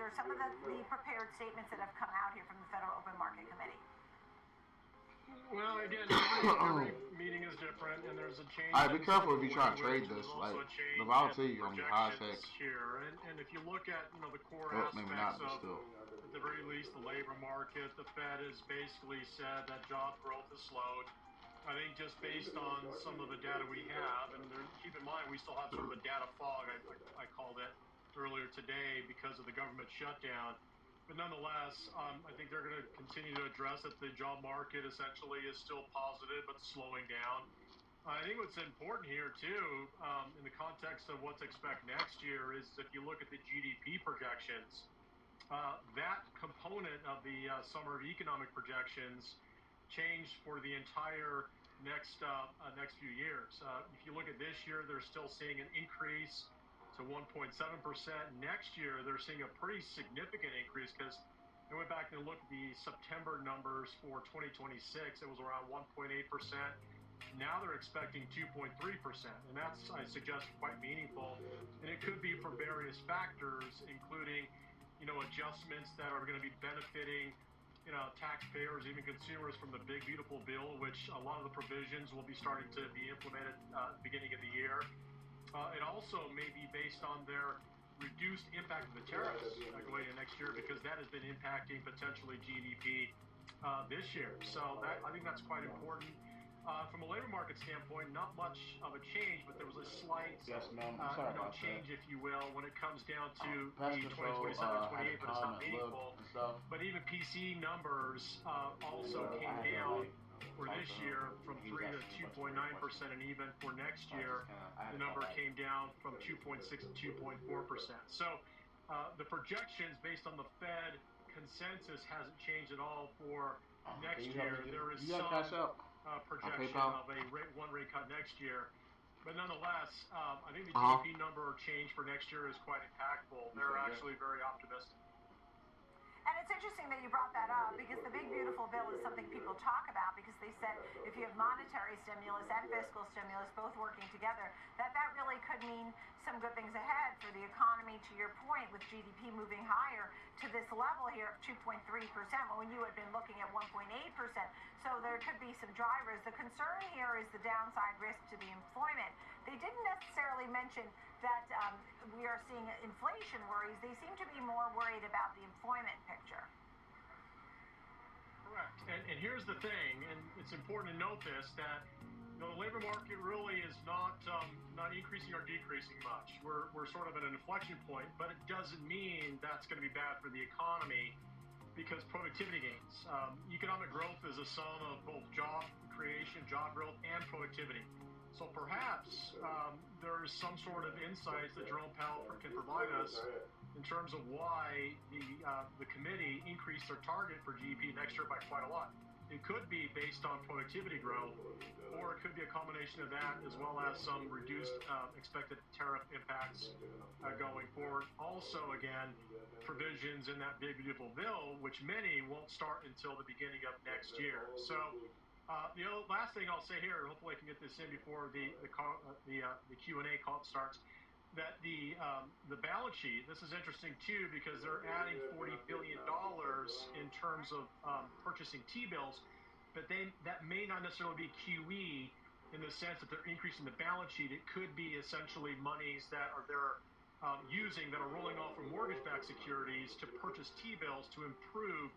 or some of the prepared statements that have come out here from the Federal Open Market Committee? Well, again, every meeting is different, and there's a change. All right, be careful if you try to trade this. Like, the volatility is going to be high tech. And if you look at, the core aspects of, at the very least, the labor market, the Fed has basically said that job growth has slowed. I think just based on some of the data we have, and keep in mind, we still have sort of a data fog, I called it earlier today, because of the government shutdown. But nonetheless, I think they're going to continue to address that the job market essentially is still positive but slowing down. I think what's important here, too, in the context of what to expect next year, is if you look at the GDP projections, that component of the summer economic projections changed for the entire next few years. If you look at this year, they're still seeing an increase to 1.7%. Next year, they're seeing a pretty significant increase, because they went back and looked at the September numbers for 2026. It was around 1.8%. Now they're expecting 2.3%, and that's, I suggest, quite meaningful. And it could be for various factors, including, adjustments that are going to be benefiting, taxpayers, even consumers, from the Big Beautiful Bill, which a lot of the provisions will be starting to be implemented at the beginning of the year. It also may be based on their reduced impact of the tariffs going into next year, because that has been impacting potentially GDP this year. So I think that's quite important. From a labor market standpoint, not much of a change, but there was a slight change, if you will, when it comes down to the 2027, 28, but it's not meaningful. But even PCE numbers also came down for this year from 3 to 2.9%, and even for next year, the number came down from 2.6 to 2.4%. So the projections based on the Fed consensus hasn't changed at all for next year. There is some projection of one rate cut next year. But nonetheless, I think the GDP number change for next year is quite impactful. They're actually very optimistic. And it's interesting that you brought that up, because the Big Beautiful Bill is something people talk about, because they said if you have monetary stimulus and fiscal stimulus both working together, that really could mean some good things ahead for the economy, to your point, with GDP moving higher to this level here of 2.3%, when you had been looking at 1.8%. So there could be some drivers. The concern here is the downside risk to the employment. They didn't necessarily mention that we are seeing inflation worries. They seem to be more worried about the employment picture. Correct. And here's the thing, and it's important to note this, that the labor market really is not increasing or decreasing much. We're sort of at an inflection point, but it doesn't mean that's going to be bad for the economy, because productivity gains. Economic growth is a sum of both job creation, job growth, and productivity. So perhaps there's some sort of insights that Jerome Powell can provide us in terms of why the committee increased their target for GDP next year by quite a lot. It could be based on productivity growth, or it could be a combination of that, as well as some reduced expected tariff impacts going forward. Also, again, provisions in that Big Beautiful Bill, which many won't start until the beginning of next year. So the last thing I'll say here, hopefully I can get this in before the Q&A call starts, that the balance sheet, this is interesting too, because they're adding $40 billion in terms of purchasing T-bills, but that may not necessarily be QE in the sense that they're increasing the balance sheet. It could be essentially monies that they're using that are rolling off from mortgage-backed securities to purchase T-bills to improve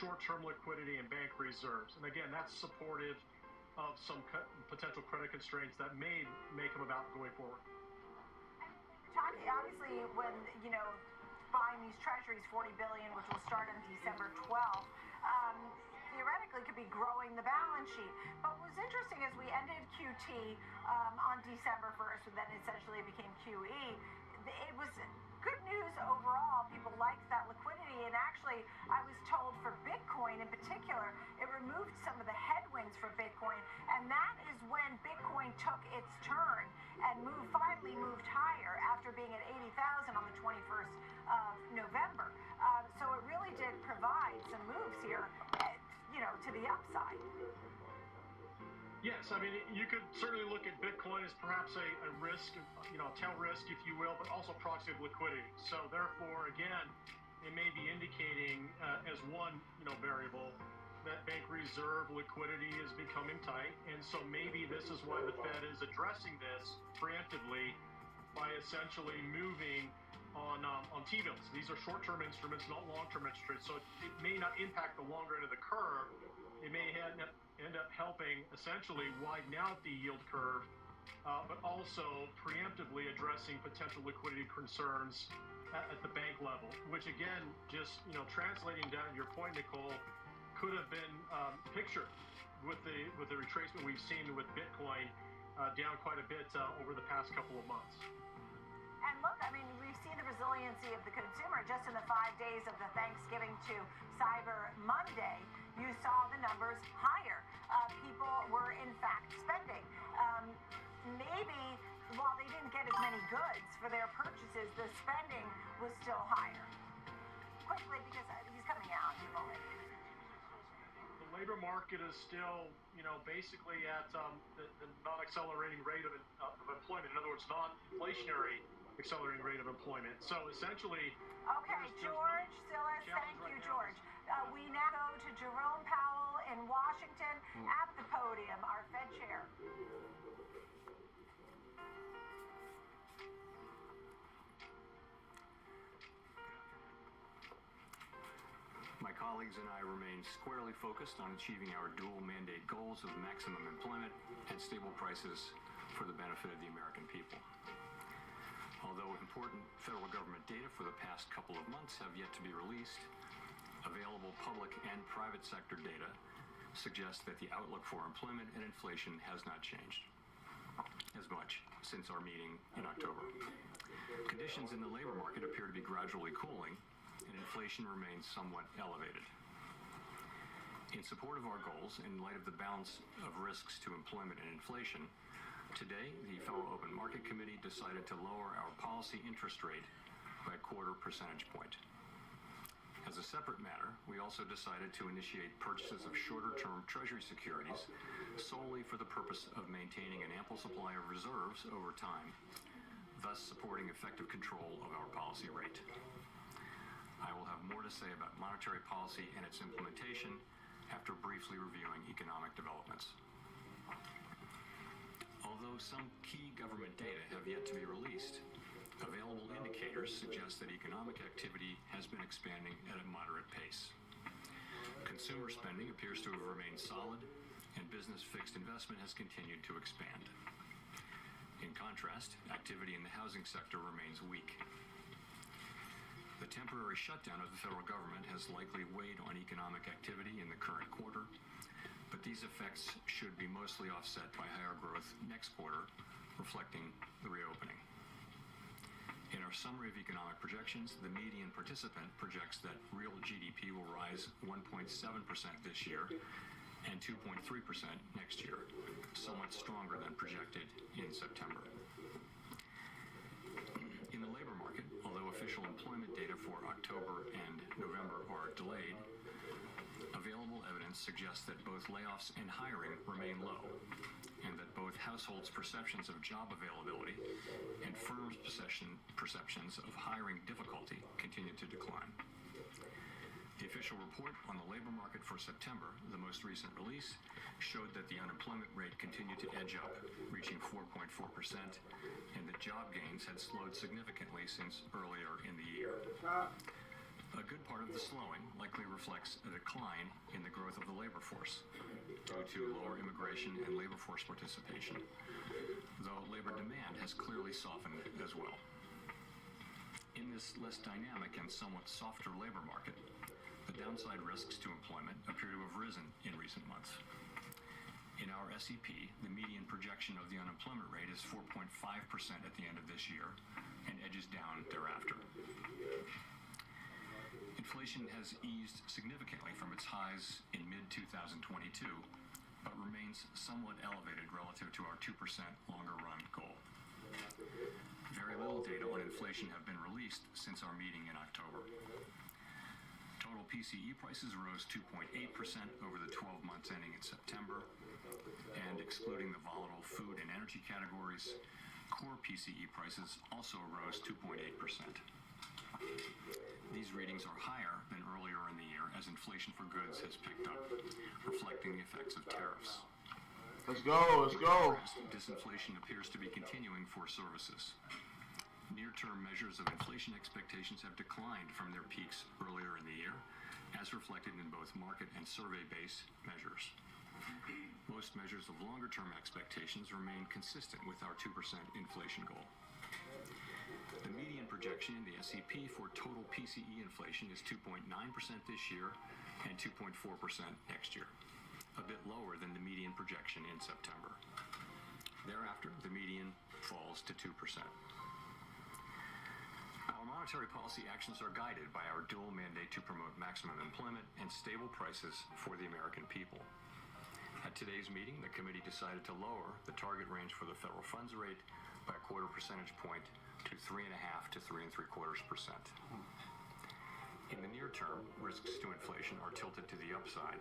short-term liquidity and bank reserves. And again, that's supportive of some potential credit constraints that may come about going forward. Obviously, when, buying these treasuries, $40 billion, which will start on December 12th, theoretically could be growing the balance sheet. But what was interesting is we ended QT on December 1st, and then essentially it became QE. It was good news overall. People liked that liquidity, and actually I was told for Bitcoin in particular, it removed some of the headwinds for Bitcoin, and that is when Bitcoin took its turn and finally moved higher after being at 80,000 on the 21st of November. So it really did provide some moves here, to the upside. Yes, I mean, you could certainly look at Bitcoin as perhaps a risk, a tail risk, if you will, but also proxy of liquidity. So therefore, again, it may be indicating as one variable that bank reserve liquidity is becoming tight, and so maybe this is why the Fed is addressing this preemptively by essentially moving on T-bills. These are short-term instruments, not long-term instruments, so it may not impact the longer end of the curve. It may end up helping essentially widen out the yield curve, but also preemptively addressing potential liquidity concerns at the bank level, which again, just translating down to your point, Nicole, could have been pictured with the retracement we've seen with Bitcoin down quite a bit over the past couple of months. And look, I mean, we've seen the resiliency of the consumer just in the 5 days of the Thanksgiving to Cyber Monday. You saw the numbers higher. People were in fact spending. Maybe while they didn't get as many goods for their purchases, the spending was still higher. Quickly, because he's coming out in a moment. The labor market is still, basically at the non-accelerating rate of employment. In other words, non-inflationary accelerating rate of employment. So essentially... Okay, George Silas, thank you, George. We now go to Jerome Powell in Washington at the podium, our Fed chair. My colleagues and I remain squarely focused on achieving our dual mandate goals of maximum employment and stable prices for the benefit of the American people. Although important federal government data for the past couple of months have yet to be released, available public and private sector data suggests that the outlook for employment and inflation has not changed as much since our meeting in October. Conditions in the labor market appear to be gradually cooling, and inflation remains somewhat elevated. In support of our goals, in light of the balance of risks to employment and inflation, today the Federal Open Market Committee decided to lower our policy interest rate by a 0.25 percentage point. As a separate matter, we also decided to initiate purchases of shorter-term Treasury securities solely for the purpose of maintaining an ample supply of reserves over time, thus supporting effective control of our policy rate. I will have more to say about monetary policy and its implementation after briefly reviewing economic developments. Although some key government data have yet to be released, available indicators suggest that economic activity has been expanding at a moderate pace. Consumer spending appears to have remained solid, and business fixed investment has continued to expand. In contrast, activity in the housing sector remains weak. The temporary shutdown of the federal government has likely weighed on economic activity in the current quarter, but these effects should be mostly offset by higher growth next quarter, reflecting the reopening. In our summary of economic projections, the median participant projects that real GDP will rise 1.7% this year and 2.3% next year, somewhat stronger than projected in September. In the labor market, although official employment data for October and November are delayed, available evidence suggests that both layoffs and hiring remain low, and that both households' perceptions of job availability and firms' perceptions of hiring difficulty continue to decline. The official report on the labor market for September, the most recent release, showed that the unemployment rate continued to edge up, reaching 4.4%, and that job gains had slowed significantly since earlier in the year. A good part of the slowing likely reflects a decline in the growth of the labor force due to lower immigration and labor force participation, though labor demand has clearly softened as well. In this less dynamic and somewhat softer labor market, the downside risks to employment appear to have risen in recent months. In our SEP, the median projection of the unemployment rate is 4.5% at the end of this year and edges down thereafter. Inflation has eased significantly from its highs in mid-2022, but remains somewhat elevated relative to our 2% longer-run goal. Very little data on inflation have been released since our meeting in October. Total PCE prices rose 2.8% over the 12 months ending in September, and excluding the volatile food and energy categories, core PCE prices also rose 2.8%. These readings are higher than earlier in the year as inflation for goods has picked up, reflecting the effects of tariffs. Let's go, let's go. Disinflation appears to be continuing for services. Near-term measures of inflation expectations have declined from their peaks earlier in the year, as reflected in both market and survey-based measures. Most measures of longer-term expectations remain consistent with our 2% inflation goal. The median projection in the SEP for total PCE inflation is 2.9% this year and 2.4% next year, a bit lower than the median projection in September. Thereafter, the median falls to 2%. Our monetary policy actions are guided by our dual mandate to promote maximum employment and stable prices for the American people. At today's meeting, the committee decided to lower the target range for the federal funds rate by a quarter percentage point to 3.5 to 3.75%. In the near term, risks to inflation are tilted to the upside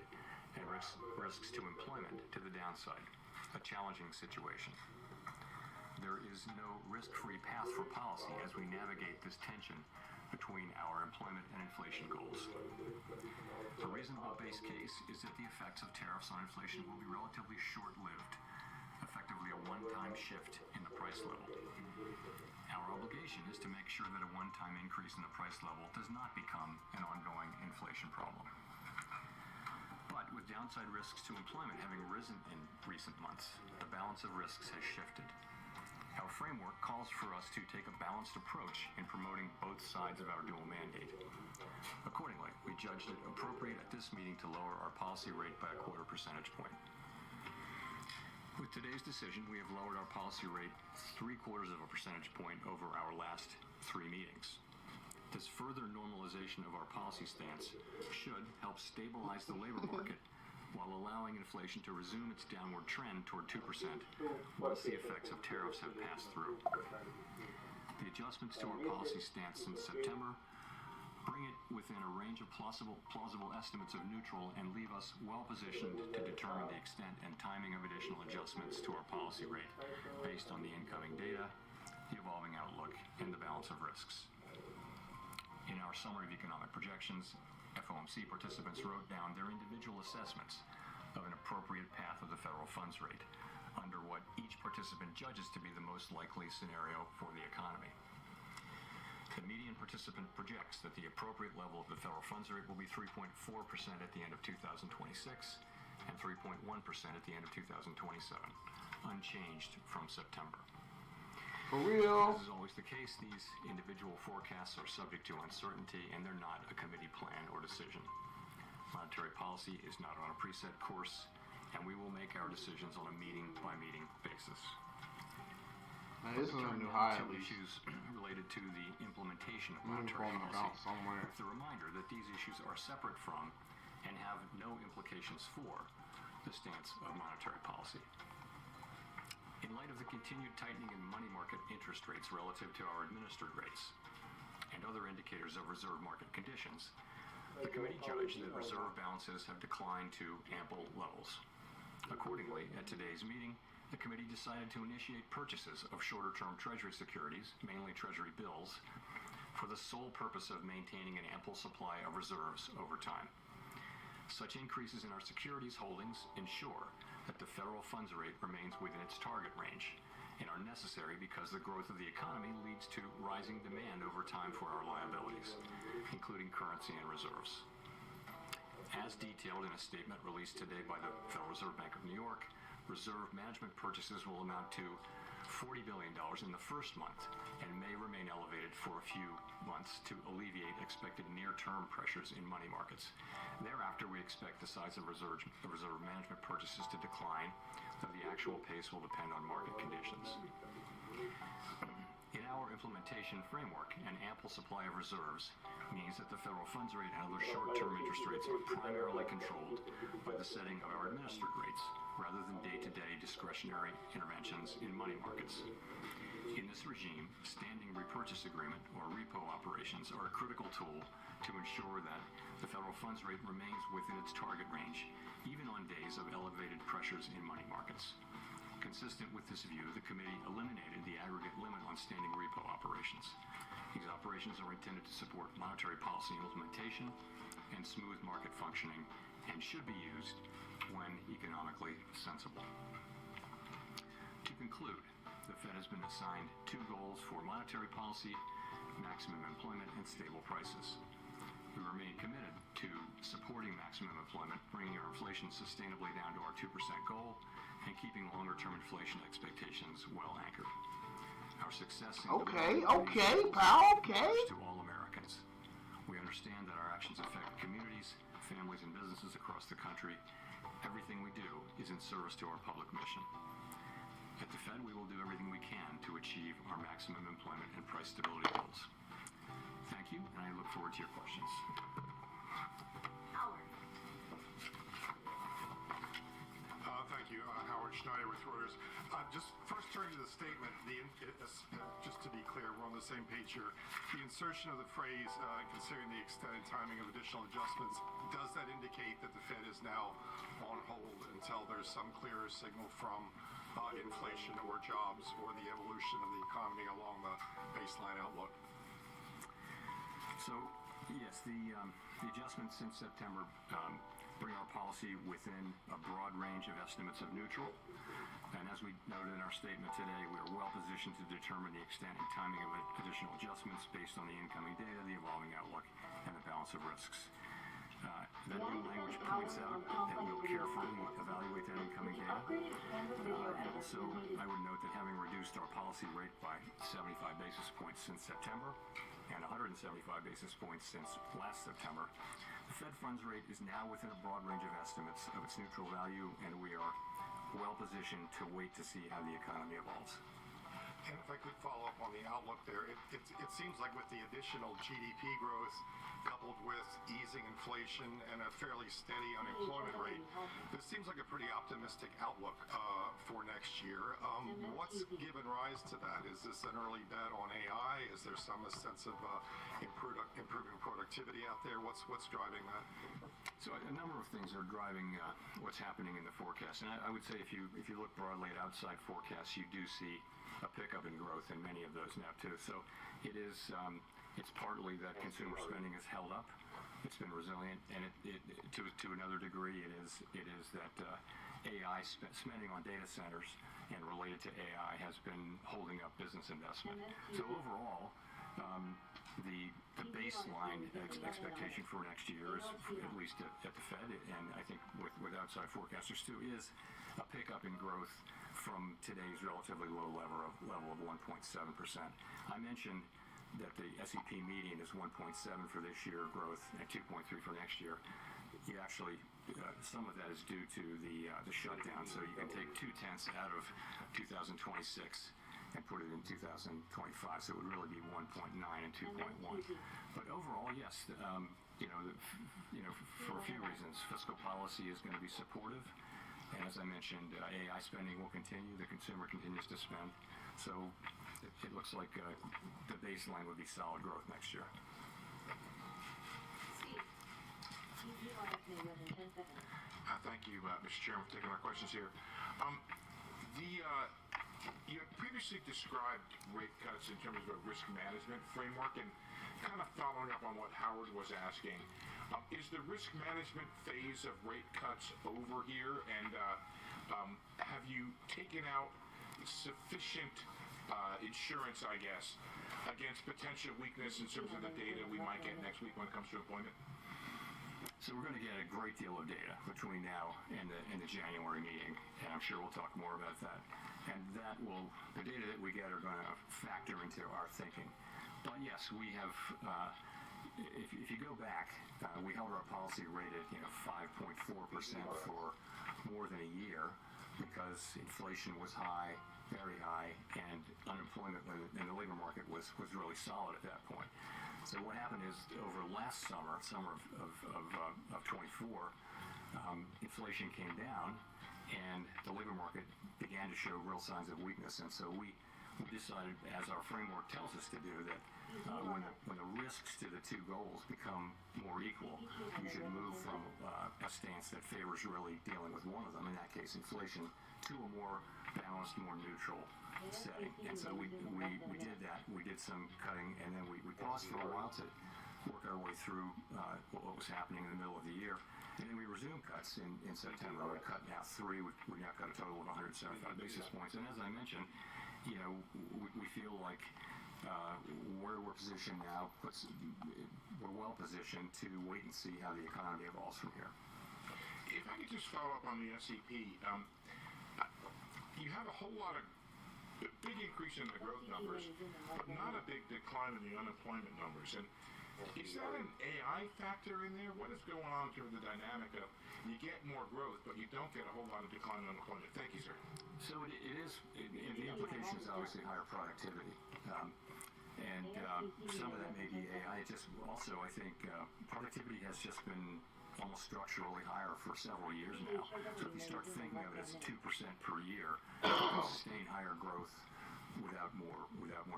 and risks to employment to the downside, a challenging situation. There is no risk-free path for policy as we navigate this tension between our employment and inflation goals. A reasonable base case is that the effects of tariffs on inflation will be relatively short-lived, effectively a one-time shift in the price level. Our obligation is to make sure that a one-time increase in the price level does not become an ongoing inflation problem. But with downside risks to employment having risen in recent months, the balance of risks has shifted. Our framework calls for us to take a balanced approach in promoting both sides of our dual mandate. Accordingly, we judged it appropriate at this meeting to lower our policy rate by a quarter percentage point. With today's decision, we have lowered our policy rate 0.75 percentage point over our last 3 meetings. This further normalization of our policy stance should help stabilize the labor market while allowing inflation to resume its downward trend toward 2% once the effects of tariffs have passed through. The adjustments to our policy stance since September bring it within a range of plausible estimates of neutral and leave us well positioned to determine the extent and timing of additional adjustments to our policy rate based on the incoming data, the evolving outlook, and the balance of risks. In our summary of economic projections, FOMC participants wrote down their individual assessments of an appropriate path of the federal funds rate under what each participant judges to be the most likely scenario for the economy. The median participant projects that the appropriate level of the federal funds rate will be 3.4% at the end of 2026 and 3.1% at the end of 2027, unchanged from September. For real? As is always the case, these individual forecasts are subject to uncertainty and they're not a committee plan or decision. Monetary policy is not on a preset course, and we will make our decisions on a meeting-by-meeting basis. Man, this is a new high at least. Issues related to the implementation of monetary policy. Somewhere. With the reminder that these issues are separate from and have no implications for the stance of monetary policy. In light of the continued tightening in money market interest rates relative to our administered rates and other indicators of reserve market conditions, the committee judged that reserve balances have declined to ample levels. Accordingly, at today's meeting, the committee decided to initiate purchases of shorter-term Treasury securities, mainly Treasury bills, for the sole purpose of maintaining an ample supply of reserves over time. Such increases in our securities holdings ensure that the federal funds rate remains within its target range and are necessary because the growth of the economy leads to rising demand over time for our liabilities, including currency and reserves. As detailed in a statement released today by the Federal Reserve Bank of New York, reserve management purchases will amount to $40 billion in the first month and may remain elevated for a few months to alleviate expected near-term pressures in money markets. Thereafter, we expect the size of reserve management purchases to decline, though the actual pace will depend on market conditions. In our implementation framework, an ample supply of reserves means that the federal funds rate and other short-term interest rates are primarily controlled by the setting of our administered rates, rather than day-to-day discretionary interventions in money markets. In this regime, standing repurchase agreement, or repo operations, are a critical tool to ensure that the federal funds rate remains within its target range, even on days of elevated pressures in money markets. Consistent with this view, the committee eliminated the aggregate limit on standing repo operations. These operations are intended to support monetary policy implementation and smooth market functioning and should be used when economically sensible. To conclude, the Fed has been assigned two goals for monetary policy: maximum employment and stable prices. We remain committed to supporting maximum employment, bringing our inflation sustainably down to our 2% goal, and keeping longer-term inflation expectations well anchored. Our success in pal, okay. To all Americans. We understand that our actions affect communities, families, and businesses across the country. Everything we do is in service to our public mission. At the Fed, we will do everything we can to achieve our maximum employment and price stability goals. Thank you, and I look forward to your questions. Howard. Thank you. Howard Schneider with Reuters. Just first turning to the statement, just to be clear, we're on the same page here. The insertion of the phrase, considering the extent and timing of additional adjustments, does that indicate that the Fed is now on hold until there's some clearer signal from inflation or jobs or the evolution of the economy along the baseline outlook? So, yes, the adjustments since September bring our policy within a broad range of estimates of neutral. And as we noted in our statement today, we are well positioned to determine the extent and timing of additional adjustments based on the incoming data, the evolving outlook, and the balance of risks. That new language points out that we'll carefully evaluate that incoming data. And also, I would note that having reduced our policy rate by 75 basis points since September and 175 basis points since last September, the Fed funds rate is now within a broad range of estimates of its neutral value, and we are well positioned to wait to see how the economy evolves. And if I could follow up on the outlook there, it seems like with the additional GDP growth coupled with easing inflation and a fairly steady unemployment rate, this seems like a pretty optimistic outlook for next year. What's given rise to that? Is this an early bet on AI? Is there some sense of improving productivity out there? What's driving that? So a number of things are driving what's happening in the forecast. And I would say if you look broadly at outside forecasts, you do see a pickup in growth in many of those now too. So it's partly that consumer spending has held up. It's been resilient, and to another degree, it is that AI spending on data centers and related to AI has been holding up business investment. So overall, the baseline expectation for next year is, at least at the Fed, and I think with outside forecasters too, is a pickup in growth from today's relatively low level of 1.7%. I mentioned that the SEP median is 1.7 for this year growth and 2.3 for next year. You actually, some of that is due to the shutdown, so you can take 0.2 out of 2026 and put it in 2025, so it would really be 1.9 and 2.1. But overall, yes, for a few reasons, fiscal policy is going to be supportive. And as I mentioned, AI spending will continue. The consumer continues to spend. So it looks like the baseline would be solid growth next year. Thank you, Mr. Chairman, for taking our questions here. You had previously described rate cuts in terms of a risk management framework, and kind of following up on what Howard was asking, is the risk management phase of rate cuts over here, and have you taken out sufficient insurance, I guess, against potential weakness in terms of the data we might get next week when it comes to employment? So we're going to get a great deal of data between now and the January meeting, and I'm sure we'll talk more about that. And the data that we get are going to factor into our thinking. But yes, we have, if you go back, we held our policy rate at 5.4% for more than a year because inflation was high, very high, and unemployment in the labor market was really solid at that point. So what happened is over last summer of 24, inflation came down and the labor market began to show real signs of weakness. And so we decided, as our framework tells us to do, that when the risks to the two goals become more equal, you should move from a stance that favors really dealing with one of them, in that case inflation, to a more balanced, more neutral setting. And so we did that. We did some cutting, and then we paused for a while to work our way through what was happening in the middle of the year. And then we resumed cuts in September. We cut now 3. We now cut a total of 175 basis points. And as I mentioned, we feel like where we're positioned now we're well positioned to wait and see how the economy evolves from here. If I could just follow up on the SEP, you have a whole lot of big increase in the growth numbers, but not a big decline in the unemployment numbers. And is that an AI factor in there? What is going on through the dynamic of you get more growth, but you don't get a whole lot of decline in unemployment? Thank you, sir. So the implication is obviously higher productivity. Some of that may be AI. Just also, I think productivity has just been almost structurally higher for several years now. So if you start thinking of it as 2% per year, you can sustain higher growth without more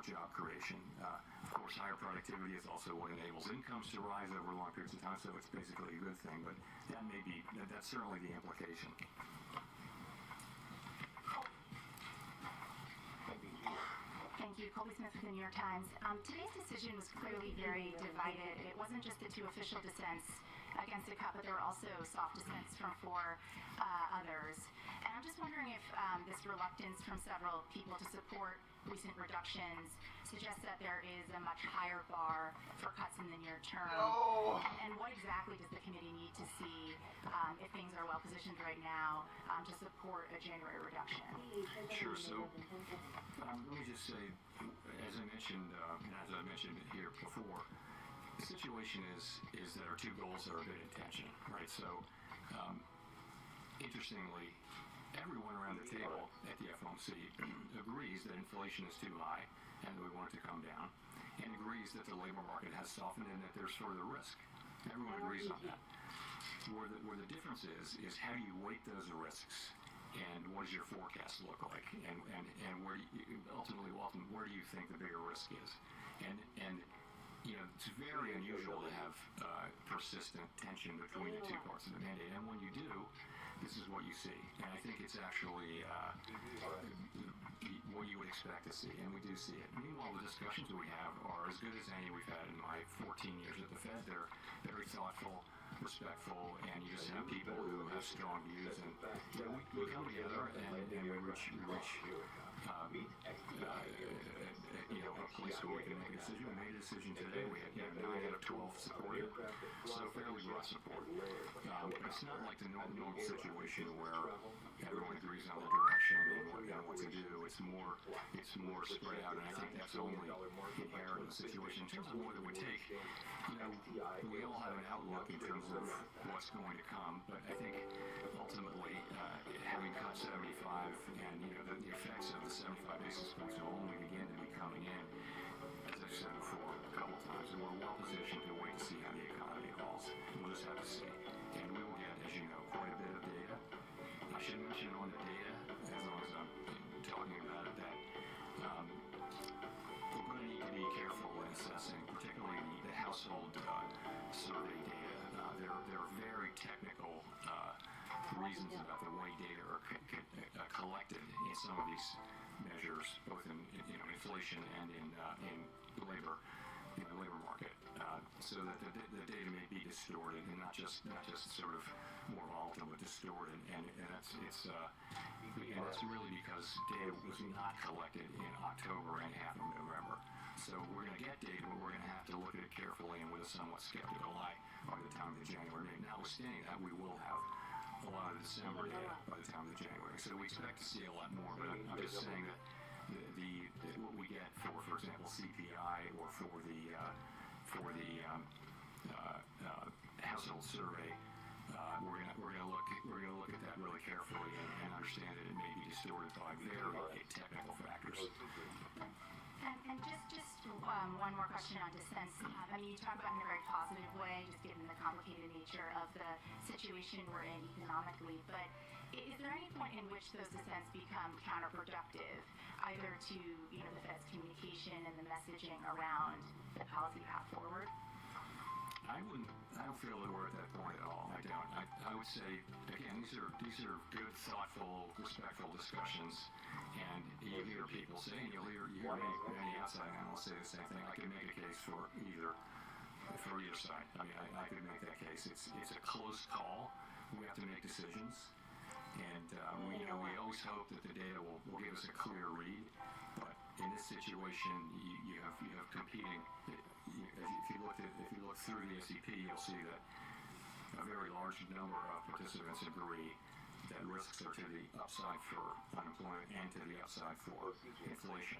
job creation. Of course, higher productivity is also what enables incomes to rise over long periods of time. So it's basically a good thing. But that's certainly the implication. Thank you. Colby Smith with the New York Times. Today's decision was clearly very divided. It wasn't just the 2 official dissents against the cut, but there were also soft dissents from 4 others. And I'm just wondering if this reluctance from several people to support recent reductions suggests that there is a much higher bar for cuts in the near term. And what exactly does the committee need to see if things are well positioned right now to support a January reduction? Sure. So let me just say, as I mentioned here before, the situation is that our 2 goals are a bit in tension, right? So interestingly, everyone around the table at the FOMC agrees that inflation is too high and that we want it to come down, and agrees that the labor market has softened and that there's further risk. Everyone agrees on that. Where the difference is how do you weight those risks, and what does your forecast look like, and where ultimately where do you think the bigger risk is? And it's very unusual to have persistent tension between the 2 parts of the mandate, and when you do, this is what you see. And I think it's actually what you would expect to see, and we do see it. Meanwhile, the discussions we have are as good as any we've had in my 14 years at the Fed. They're very thoughtful, respectful, and you just have people who have strong views, and we come together and we reach a place where we can make a decision. We made a decision today. We had 9 out of 12 supported, so fairly broad support. It's not like the normal situation where everyone agrees on the direction and what to do. It's more spread out, and I think that's only inherent in the situation. In terms of what it would take, we all have an outlook in terms of what's going to come, but I think ultimately having cut 75 and the effects of the 75 basis points will only begin to be coming in, as I've said before a couple of times, and we're well positioned to wait to see how the economy evolves. We'll just have to see, and we will get, as you know, quite a bit of data. I should mention on the data, as long as I'm talking about it, that we're going to need to be careful in assessing, particularly the household survey data. There are very technical reasons about the way data are collected in some of these measures, both in inflation and in the labor market, so that the data may be distorted and not just sort of more volatile, but distorted, and that's really because data was not collected in October and half of November. So we're going to get data, but we're going to have to look at it carefully and with a somewhat skeptical eye by the time of the January meeting. Notwithstanding that, we will have a lot of December data by the time of the January. So we expect to see a lot more, but I'm just saying that what we get for example, CPI or for the household survey, we're gonna look at that really carefully and understand that it may be distorted by very technical factors. And just one more question on dissents. You talk about it in a very positive way, just given the complicated nature of the situation we're in economically. But is there any point in which those dissents become counterproductive, either to the Fed's communication and the messaging around the policy path forward? I don't feel that we're at that point at all. I don't. I would say, again, these are good, thoughtful, respectful discussions, and you hear people say, and you'll hear many outside analysts say the same thing. I could make a case for either side. I mean, I could make that case. It's a close call. We have to make decisions, and we always hope that the data will give us a clear read. But in this situation, you have competing. If you look through the SEP, you'll see that a very large number of participants agree that risks are to the upside for unemployment and to the upside for inflation.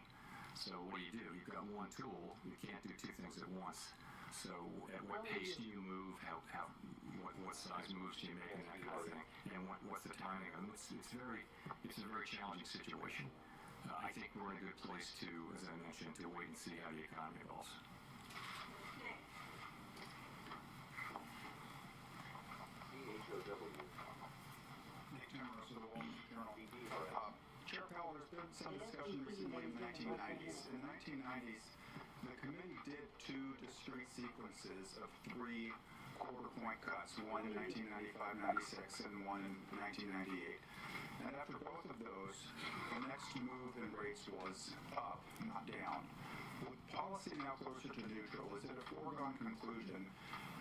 So what do? You've got one tool. You can't do two things at once. So at what pace do you move? What size moves do you make, and that kind of thing? And what's the timing? I mean, it's a very challenging situation. I think we're in a good place to, as I mentioned, to wait and see how the economy evolves. Chair Powell, there's been some discussion recently in the 1990s. In the 1990s, the committee did two discrete sequences of 3 quarter-point cuts, one in 1995-96 and one in 1998. And after both of those, the next move in rates was up, not down. With policy now closer to neutral, is it a foregone conclusion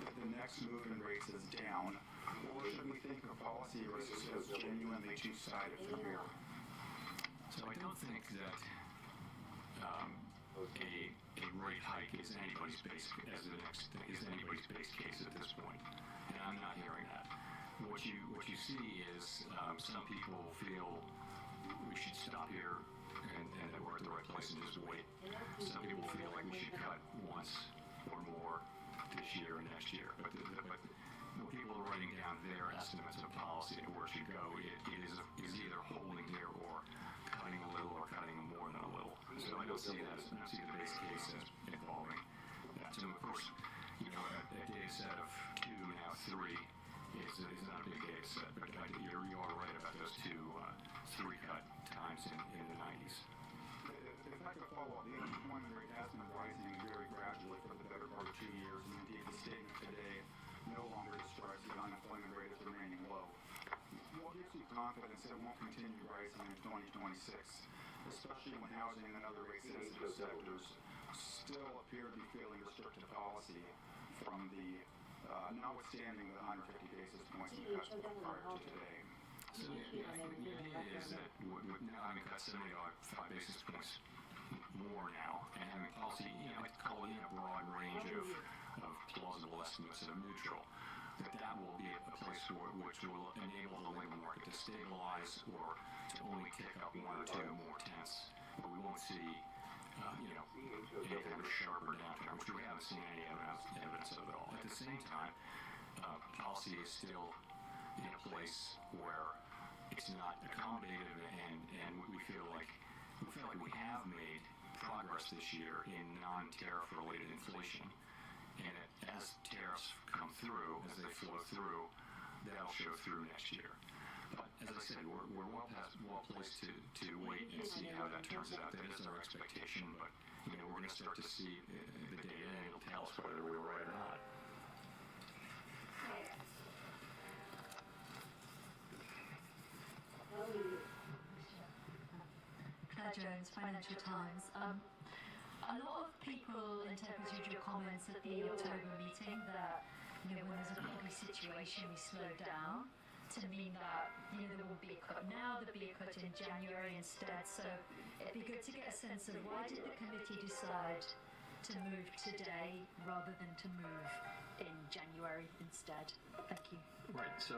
that the next move in rates is down, or should we think of policy risks as genuinely two-sided from here? So I don't think that a rate hike is anybody's base case at this point, and I'm not hearing that. What you see is some people feel we should stop here and that we're at the right place and just wait. Some people feel like we should cut once or more this year or next year. But when people are writing down their estimates of policy and where it should go, it is either holding here or cutting a little or cutting more than a little. So I don't see that. I don't see the base case as involving that. So of course, a data set of 2, now 3 is not a big data set, but you are right about those 2 3-cut times in the 90s. If I could follow up, the unemployment rate has been rising very gradually for the better part of 2 years, and indeed the statement today no longer describes the unemployment rate as remaining low. What gives you confidence it won't continue rising in 2026, especially when housing and other rate-sensitive sectors still appear to be feeling restrictive policy from the notwithstanding the 150 basis points in cuts prior to today? So the idea is that now having cut 75 basis points more now, and having policy, I'd call it in a broad range of plausible estimates of neutral, that will be a place which will enable the labor market to stabilize or to only tick up 1 or 2 more tenths. But we won't see, any kind of sharper downturn, which we haven't seen any evidence of at all. At the same time, policy is still in a place where it's not accommodative, and we feel like we have made progress this year in non-tariff related inflation, and as tariffs come through, as they flow through, that'll show through next year. But as I said, we're well placed to wait and see how that turns out. That is our expectation, but we're going to start to see the data, and it'll tell us whether we were right or not. Claire Jones, Financial Times. A lot of people interpreted your comments at the October meeting that when there's a body situation we slow down, to mean that there won't be a cut now, there'll be a cut in January instead. So it'd be good to get a sense of why did the committee decide to move today rather than to move in January instead? Thank you. Right. So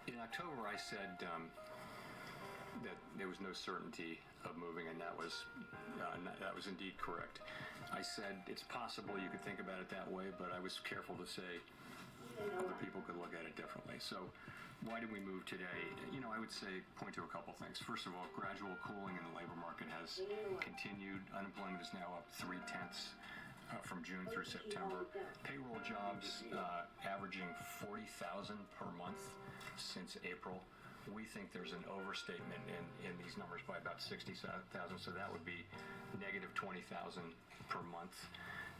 in October I said that there was no certainty of moving, and that was indeed correct. I said it's possible you could think about it that way, but I was careful to say other people could look at it differently. So why did we move today? I would say point to a couple things. First of all, gradual cooling in the labor market has continued. Unemployment is now up 0.3 from June through September. Payroll jobs averaging 40,000 per month since April. We think there's an overstatement in these numbers by about 60,000, so that would be negative 20,000 per month.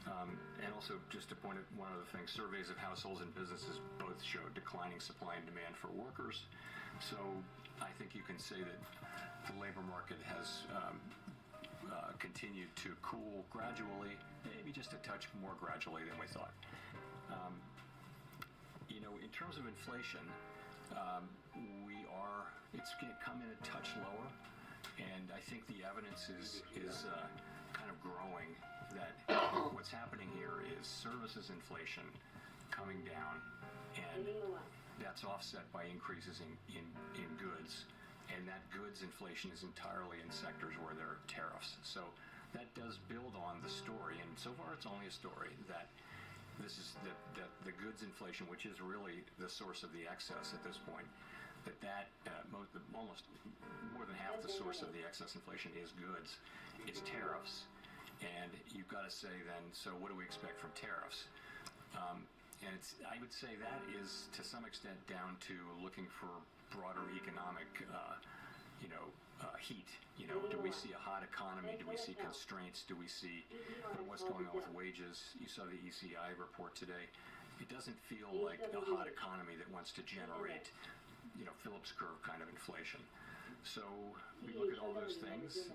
And also, just to point out one other thing, surveys of households and businesses both show declining supply and demand for workers. So I think you can say that the labor market has continued to cool gradually, maybe just a touch more gradually than we thought. In terms of inflation, it's going to come in a touch lower, and I think the evidence is kind of growing that what's happening here is services inflation coming down, and that's offset by increases in goods, and that goods inflation is entirely in sectors where there are tariffs. So that does build on the story, and so far it's only a story, that this is that the goods inflation, which is really the source of the excess at this point, almost more than half the source of the excess inflation is goods, is tariffs. And you've got to say then, so what do we expect from tariffs? And I would say that is to some extent down to looking for broader economic, heat. Do we see a hot economy? Do we see constraints? Do we see what's going on with wages? You saw the ECI report today. It doesn't feel like a hot economy that wants to generate, Phillips curve kind of inflation. So we look at all those things,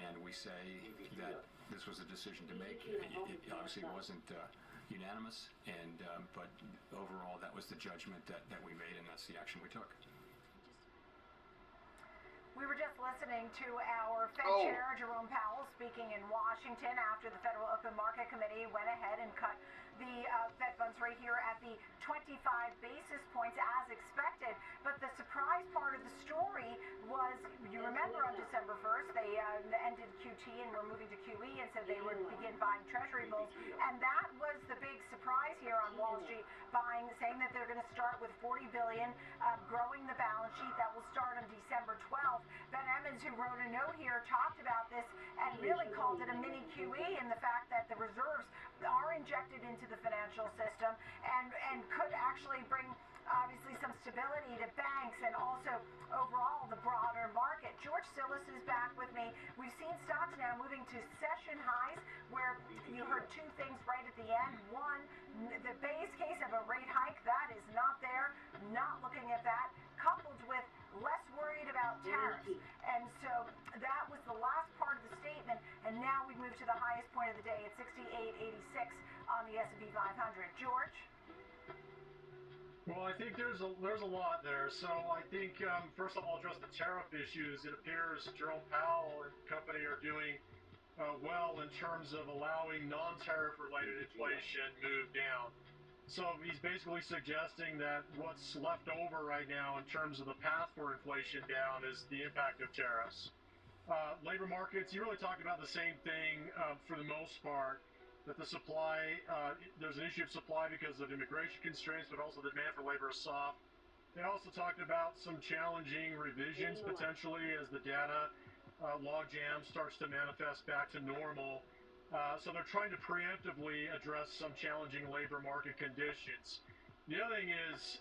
and we say that this was a decision to make. It obviously wasn't unanimous, but overall that was the judgment that we made, and that's the action we took. We were just listening to our Fed Chair, Jerome Powell, speaking in Washington after the Federal Open Market Committee went ahead and cut the Fed funds rate here at the 25 basis points as expected. But the surprise part of the story was, you remember on December 1st, they ended QT and were moving to QE and said they would begin buying Treasury bills. And that was the big surprise here on Wall Street, saying that they're going to start with $40 billion, growing the balance sheet. That will start on December 12th. Ben Emmons, who wrote a note here, talked about this and really called it a mini QE, and the fact that the reserves are injected into the financial system and could actually bring obviously some stability to banks and also overall the broader market. George Sillis is back with me. We've seen stocks now moving to session highs, where you heard two things right at the end. One, the base case of a rate hike, that is not there, not looking at that, coupled with less worried about tariffs. And so that was the last part of the statement, and now we move to the highest point of the day at 68.86 on the S&P 500. George? Well, I think there's a lot there. So I think, first of all, address the tariff issues. It appears Jerome Powell and company are doing well in terms of allowing non-tariff related inflation move down. So he's basically suggesting that what's left over right now in terms of the path for inflation down is the impact of tariffs. Labor markets, he really talked about the same thing for the most part, that the supply, there's an issue of supply because of immigration constraints, but also the demand for labor is soft. They also talked about some challenging revisions potentially as the data logjam starts to manifest back to normal. So they're trying to preemptively address some challenging labor market conditions. The other thing is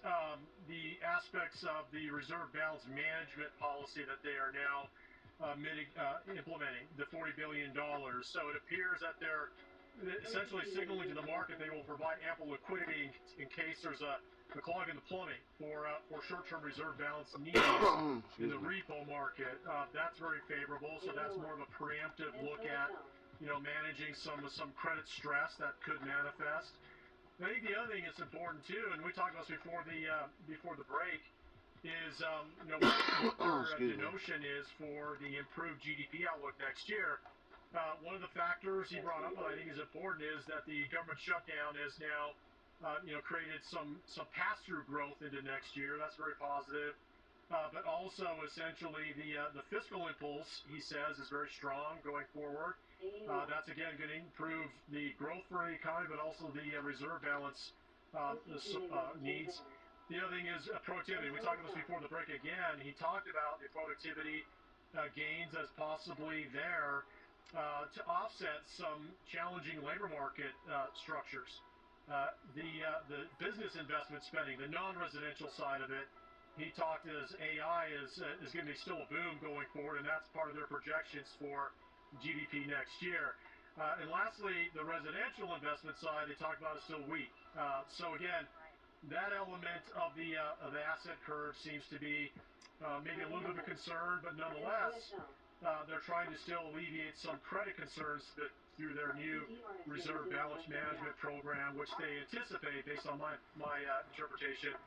the aspects of the reserve balance management policy that they are now implementing, the $40 billion. So it appears that they're essentially signaling to the market they will provide ample liquidity in case there's a clog in the plumbing for short-term reserve balance needs in the repo market. That's very favorable. So that's more of a preemptive look at managing some credit stress that could manifest. I think the other thing that's important too, and we talked about this before the break, is what the notion is for the improved GDP outlook next year. One of the factors he brought up that I think is important is that the government shutdown has now created some pass-through growth into next year. That's very positive. But also essentially the fiscal impulse, he says, is very strong going forward. That's again going to improve the growth for the economy, but also the reserve balance needs. The other thing is productivity. We talked about this before the break again. He talked about the productivity gains as possibly there to offset some challenging labor market structures. The business investment spending, the non-residential side of it, he talked as AI is going to be still a boom going forward, and that's part of their projections for GDP next year. And lastly, the residential investment side, they talk about is still weak. So again, that element of the asset curve seems to be maybe a little bit of a concern, but nonetheless, they're trying to still alleviate some credit concerns through their new reserve balance management program, which they anticipate, based on my interpretation,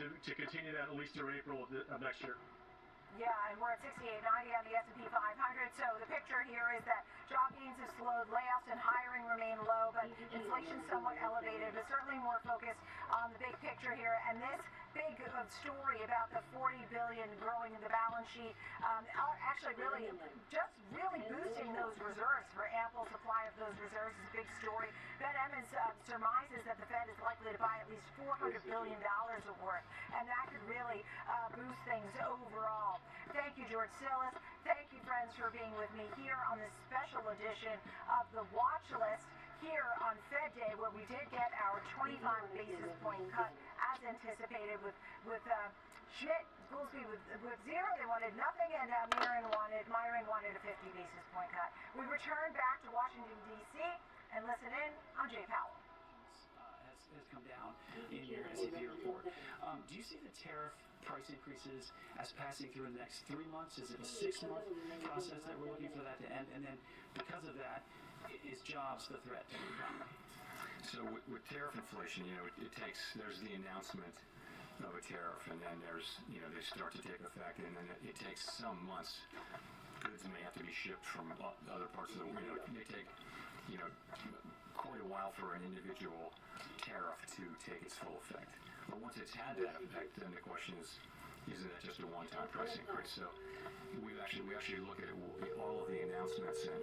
to continue that at least through April of next year. Yeah, and we're at 68.90 on the S&P 500. So the picture here is that job gains have slowed, layoffs and hiring remain low, but inflation somewhat elevated, but certainly more focused on the big picture here. And this big story about the $40 billion growing in the balance sheet, actually really boosting those reserves for ample supply of those reserves is a big story. Ben Emmons surmises that the Fed is likely to buy at least $400 billion of worth, and that could really boost things overall. Thank you, George Sillis. Thank you, friends, for being with me here on this special edition of the Watch List here on Fed Day, where we did get our 25 basis point cut as anticipated with Schmidt, Goolsbee with zero. They wanted nothing, and Myron wanted a 50 basis point cut. We return back to Washington, D.C. and listen in on Jay Powell. Has come down in your SEP report. Do you see the tariff price increases as passing through in the next 3 months? Is it a 6-month process that we're looking for that to end? And then because of that, is jobs the threat to the economy? So with tariff inflation, there's the announcement of a tariff, and then there's, they start to take effect, and then it takes some months. Goods may have to be shipped from other parts of the world. It may take, quite a while for an individual tariff to take its full effect. But once it's had that effect, then the question is, isn't that just a one-time price increase? So we actually look at all of the announcements and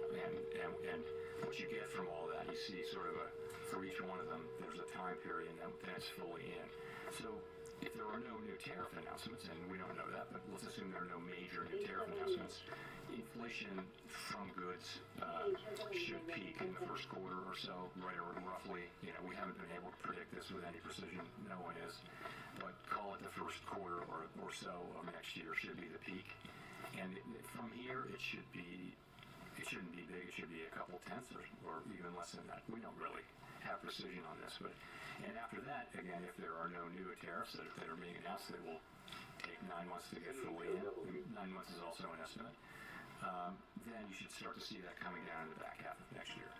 what you get from all that. You see sort of for each one of them, there's a time period, and then it's fully in. So if there are no new tariff announcements, and we don't know that, but let's assume there are no major new tariff announcements, inflation from goods should peak in the first quarter or so, right, or roughly. We haven't been able to predict this with any precision. No one is. But call it the first quarter or so of next year should be the peak. And from here, it shouldn't be big. It should be a couple tenths or even less than that. We don't really have precision on this. And after that, again, if there are no new tariffs that are being announced, that will take 9 months to get fully in. 9 months is also an estimate. Then you should start to see that coming down in the back half of next year.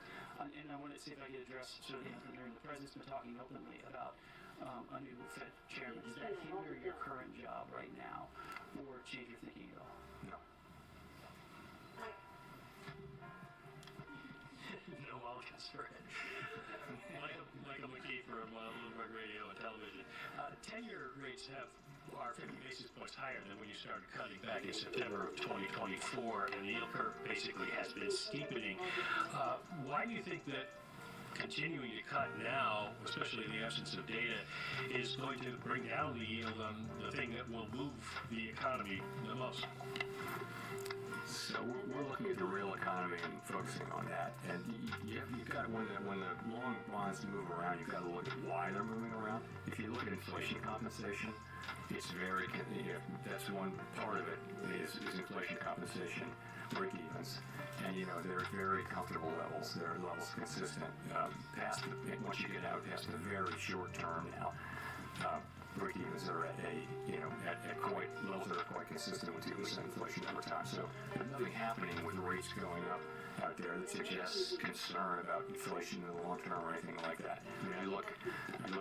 And I want to see if I can address sort of the president's been talking openly about a new Fed chairman. Does that hinder your current job right now, or change your thinking at all? No. No, I'll answer it. Michael McKee from Bloomberg Radio and Television. 10-year rates are 50 basis points higher than when you started cutting back in September of 2024, and the yield curve basically has been steepening. Why do you think that continuing to cut now, especially in the absence of data, is going to bring down the yield on the thing that will move the economy the most? So we're looking at the real economy and focusing on that. And you've got, when the long bonds move around, you've got to look at why they're moving around. If you look at inflation compensation, it's very, that's one part of it is inflation compensation break-evens. And, they're very comfortable levels. They're levels consistent. Once you get out past the very short term now, break-evens are at quite levels that are quite consistent with 2% inflation over time. So there's nothing happening with rates going up out there that suggests concern about inflation in the long term or anything like that. I look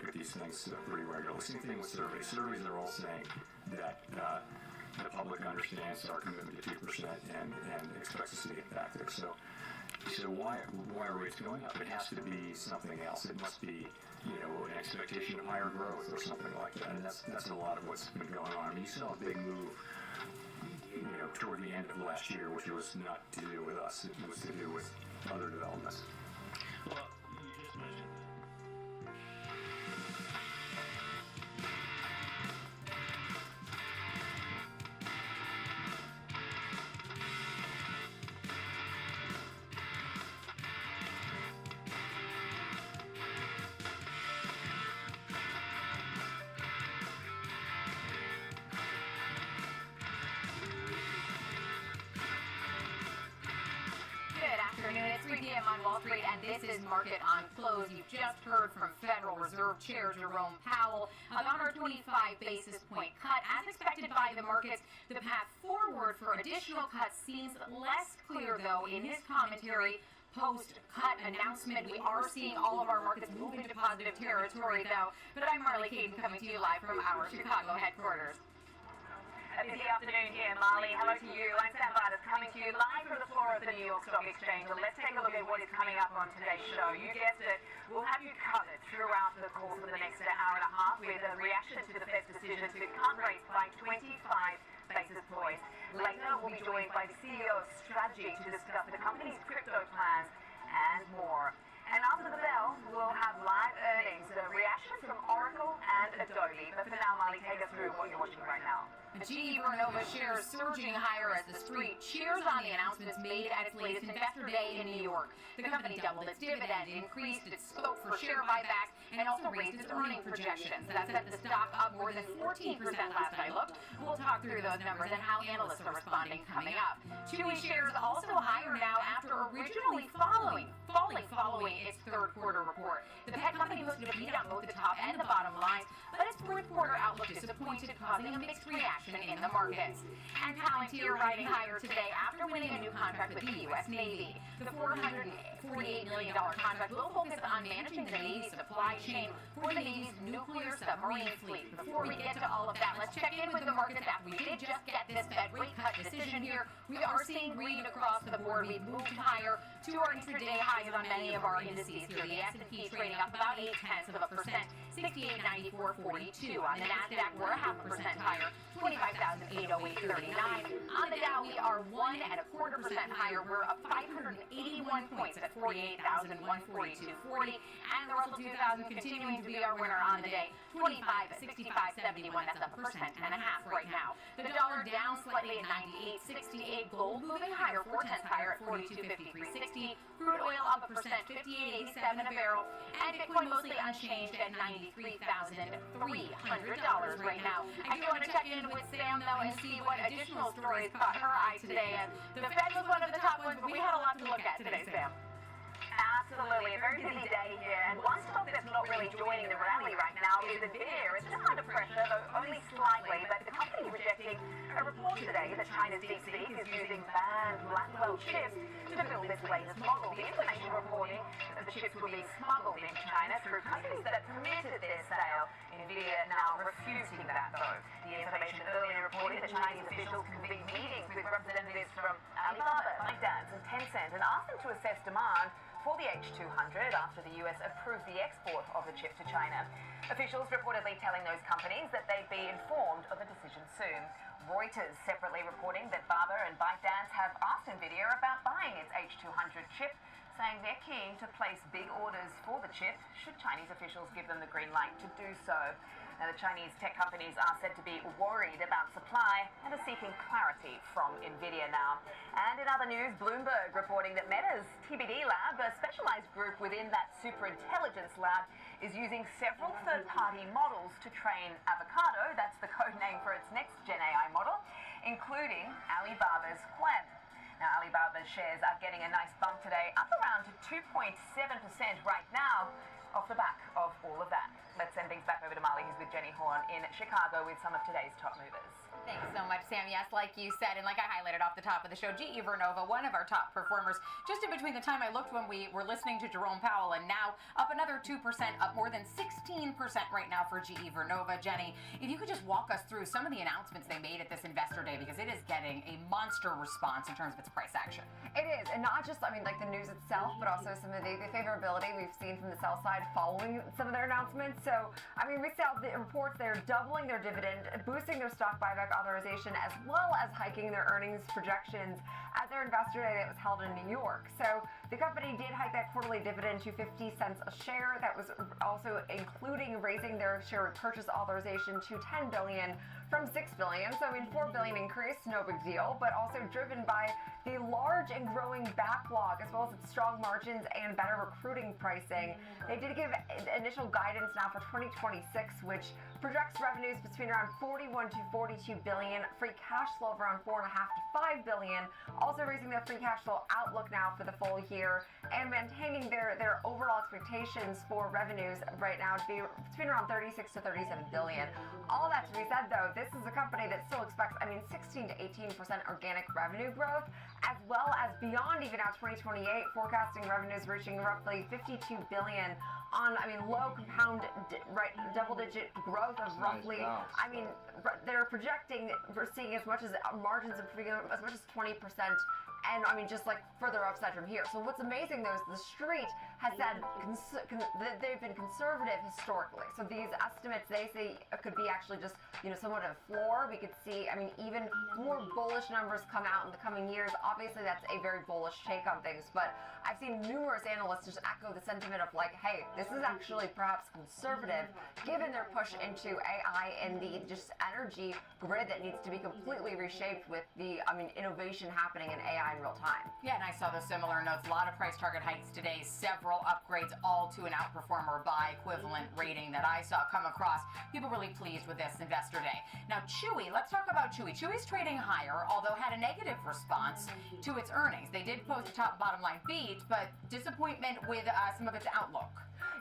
at these things pretty regularly. Same thing with surveys. Surveys are all saying that the public understands our commitment to 2% and expects to see it back there. So why are rates going up? It has to be something else. It must be an expectation of higher growth or something like that. And that's a lot of what's been going on. I mean, you saw a big move, toward the end of last year, which was not to do with us. It was to do with other developments. Well, you just mentioned a.m. on Wall Street, and this is Market on Close. You just heard from Federal Reserve Chair Jerome Powell about our 25 basis point cut. As expected by the markets, the path forward for additional cuts seems less clear, though, in his commentary post-cut announcement. We are seeing all of our markets move into positive territory, though. But I'm Marley Caden, coming to you live from our Chicago headquarters. A busy afternoon here, Marley. Hello to you. I'm Sam Barnes, coming to you live from the floor of the New York Stock Exchange. And let's take a look at what is coming up on today's show. You guessed it. We'll have you covered throughout the course of the next hour and a half with a reaction to the Fed's decision to cut rates by 25 basis points. Later, we'll be joined by the CEO of Strategy to discuss the company's crypto plans and more. And after the bell, we'll have live earnings, a reaction from Oracle and Adobe. But for now, Marley, take us through what you're watching right now. GE Vernova shares surging higher as the street cheers on the announcements made at its latest investor day in New York. The company doubled its dividend, increased its scope for share buybacks, and also raised its earning projections. That set the stock up more than 14% last I looked. We'll talk through those numbers and how analysts are responding coming up. Chewy shares also higher now after originally falling its third quarter report. The pet company posted a beat on both the top and the bottom lines, but its fourth quarter outlook disappointed, causing a mixed reaction in the markets. And Palantir riding higher today after winning a new contract with the U.S. Navy. The $448 million contract will focus on managing the Navy's supply chain for the Navy's nuclear submarine fleet. Before we get to all of that, let's check in with the markets after we did just get this Fed rate cut decision here. We are seeing green across the board. We've moved higher to our intraday highs on many of our indices here. The S&P trading up about 0.8%, 6894.42. On the Nasdaq, we're 0.5% higher, 25,808.39. On the Dow, we are 1.25% higher. We're up 581 points at 48,142.40. And the Russell 2000 continuing to be our winner on the day, 25,65.71. That's up 1.5% right now. The dollar down slightly at 98.68. Gold moving higher, 0.4 higher at 42.53.60. Crude oil up 1%, 58.87 a barrel. And Bitcoin mostly unchanged at $93,300 right now. I do want to check in with Sam, though, and see what additional stories caught her eye today. And the Fed was one of the top ones, but we had a lot to look at today, Sam. Absolutely, a very busy day here, and one stock that's not really joining the rally right now is Nvidia. It's just under pressure, though only slightly, but the company rejecting a report today that China's DeepSeek is using banned Blackwell chips to build its latest model. The information reporting that the chips were being smuggled into China through companies that permitted their sale. Nvidia now refuting that, though. The information earlier reported that Chinese officials convened meetings with representatives from Alibaba, ByteDance, and Tencent and asked them to assess demand for the H200 after the US approved the export of the chip to China. Officials reportedly telling those companies that they'd be informed of a decision soon. Reuters separately reporting that Alibaba and ByteDance have asked Nvidia about buying its H200 chip, saying they're keen to place big orders for the chip should Chinese officials give them the green light to do so. Now, the Chinese tech companies are said to be worried about supply and are seeking clarity from Nvidia now. And in other news, Bloomberg reporting that Meta's TBD lab, a specialized group within that superintelligence lab, is using several third-party models to train Avocado, that's the code name for its next Gen AI model, including Alibaba's Qwen. Now, Alibaba's shares are getting a nice bump today, up around 2.7% right now, off the back of all of that. Let's send things back over to Marley, who's with Jenny Horn in Chicago with some of today's top movers. Thanks so much, Sam. Yes, like you said, and like I highlighted off the top of the show, GE Vernova, one of our top performers, just in between the time I looked when we were listening to Jerome Powell and now up another 2%, up more than 16% right now for GE Vernova. Jenny, if you could just walk us through some of the announcements they made at this investor day, because it is getting a monster response in terms of its price action. It is, and not just, like the news itself, but also some of the favorability we've seen from the sell side following some of their announcements. So, we saw the reports they're doubling their dividend, boosting their stock buyback authorization, as well as hiking their earnings projections at their investor day that was held in New York. So the company did hike that quarterly dividend to 50 cents a share. That was also including raising their share repurchase authorization to $10 billion from $6 billion. So, I mean, $4 billion increase, no big deal, but also driven by the large and growing backlog, as well as its strong margins and better recruiting pricing. They did give initial guidance now for 2026, which projects revenues between around 41 to 42 billion, free cash flow of around 4.5 to 5 billion, also raising their free cash flow outlook now for the full year, and maintaining their overall expectations for revenues right now to be between around 36 to 37 billion. All that to be said, though, this is a company that still expects, 16 to 18% organic revenue growth, as well as beyond even out 2028, forecasting revenues reaching roughly 52 billion on, low compound, double-digit growth of roughly, they're projecting, we're seeing as much as margins improving as much as 20%, and just like further upside from here. So what's amazing though is the street has said that they've been conservative historically. So these estimates, they say, could be actually just, somewhat of a floor. We could see, even more bullish numbers come out in the coming years. Obviously, that's a very bullish take on things, but I've seen numerous analysts just echo the sentiment of like, hey, this is actually perhaps conservative, given their push into AI and the just energy grid that needs to be completely reshaped with the, innovation happening in AI in real time. Yeah, and I saw those similar notes. A lot of price target hikes today, several upgrades, all to an outperformer by equivalent rating that I saw come across. People really pleased with this investor day. Now, Chewy, let's talk about Chewy. Chewy's trading higher, although had a negative response to its earnings. They did post a top bottom line beat, but disappointment with some of its outlook.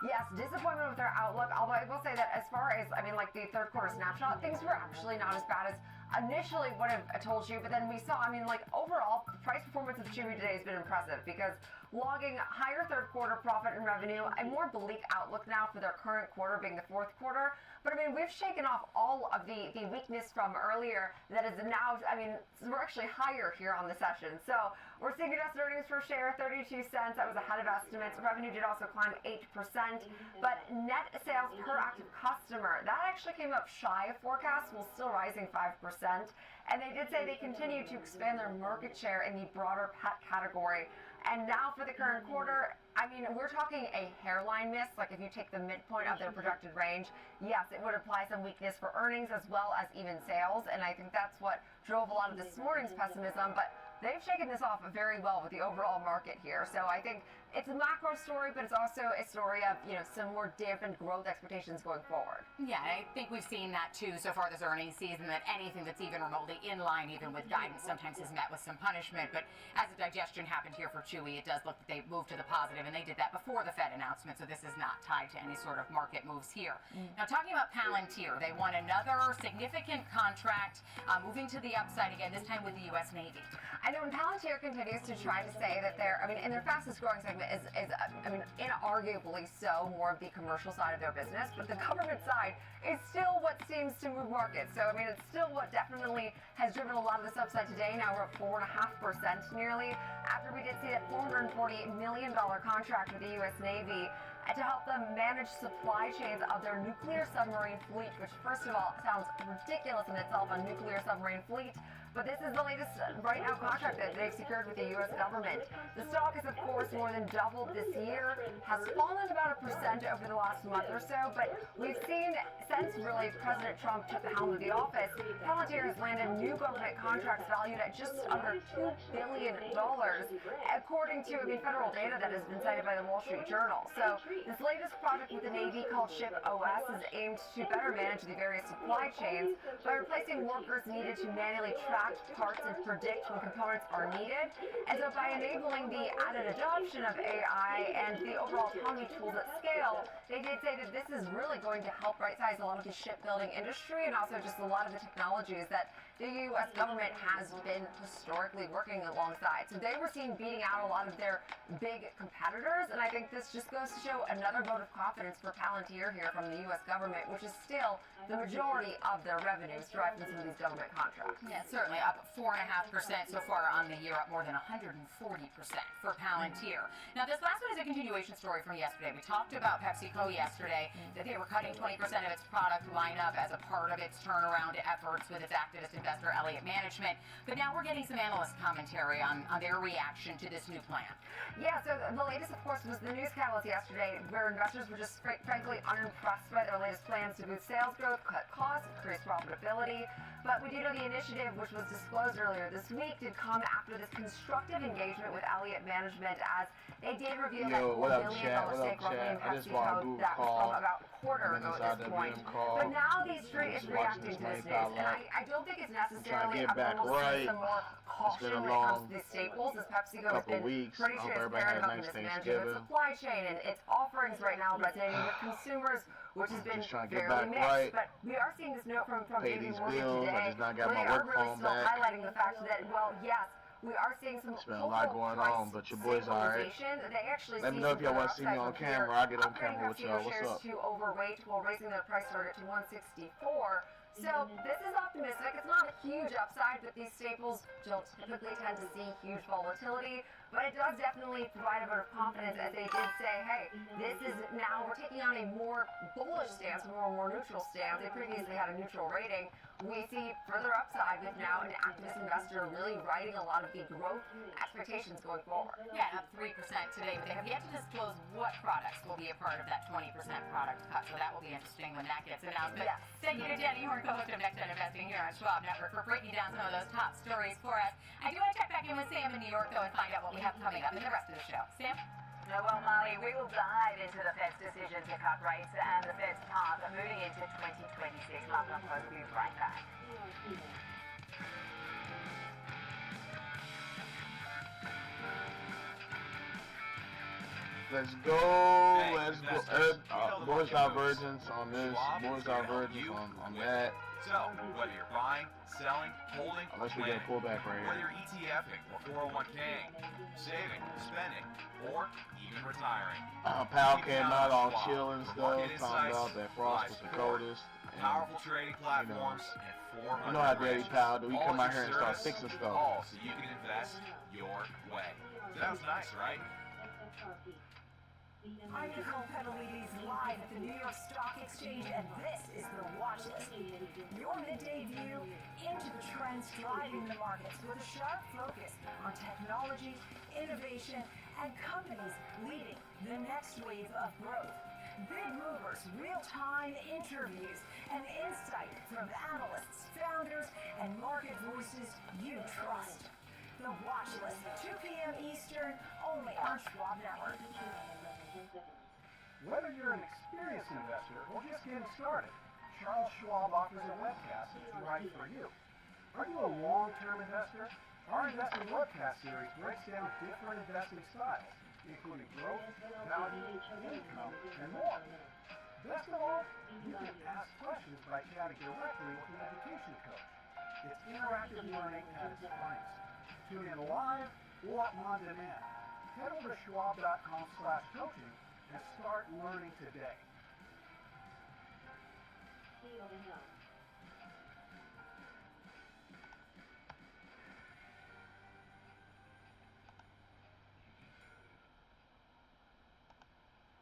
Yes, disappointment with their outlook, although I will say that as far as, the third quarter snapshot, things were actually not as bad as initially would have told you, but then we saw, overall, the price performance of Chewy today has been impressive because logging higher third quarter profit and revenue, a more bleak outlook now for their current quarter being the fourth quarter. But we've shaken off all of the weakness from earlier that is now, we're actually higher here on the session. So we're seeing adjusted earnings per share, 32 cents. That was ahead of estimates. Revenue did also climb 8%, but net sales per active customer, that actually came up shy of forecasts, while still rising 5%. And they did say they continue to expand their market share in the broader pet category. And now for the current quarter, we're talking a hairline miss. Like if you take the midpoint of their projected range, yes, it would imply some weakness for earnings as well as even sales. And I think that's what drove a lot of this morning's pessimism. But they've shaken this off very well with the overall market here. So I think it's a macro story, but it's also a story of, some more dampened growth expectations going forward. Yeah, I think we've seen that too so far this earnings season, that anything that's even remotely in line, even with guidance, sometimes is met with some punishment. But as the digestion happened here for Chewy, it does look that they moved to the positive, and they did that before the Fed announcement, so this is not tied to any sort of market moves here. Now, talking about Palantir, they won another significant contract, moving to the upside again, this time with the U.S. Navy. I know, and Palantir continues to try to say that they're, in their fastest growing segment is inarguably so more of the commercial side of their business, but the government side is still what seems to move markets. So, it's still what definitely has driven a lot of this upside today. Now we're at 4.5% nearly, after we did see that $440 million contract with the U.S. Navy to help them manage supply chains of their nuclear submarine fleet, which first of all sounds ridiculous in itself, a nuclear submarine fleet. But this is the latest right now contract that they've secured with the U.S. government. The stock has, of course, more than doubled this year, has fallen about 1% over the last month or so, but we've seen since really President Trump took the helm of the office, Palantir has landed new government contracts valued at just under $2 billion, according to federal data that has been cited by the Wall Street Journal. So this latest project with the Navy called Ship OS is aimed to better manage the various supply chains by replacing workers needed to manually track parts and predict when components are needed. And so by enabling the added adoption of AI and the overall autonomy tools at scale, they did say that this is really going to help right-size a lot of the shipbuilding industry and also just a lot of the technologies that the U.S. government has been historically working alongside. So they were seen beating out a lot of their big competitors, and I think this just goes to show another vote of confidence for Palantir here from the U.S. government, which is still the majority of their revenues derived from some of these government contracts. Yeah, certainly up 4.5% so far on the year, up more than 140% for Palantir. Now, this last one is a continuation story from yesterday. We talked about PepsiCo Co. yesterday that they were cutting 20% of its product lineup as a part of its turnaround efforts with its activist investor Elliott Management. But now we're getting some analyst commentary on their reaction to this new plan. Yeah, so the latest, of course, was the news catalyst yesterday, where investors were just frankly unimpressed by their latest plans to boost sales growth, cut costs, increase profitability. But we do know the initiative, which was disclosed earlier this week, did come after this constructive engagement with Elliott Management, as they did reveal that $4 billion stake roughly in PepsiCo that was from about a quarter ago at this point. But now the street is reacting to this news, and I don't think it's necessarily abnormal to see some more caution when it comes to these staples, as PepsiCo has been pretty transparent about the mismanagement of its supply chain and its offerings right now resonating with consumers, which has been fairly mixed. But we are seeing this note from JP Morgan today, where they are really still highlighting the fact that, well, yes, we are seeing some been a lot going on, but your boys are alright. They actually Let me know if y'all want to see me on camera. I'll get on camera with y'all. What's up? To overweight while raising their price target to 164. So this is optimistic. It's not a huge upside, but these staples don't typically tend to see huge volatility. But it does definitely provide a bit of confidence, as they did say, hey, this is now, we're taking on a more bullish stance, a more neutral stance. They previously had a neutral rating. We see further upside with now an activist investor really riding a lot of the growth expectations going forward. Yeah, up 3% today, but they have yet to disclose what products will be a part of that 20% product cut. So that will be interesting when that gets announced. But thank you to Jenny Horn, co-host of Next Gen Investing here on Schwab Network, for breaking down some of those top stories for us. I do want to check back in with Sam in New York, though, and find out what we have coming up in the rest of the show. Sam? Well, Molly, we will dive into the Fed's decision to cut rates and the Fed's path moving into 2026. Mark, I'll be right back. Let's go. Let's go. Boys divergence on this. Boys divergence on that. So, whether you're buying, selling, holding, unless we get a pullback right here. Whether you're ETFing or 401k'ing, saving, spending, or even retiring. Powell came out all chill and stuff, talking about that Frost was the coldest. Powerful trading platforms and 400 you know how Daddy Powell do. We come out here and start fixing stuff. All so you can invest your way. Sounds nice, right? I'm Nicole Pedalides, live at the New York Stock Exchange, and this is the Watch List. Your midday view into the trends driving the markets with a sharp focus on technology, innovation, and companies leading the next wave of growth. Big movers, real-time interviews, and insight from analysts, founders, and market voices you trust. The Watch List, 2 p.m. Eastern, only on Schwab Network. Whether you're an experienced investor or just getting started, Charles Schwab offers a webcast that's right for you. Are you a long-term investor? Our investing webcast series breaks down different investing styles, including growth, value, income, and more. Best of all, you can ask questions by chatting directly with an education coach. It's interactive learning at its finest. Tune in live or on demand. Head over to schwab.com/coaching and start learning today.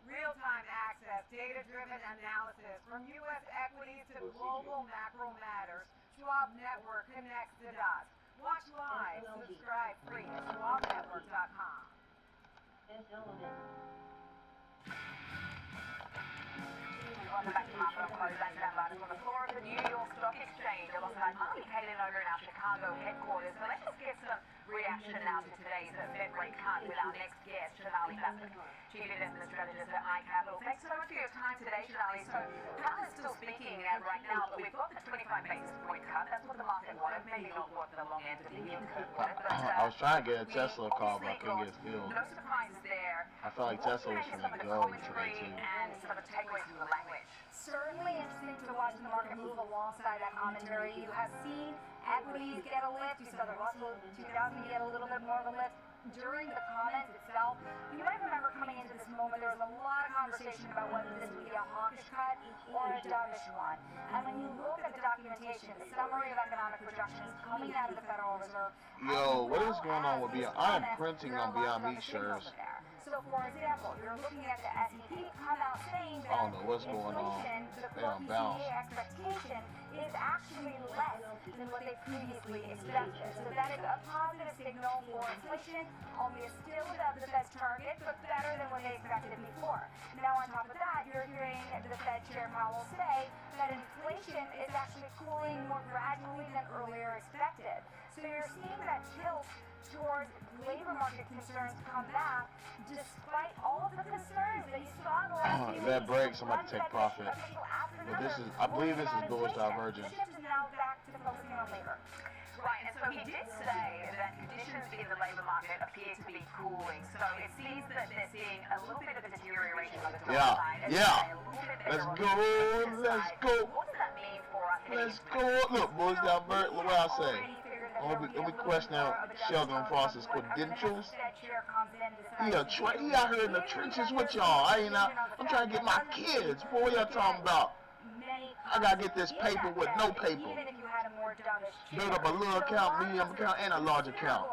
Real-time access, data-driven analysis, from U.S. equities to global macro matters, Schwab Network connects the dots. Watch live, subscribe free at schwabnetwork.com. Welcome back to Market on Close. I'm Sam on the floor of the New York Stock Exchange alongside Molly Kaden over in our Chicago headquarters. So let's just get some reaction now to today's Fed rate cut with our next guest, Shonali Bassett, Chief Investment Strategist at iCapital. Thanks so much for your time today, Shonali. So Powell is still speaking right now, but we've got the 25 basis point cut. That's what the market wanted, maybe not what the long end of the yield curve wanted. But, I was trying to get a Tesla call, but I couldn't get filled. No surprises there. I felt like Tesla was going to go today, too. And some of the takeaways from the language. Certainly interesting to watch the market move alongside that commentary. You have seen equities get a lift. You saw the Russell 2000 get a little bit more of a lift. During the comments itself, you might remember coming into this moment, there was a lot of conversation about whether this would be a hawkish cut or a dovish one. And when you look at the documentation, the summary of economic projections coming out of the Federal Reserve. Yo, what is going on with Beyond? I am printing on Beyond Meat shirts. So, for example, you're looking at the S&P come out saying that I don't know what's going on. the They don't bounce. expectation is actually less than what they previously expected. So that is a positive signal for inflation, albeit still above the Fed's target, but better than what they expected before. Now, on top of that, you're hearing the Fed Chair Powell say that inflation is actually cooling more gradually than earlier expected. So you're seeing that tilt towards labor market concerns come back, despite all of the concerns that you saw in the last few weeks. That breaks, I'm about to take profit. But this is, I believe this is bullish divergence. The shift is now back to focusing on labor. Right, and so he did say that conditions in the labour market appear to be cooling. So it seems that they're seeing a little bit of a deterioration on the demand side. Let's go. What does that mean for us? Let's go. Look, boys, divert. What do I say? We question out sheldronfrost's credentials. He out here in the trenches with y'all. I'm trying to get my kids. Boy, what y'all talking about? I gotta get this paper with no paper. Build up a little account, medium account, and a large account.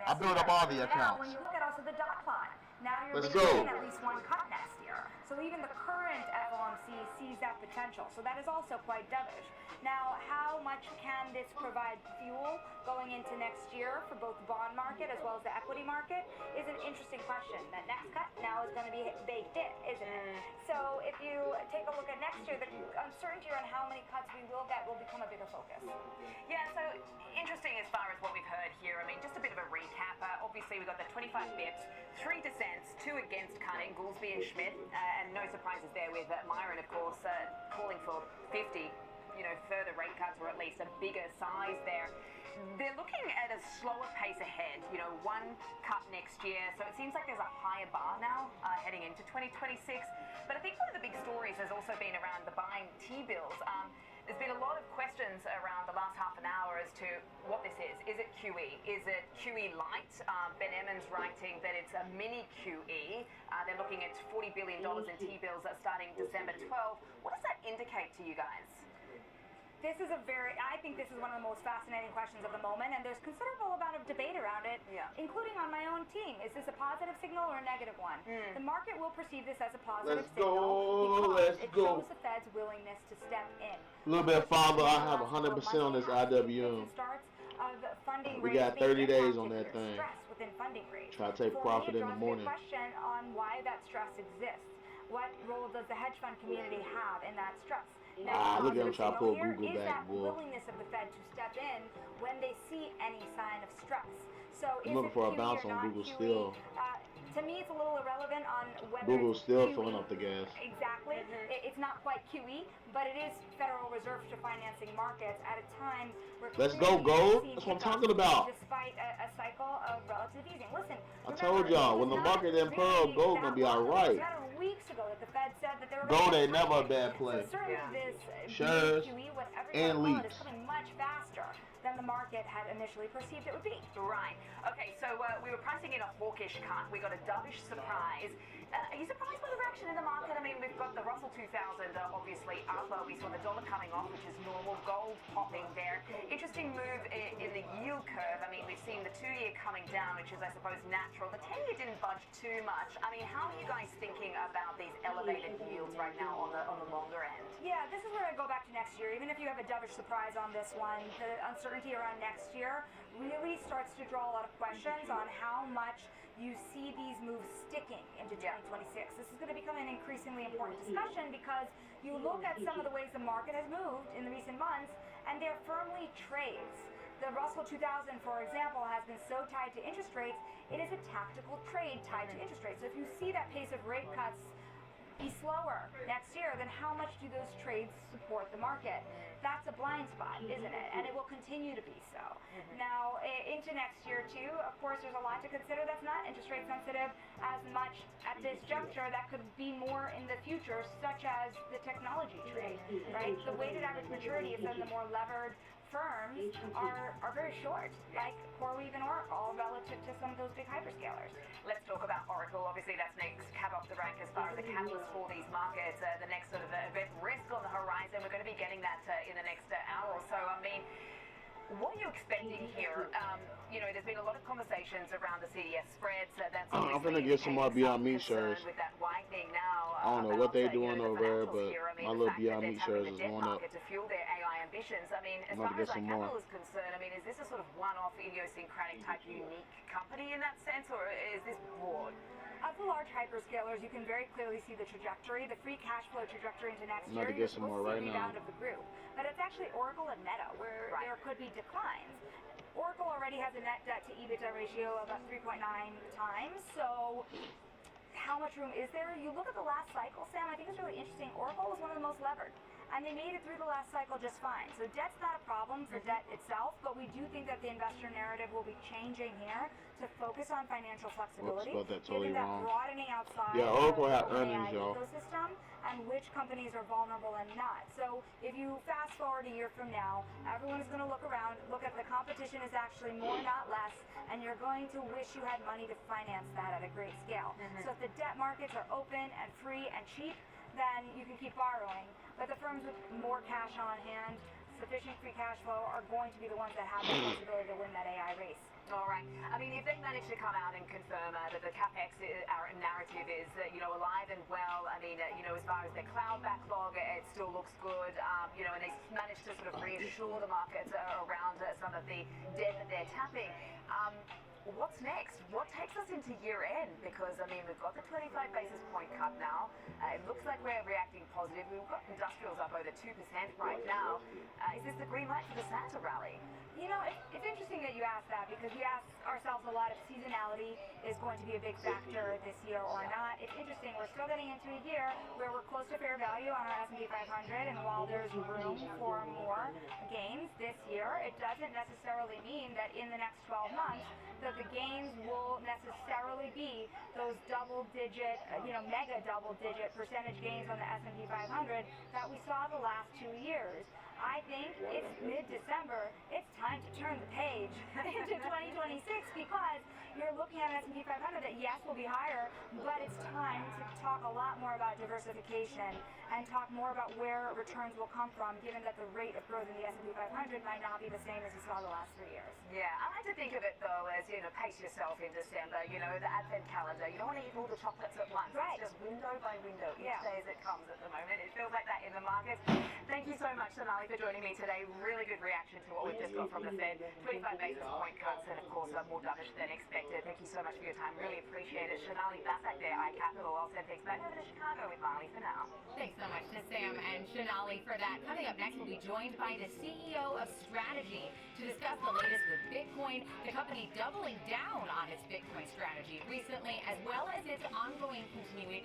I build up all the accounts. When you look at also the dot plot, now you're Let's seeing go. at least one cut next year. So even the current FOMC sees that potential. So that is also quite dovish. Now, how much can this provide fuel going into next year for both the bond market as well as the equity market is an interesting question. That next cut now is going to be baked in, isn't it? So if you take a look at next year, the uncertainty around how many cuts we will get will become a bigger focus. Yeah, so interesting as far as what we've heard here. I mean, just a bit of a recap. Obviously, we've got the 25 bips, 3 dissents, 2 against cutting, Goolsbee and Schmidt, and no surprises there with Myron, of course, calling for 50 further rate cuts, or at least a bigger size there. They're looking at a slower pace ahead, 1 cut next year. So it seems like there's a higher bar now heading into 2026. But I think one of the big stories has also been around the buying T-bills. There's been a lot of questions around the last half an hour as to what this is. Is it QE? Is it QE light? Ben Emmons writing that it's a mini QE. They're looking at $40 billion in T-bills starting December 12. What does that indicate to you guys? I think this is one of the most fascinating questions of the moment, and there's considerable amount of debate around it, including on my own team. Is this a positive signal or a negative one? The market will perceive this as a positive signal because it shows the Fed's willingness to step in. A little bit farther, I have 100% on this IWM. We got 30 days on that thing. Try to take profit in the morning. Question on why that stress exists. What role does the hedge fund community have in that stress? Look at him try to pull Google back, boy. Willingness of the Fed to step in when they see any sign of stress. So I'm looking for a bounce on Google still. To me, it's a little irrelevant on whether Google's still QE, filling up the gas. Exactly. It's not quite QE, but it is Federal Reserve to financing markets at a time where let's go gold. That's what I'm talking about. Despite a cycle of relative easing. Listen, I told y'all when the market improves, gold's gonna be all right. Weeks ago that the Fed said that they were gold ain't never a bad play. So this shares and leaps. Is coming much faster than the market had initially perceived it would be. Right. Okay, so we were pricing in a hawkish cut. We got a dovish surprise. Are you surprised by the reaction in the market? I mean, we've got the Russell 2000 obviously up. We saw the dollar coming off, which is normal. Gold popping there. Interesting move in the yield curve. I mean, we've seen the 2-year coming down, which is, I suppose, natural. The 10-year didn't budge too much. I mean, how are you guys thinking about these elevated yields right now on the longer end? Yeah, this is where I go back to next year. Even if you have a dovish surprise on this one, the uncertainty around next year really starts to draw a lot of questions on how much you see these moves sticking into 2026. This is going to become an increasingly important discussion because you look at some of the ways the market has moved in the recent months, and they're firmly trades. The Russell 2000, for example, has been so tied to interest rates, it is a tactical trade tied to interest rates. So if you see that pace of rate cuts be slower next year, then how much do those trades support the market? That's a blind spot, isn't it? And it will continue to be so. Now, into next year, too, of course, there's a lot to consider that's not interest rate sensitive as much at this juncture. That could be more in the future, such as the technology trade, right? The weighted average maturity of some of the more levered firms are very short, like CoreWeave and Oracle, relative to some of those big hyperscalers. Let's talk about Oracle. Obviously, that's next cab off the rank as far as the catalyst for these markets. The next sort of event risk on the horizon. We're going to be getting that in the next What are you expecting here? You know, there's been a lot of conversations around the CDS spreads. That's I'm gonna get some more Beyond Meat shares. with that widening now. I don't know what they're doing over there, but my little Beyond Meat shares is going up. To fuel their AI ambitions. I mean, as far as like capital is concerned, I mean, is this a sort of one-off idiosyncratic type unique company in that sense, or is this broad? Of the large hyperscalers, you can very clearly see the trajectory, the free cash flow trajectory into next year. To get some more right now. Out of the group, but it's actually Oracle and Meta where there could be declines. Oracle already has a net debt to EBITDA ratio of about 3.9 times. So how much room is there? You look at the last cycle, Sam. I think it's really interesting. Oracle was one of the most levered, and they made it through the last cycle just fine. So debt's not a problem for debt itself, but we do think that the investor narrative will be changing here to focus on financial flexibility, given that broadening outside Oracle had the earnings, y'all. Ecosystem, and which companies are vulnerable and not. So if you fast forward a year from now, everyone is going to look around, look at the competition is actually more, not less, and you're going to wish you had money to finance that at a great scale. So if the debt markets are open and free and cheap, then you can keep borrowing. But the firms with more cash on hand, sufficient free cash flow, are going to be the ones that have the possibility to win that AI race. All right. I mean, if they manage to come out and confirm that the CapEx narrative is, alive and well, I mean, as far as their cloud backlog, it still looks good, and they manage to sort of reassure the markets around some of the debt that they're tapping. What's next? What takes us into year end? Because, I mean, we've got the 25 basis point cut now. It looks like we're reacting positive. We've got industrials up over 2% right now. Is this the green light for the Santa rally? You know, it's interesting that you ask that, because we ask ourselves a lot if seasonality is going to be a big factor this year or not. It's interesting. We're still getting into a year where we're close to fair value on our S&P 500, and while there's room for more gains this year, it doesn't necessarily mean that in the next 12 months that the gains will necessarily be those double-digit, mega double-digit percentage gains on the S&P 500 that we saw the last 2 years. I think it's mid-December. It's time to turn the page into 2026, because you're looking at an S&P 500 that, yes, will be higher, but it's time to talk a lot more about diversification and talk more about where returns will come from, given that the rate of growth in the S&P 500 might not be the same as you saw the last 3 years. Yeah, I like to think of it, though, as, pace yourself in December, the advent calendar. You don't want to eat all the chocolates at once. Right. It's just window by window, each day as it comes at the moment. It feels like that in the markets. Thank you so much, Sonali, for joining me today. Really good reaction to what we've just got from the Fed. 25 basis point cuts, and of course, more dovish than expected. Thank you so much for your time. Really appreciate it. Sonali Basak there, iCapital. I'll send things back over to Chicago with Marley for now. Thanks so much to Sam and Sonali for that. Coming up next, we'll be joined by the CEO of Strategy to discuss the latest with Bitcoin, the company doubling down on its Bitcoin strategy recently, as well as its ongoing continuing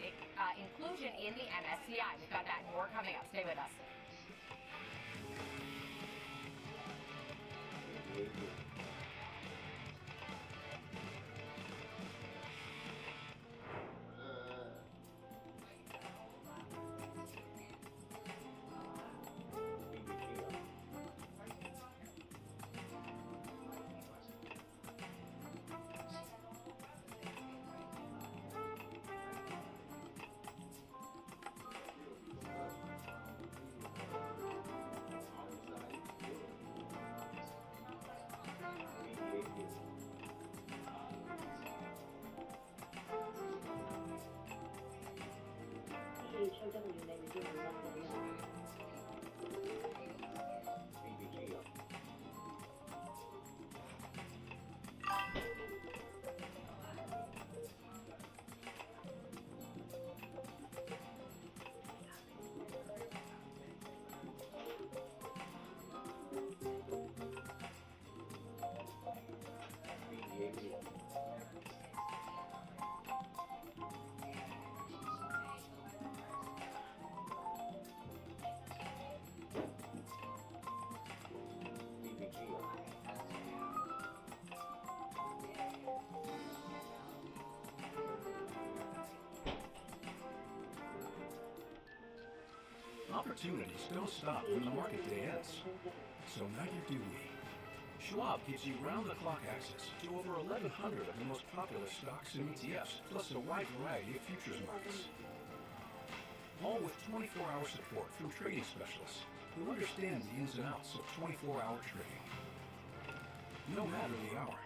inclusion in the MSCI. We've got that and more coming up. Stay with us. Opportunities don't stop when the market day ends. So neither do we. Schwab gives you round-the-clock access to over 1,100 of the most popular stocks and ETFs, plus a wide variety of futures markets. All with 24-hour support from trading specialists who understand the ins and outs of 24-hour trading. no matter the hour.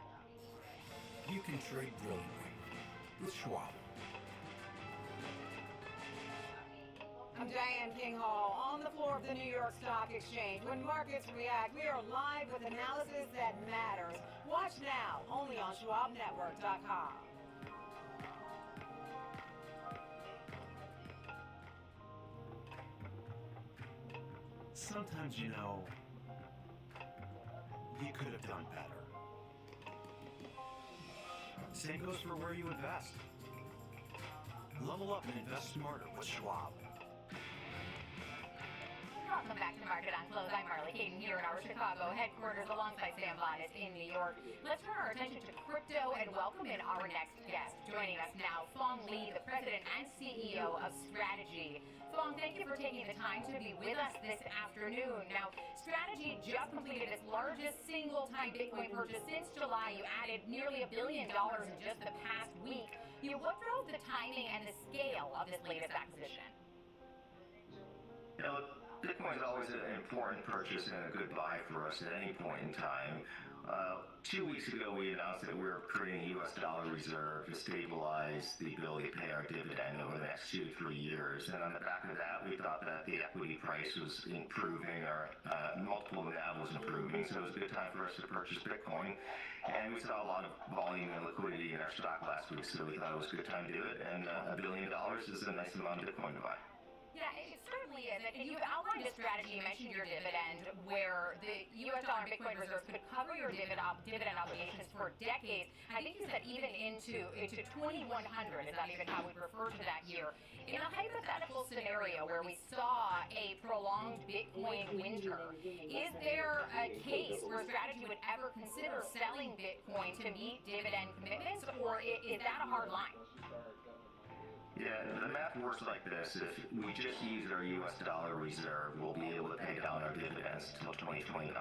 You can trade brilliantly with Schwab. I'm Diane King Hall on the floor of the New York Stock Exchange. When markets react, we are live with analysis that matters. Watch now, only on SchwabNetwork.com. Sometimes, you could have done better. Same goes for where you invest. Level up and invest smarter with Schwab. Welcome back to Market on Close. I'm Marley Caden here in our Chicago headquarters alongside Sam Bonnet in New York. Let's turn our attention to crypto and welcome in our next guest. Joining us now, Phong Le, the President and CEO of Strategy. Phong, thank you for taking the time to be with us this afternoon. Now, Strategy just completed its largest single-time Bitcoin purchase since July. You added nearly $1 billion in just the past week. What drove the timing and the scale of this latest acquisition? Bitcoin is always an important purchase and a good buy for us at any point in time. 2 weeks ago, we announced that we were creating a U.S. dollar reserve to stabilize the ability to pay our dividend over the next 2 to 3 years. And on the back of that, we thought that the equity price was improving, our multiple NAV was improving, so it was a good time for us to purchase Bitcoin. And we saw a lot of volume and liquidity in our stock last week, so we thought it was a good time to do it. And $1 billion is a nice amount of Bitcoin to buy. Yeah, it certainly is. And you've outlined a strategy. You mentioned your dividend, where the U.S. dollar and Bitcoin reserves could cover your dividend obligations for decades. I think you said even into 2100. Is that even how we refer to that year? In a hypothetical scenario where we saw a prolonged Bitcoin winter, is there a case where Strategy would ever consider selling Bitcoin to meet dividend commitments, or is that a hard line? Yeah, the math works like this. If we just use our U.S. dollar reserve, we'll be able to pay down our dividends until 2029,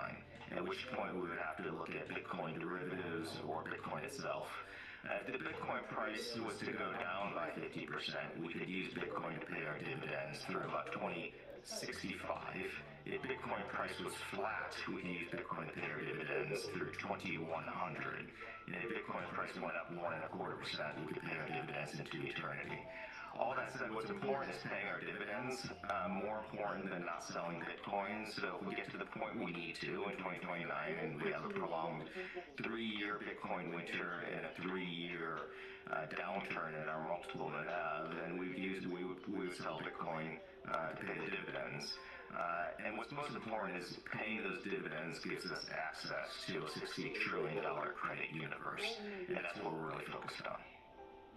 at which point we would have to look at Bitcoin derivatives or Bitcoin itself. If the Bitcoin price was to go down by 50%, we could use Bitcoin to pay our dividends through about 2065. If Bitcoin price was flat, we could use Bitcoin to pay our dividends through 2100. And if Bitcoin price went up 1.25%, we could pay our dividends into eternity. All that said, what's important is paying our dividends, more important than not selling Bitcoin. So if we get to the point we need to in 2029 and we have a prolonged 3-year Bitcoin winter and a 3-year downturn in our multiple NAV, then we would sell Bitcoin to pay the dividends. And what's most important is paying those dividends gives us access to a $60 trillion credit universe, and that's what we're really focused on.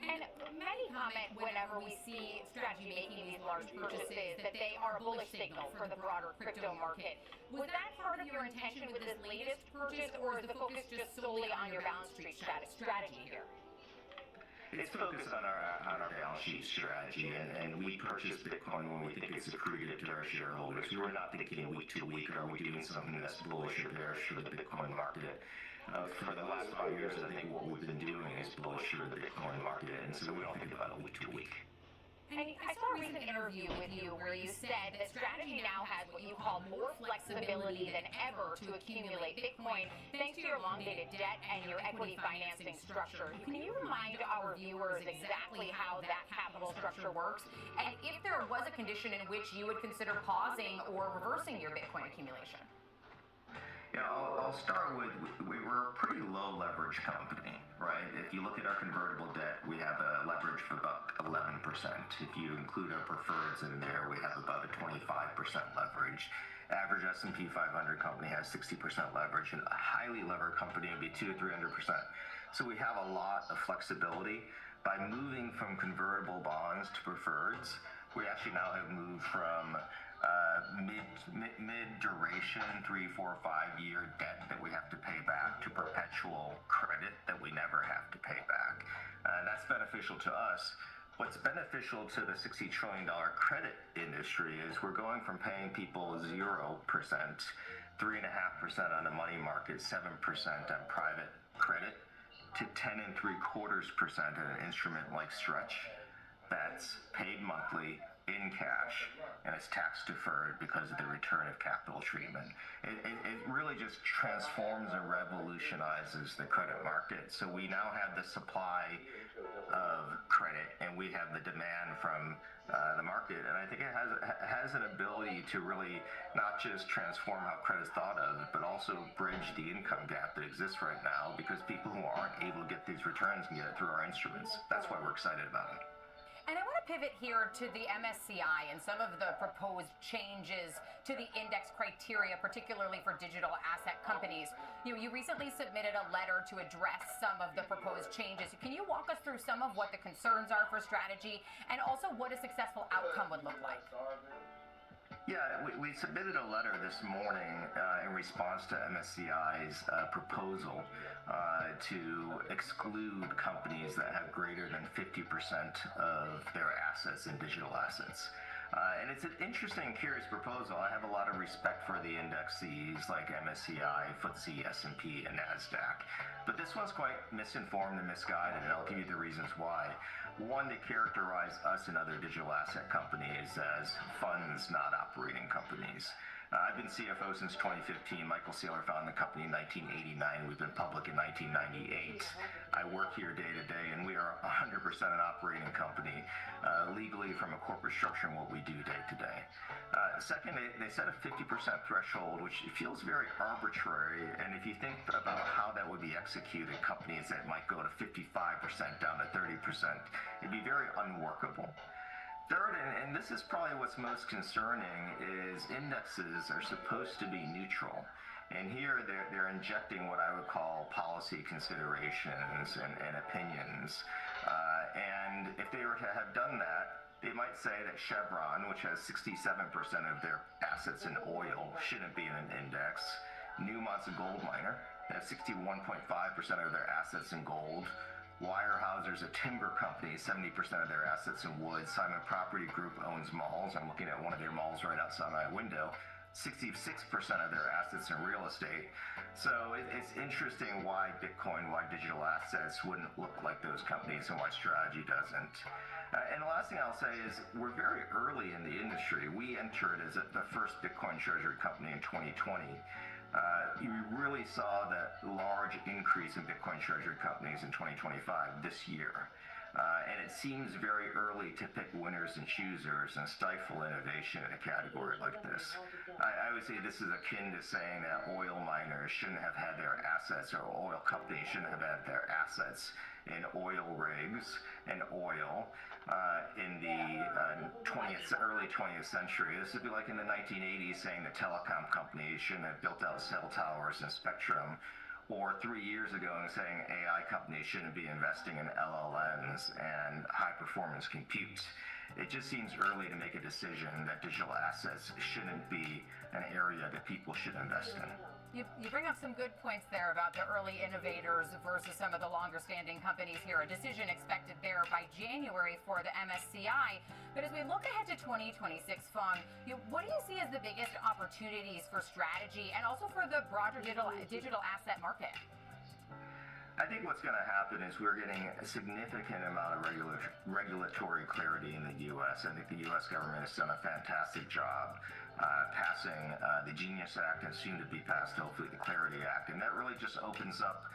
And many comment whenever we see Strategy making these large purchases that they are a bullish signal for the broader crypto market. Was that part of your intention with this latest purchase, or is the focus just solely on your balance sheet strategy here? It's focused on our balance sheet strategy, and we purchase Bitcoin when we think it's accretive to our shareholders. We're not thinking week to week, are we doing something that's bullish or bearish for the Bitcoin market. For the last 5 years, I think what we've been doing is bullish for the Bitcoin market, and so we don't think about it week to week. And I saw a recent interview with you where you said that Strategy now has what you call more flexibility than ever to accumulate Bitcoin thanks to your long-dated debt and your equity financing structure. Can you remind our viewers exactly how that capital structure works, and if there was a condition in which you would consider pausing or reversing your Bitcoin accumulation? Yeah, I'll start with, we were a pretty low leverage company, right? If you look at our convertible debt, we have a leverage of about 11%. If you include our preferreds in there, we have about a 25% leverage. Average S&P 500 company has 60% leverage, and a highly levered company would be 200 to 300%. So we have a lot of flexibility. By moving from convertible bonds to preferreds, we actually now have moved from mid-duration, 3, 4, 5-year debt that we have to pay back to perpetual credit that we never have to pay back. That's beneficial to us. What's beneficial to the $60 trillion credit industry is we're going from paying people 0%, 3.5% on the money market, 7% on private credit, to 10.75% on an instrument like Stretch that's paid monthly, in cash, and it's tax deferred because of the return of capital treatment. It really just transforms and revolutionizes the credit market. So we now have the supply of credit, and we have the demand from the market, and I think it has an ability to really not just transform how credit is thought of, but also bridge the income gap that exists right now, because people who aren't able to get these returns can get it through our instruments. That's why we're excited about it. And I want to pivot here to the MSCI and some of the proposed changes to the index criteria, particularly for digital asset companies. You recently submitted a letter to address some of the proposed changes. Can you walk us through some of what the concerns are for strategy, and also what a successful outcome would look like? Yeah, we submitted a letter this morning in response to MSCI's proposal to exclude companies that have greater than 50% of their assets in digital assets. And it's an interesting and curious proposal. I have a lot of respect for the indexes like MSCI, FTSE, S&P, and NASDAQ. But this one's quite misinformed and misguided, and I'll give you the reasons why. One, they characterize us and other digital asset companies as funds, not operating companies. I've been CFO since 2015. Michael Saylor founded the company in 1989. We've been public in 1998. I work here day to day, and we are 100% an operating company, legally from a corporate structure and what we do day to day. Second, they set a 50% threshold, which feels very arbitrary, and if you think about how that would be executed, companies that might go to 55% down to 30%, it'd be very unworkable. Third, and this is probably what's most concerning, is indexes are supposed to be neutral. And here they're injecting what I would call policy considerations and opinions. And if they were to have done that, they might say that Chevron, which has 67% of their assets in oil, shouldn't be in an index. Newmont's a gold miner. They have 61.5% of their assets in gold. Weyerhaeuser's a timber company, 70% of their assets in wood. Simon Property Group owns malls. I'm looking at one of their malls right outside my window. 66% of their assets in real estate. So it's interesting why Bitcoin, why digital assets wouldn't look like those companies, and why strategy doesn't. And the last thing I'll say is we're very early in the industry. We entered as the first Bitcoin treasury company in 2020. You really saw that large increase in Bitcoin treasury companies in 2025 this year. And it seems very early to pick winners and choosers and stifle innovation in a category like this. I would say this is akin to saying that oil miners shouldn't have had their assets, or oil companies shouldn't have had their assets in oil rigs and oil in the early 20th century. This would be like in the 1980s saying that telecom companies shouldn't have built out cell towers and spectrum, or 3 years ago and saying AI companies shouldn't be investing in LLMs and high-performance compute. It just seems early to make a decision that digital assets shouldn't be an area that people should invest in. You bring up some good points there about the early innovators versus some of the longer-standing companies here. A decision expected there by January for the MSCI. But as we look ahead to 2026, Fong, what do you see as the biggest opportunities for strategy and also for the broader digital asset market? I think what's going to happen is we're getting a significant amount of regulatory clarity in the U.S. I think the U.S. government has done a fantastic job passing the Genius Act, and soon to be passed, hopefully, the Clarity Act. And that really just opens up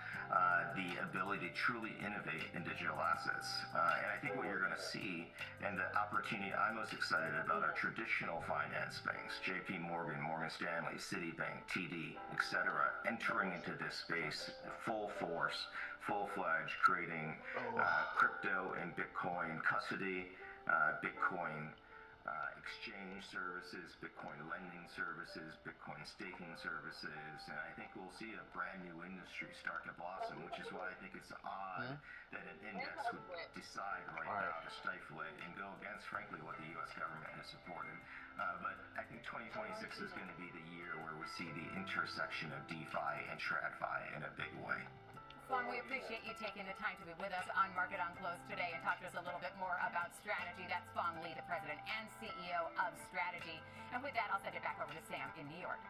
the ability to truly innovate in digital assets. And I think what you're going to see, and the opportunity I'm most excited about, are traditional finance banks, JP Morgan, Morgan Stanley, Citibank, TD, etc., entering into this space full force, full-fledged, creating crypto and Bitcoin custody, Bitcoin exchange services, Bitcoin lending services, Bitcoin staking services, and I think we'll see a brand new industry start to blossom, which is why I think it's odd that an index would decide right now to stifle it and go against, frankly, what the U.S. government has supported. But I think 2026 is going to be the year where we see the intersection of DeFi and TradFi in a big way. Fong, we appreciate you taking the time to be with us on Market on Close today and talk to us a little bit more about strategy. That's Fong Li, the president and CEO of Strategy. And with that, I'll send it back over to Sam in New York.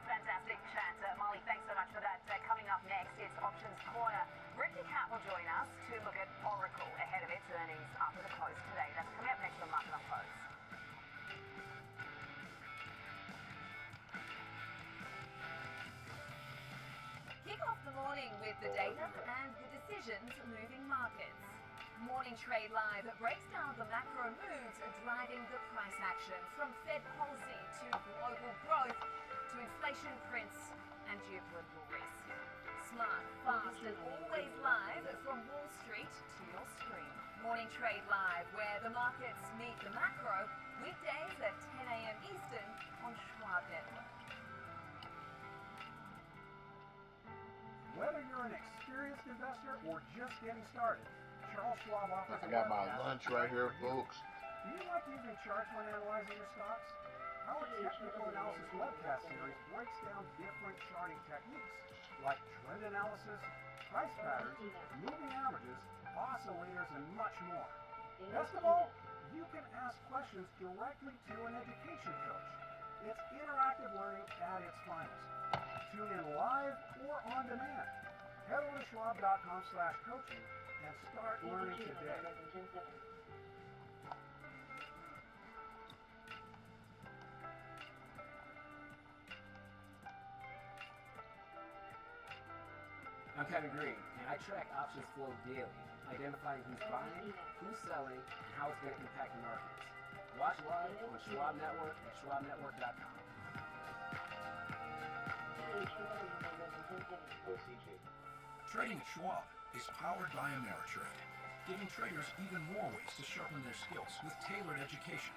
Fantastic chat. Molly, thanks so much for that. Coming up next, it's Options Corner. Ricky Cat will join us to look at Oracle ahead of its earnings after the close today. That's coming up next on Market on Close. morning with the data and the decisions moving markets. Morning Trade Live breaks down the macro moves driving the price action, from Fed policy to global growth to inflation prints and geopolitical risk. Smart, fast and always live from Wall Street to your screen. Morning Trade Live, where the markets meet the macro, weekdays at 10 a.m. Eastern on Schwab Network. Whether you're an experienced investor or just getting started, Charles Schwab offers I got my lunch right here, folks. Do you like using charts when analyzing your stocks? Our technical analysis webcast series breaks down different charting techniques like trend analysis, price patterns, moving averages, oscillators, and much more. Best of all, you can ask questions directly to an education coach. It's interactive learning at its finest. Tune in live or on demand. Head over to schwab.com/coaching and start learning today. I'm Kevin Green, and I track options flow daily, identifying who's buying, who's selling, and how it's going to impact the markets. Watch live on Schwab Network at schwabnetwork.com. Trading at Schwab is powered by Ameritrade, giving traders even more ways to sharpen their skills with tailored education.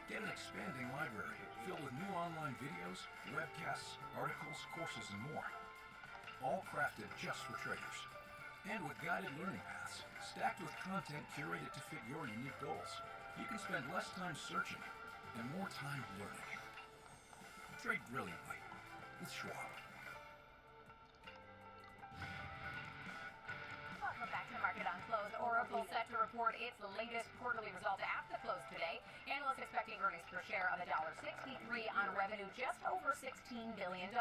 Get an expanding library filled with new online videos, webcasts, articles, courses, and more. All crafted just for traders. And with guided learning paths, stacked with content curated to fit your unique goals, you can spend less time searching and more time learning. Trade brilliantly with Schwab. Welcome back to Market on Close. Oracle set to report its latest quarterly result after close today. Analysts expecting earnings per share of $1.63 on revenue just over $16 billion.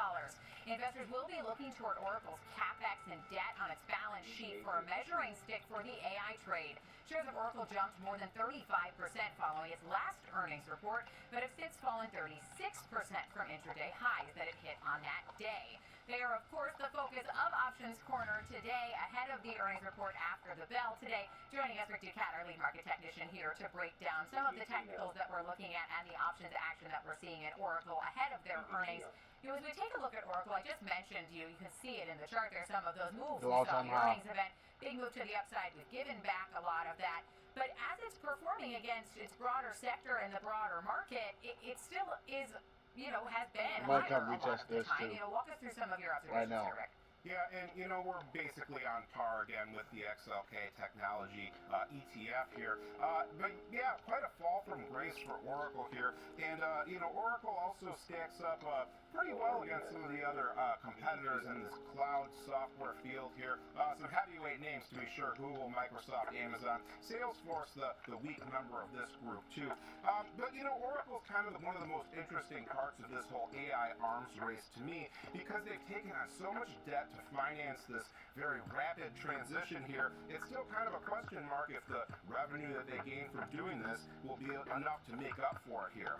Investors will be looking toward Oracle's capex and debt on its balance sheet for a measuring stick for the AI trade. Shares of Oracle jumped more than 35% following its last earnings report, but have since fallen 36% from intraday highs that it hit on that day. They are, of course, the focus of Options Corner today, ahead of the earnings report after the bell today. Joining us, Rick Ducat, our lead market technician, here to break down some of the technicals that we're looking at and the options action that we're seeing at Oracle ahead of their earnings. As we take a look at Oracle, I just mentioned you can see it in the chart there, some of those moves we saw in the earnings event. Big move to the upside. We've given back a lot of that. But as it's performing against its broader sector and the broader market, it still is, has been Might higher come a lot retest of the this time. too. Walk us through some of your Right observations now. here, Rick. Yeah, and we're basically on par again with the XLK technology ETF here. But yeah, quite a fall from grace for Oracle here. And Oracle also stacks up pretty well against some of the other competitors in this cloud software field here. Some heavyweight names to be sure: Google, Microsoft, Amazon, Salesforce, the weak member of this group too. But Oracle's kind of one of the most interesting parts of this whole AI arms race to me, because they've taken on so much debt to finance this very rapid transition here. It's still kind of a question mark if the revenue that they gain from doing this will be enough to make up for it here.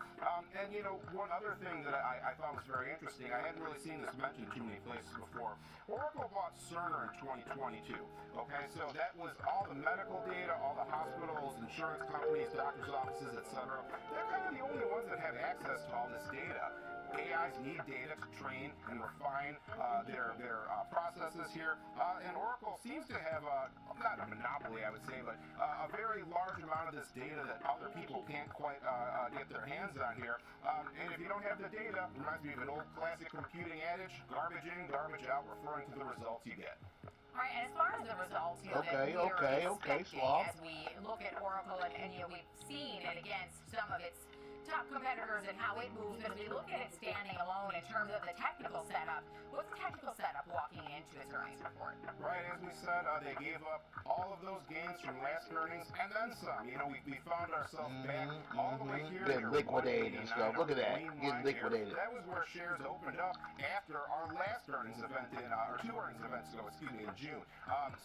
And one other thing that I thought was very interesting, I hadn't really seen this mentioned too many places before. Oracle bought Cerner in 2022. Okay, so that was all the medical data, all the hospitals, insurance companies, doctors' offices, etc. They're kind of the only ones that have access to all this data. AIs need data to train and refine their processes here, and Oracle seems to have not a monopoly, I would say, but a very large amount of this data that other people can't quite get their hands on here. And if you don't have the data, it reminds me of an old classic computing adage: garbage in, garbage out, referring to the results you get. All right, and as far as the results, Okay, Schwab. as we look at Oracle, and we've seen it against some of its top competitors and how it moves, but as we look at it standing alone in terms of the technical setup, what's the technical setup walking into its earnings report? Right, as we said, they gave up all of those gains from last earnings and then some. We found ourselves back all the way here. Getting liquidated and stuff. Look at that, getting liquidated. That was where shares opened up after our last earnings event or two earnings events ago, in June.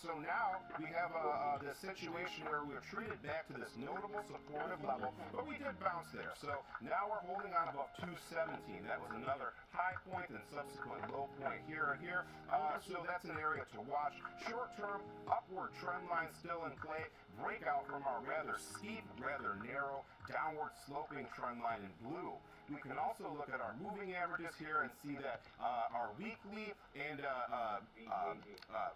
So now we have this situation where we were treated back to this notable supportive level, but we did bounce there. So now we're holding on above 217. That was another high point point and subsequent low point here and here. So that's an area to watch. Short-term upward trend line still in play. Breakout from our rather steep, rather narrow, downward sloping trend line in blue. We can also look at our moving averages here and see that our weekly and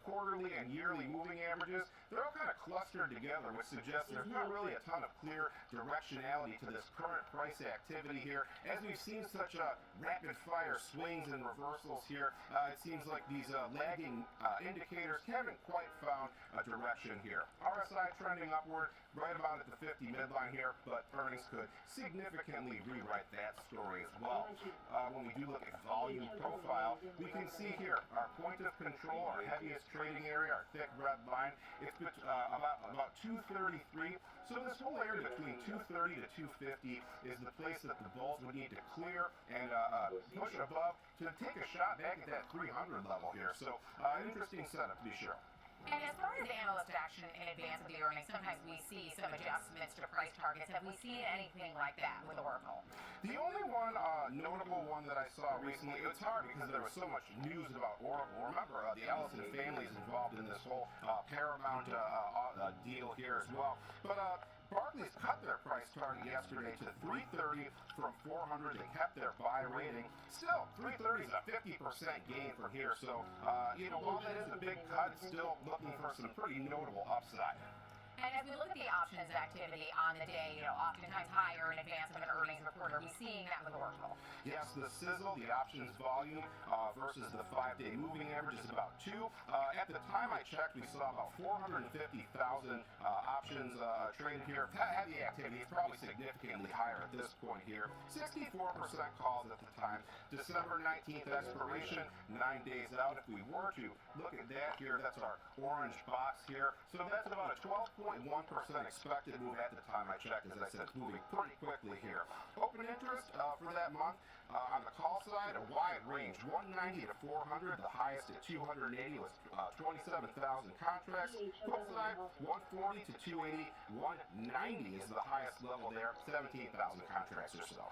quarterly and yearly moving averages, they're all kind of clustered together, which suggests there's not really a ton of clear directionality to this current price activity here. As we've seen such rapid fire swings and reversals here, it seems like these lagging indicators haven't quite found a direction here. RSI trending upward, right about at the 50 midline here, but earnings could significantly rewrite that story as well. When we do look at volume profile, we can see here our point of control, our heaviest trading area, our thick red line. It's about 233. So this whole area between 230 to 250 is the place that the bulls would need to clear and push above to take a shot back at that 300 level here. So an interesting setup to be sure. And as far as analyst action in advance of the earnings, sometimes we see some adjustments to price targets. Have we seen anything like that with Oracle? The only one notable one that I saw recently, it's hard because there was so much news about Oracle. Remember, the Ellison family is involved in this whole Paramount deal here as well. But Barclays cut their price target yesterday to 330 from 400. They kept their buy rating. Still, 330 is a 50% gain from here. So, while that is a big cut, still looking for some pretty notable upside. And as we look at the options activity on the day, oftentimes higher in advance of an earnings report, are we seeing that with Oracle? Yes, the sizzle, the options volume versus the 5-day moving average is about 2. At the time I checked, we saw about 450,000 options traded here. Heavy activity is probably significantly higher at this point here. 64% calls at the time. December 19th expiration, 9 days out. If we were to look at that here, that's our orange box here. So that's about a 12.1% expected move at the time I checked. As I said, it's moving pretty quickly here. Open interest for that month on the call side, a wide range, 190 to 400. The highest at 280 was 27,000 contracts. Put side, 140 to 280. 190 is the highest level there, 17,000 contracts or so.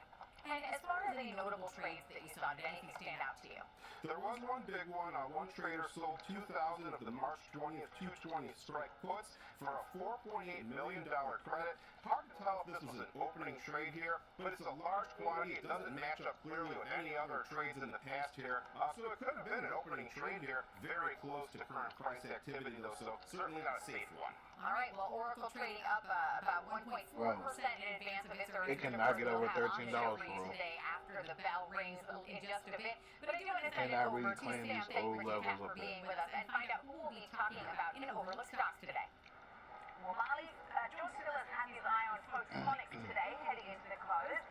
And as far as any notable trades that you saw, did anything stand out to you? There was one big one. One trader sold 2,000 of the March 20th 220 strike puts for a $4.8 million credit. Hard to tell if this was an opening trade here, but it's a large quantity. It doesn't match up clearly with any other trades in the past here. So it could have been an opening trade here. Very close to current price activity, though, so certainly not a safe one. All right, well, Oracle trading up about 1.4% in advance of its earnings. It cannot get over $13 for today after the bell rings in just a bit. But I do want to send cannot over to reclaim Sam. these Thank old you levels for up there. being with us and find out who we'll be talking about in Overlook Stocks today. Well, Molly, George Stillers has his eye on Photonics today, heading into the close.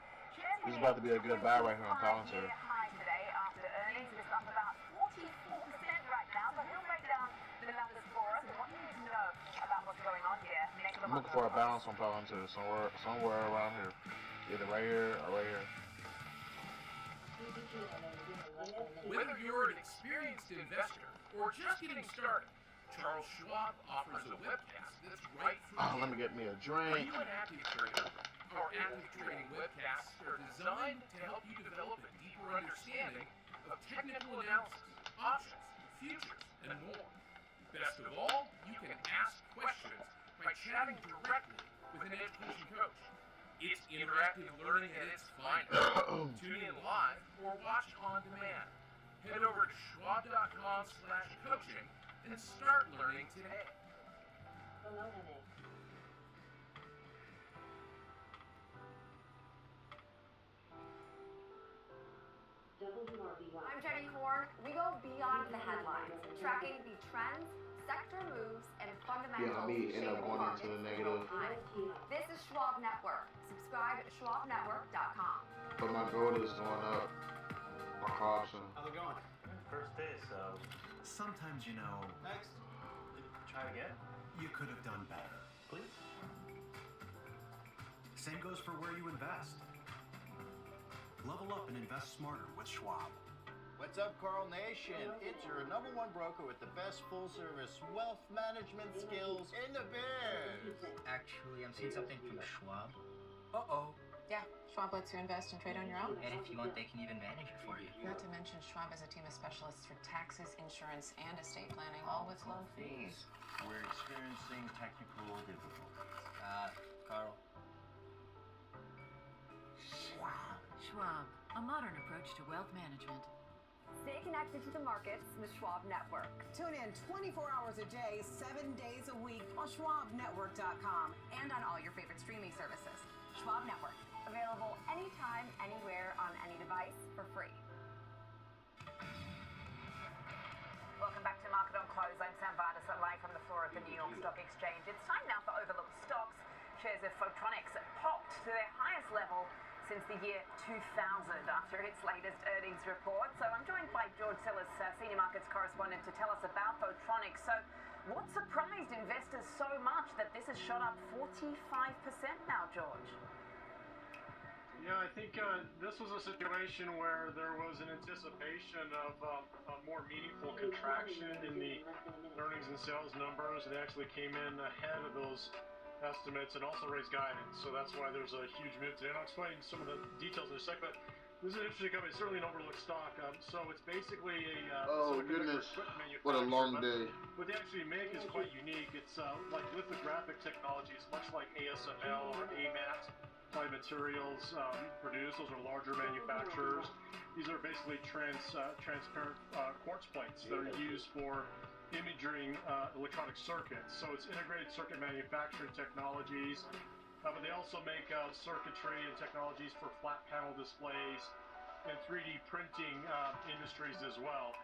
This is about to be a good buy right here on Palantir. High today after earnings. It's up about 44% right now, but he'll break down the numbers for us and what you need to know about what's going on here. I'm looking for a balance on Palantir somewhere around here. Either right here or right here. Whether you're an experienced investor or just getting started, Charles Schwab offers a webcast that's right for you. Let me get me a Are drink. you an active trader? Our active trading webcasts are designed to help you develop a deeper understanding of technical analysis, options, futures, and more. Best of all, you can ask questions by chatting directly with an education coach. It's interactive learning at its finest. Tune in live or watch on demand. Head over to schwab.com/coaching and start learning today. I'm Jenny Korn. We go beyond the headlines, tracking the trends, sector moves, and fundamentals Yeah, me end up shaping going markets into the in negative. real time. This is Schwab Network. Subscribe at schwabnetwork.com. But my gold is going up. My call option. How's it going? First day, so. Sometimes, Next. Try again? You could have done better. Please? Same goes for where you invest. Level up and invest smarter with Schwab. What's up, Carl Nation? It's your #1 broker with the best full-service wealth management skills in the biz. Actually, I'm seeing something from Schwab. Uh-oh. Yeah, Schwab lets you invest and trade on your own. And if you want, they can even manage it for you. Not to mention, Schwab has a team of specialists for taxes, insurance, and estate planning, all with low fees. We're experiencing technical difficulties. Carl. Schwab, a modern approach to wealth management. Stay connected to the markets with Schwab Network. Tune in 24 hours a day, 7 days a week on schwabnetwork.com and on all your favorite streaming services. Schwab Network. Available anytime, anywhere, on any device for free. Welcome back to Market on Close. I'm Sam Vardas, live from the floor of the New York Stock Exchange. It's time now for Overlooked Stocks. Shares of Photronics popped to their highest level since the year 2000 after its latest earnings report. So I'm joined by George Sillis, senior markets correspondent, to tell us about Photronics. So what surprised investors so much that this has shot up 45% now, George? Yeah, I think this was a situation where there was an anticipation of a more meaningful contraction in the earnings and sales numbers. It actually came in ahead of those estimates and also raised guidance. So that's why there's a huge move today. And I'll explain some of the details in a second, but this is an interesting company. It's certainly an overlooked stock. So it's basically a oh goodness, what a long day. What they actually make is quite unique. It's like lithographic technologies, much like ASML or AMAT type materials produced. Those are larger manufacturers. These are basically transparent quartz plates that are used for imaging electronic circuits. So it's integrated circuit manufacturing technologies, but they also make circuitry and technologies for flat panel displays and 3D printing industries as well.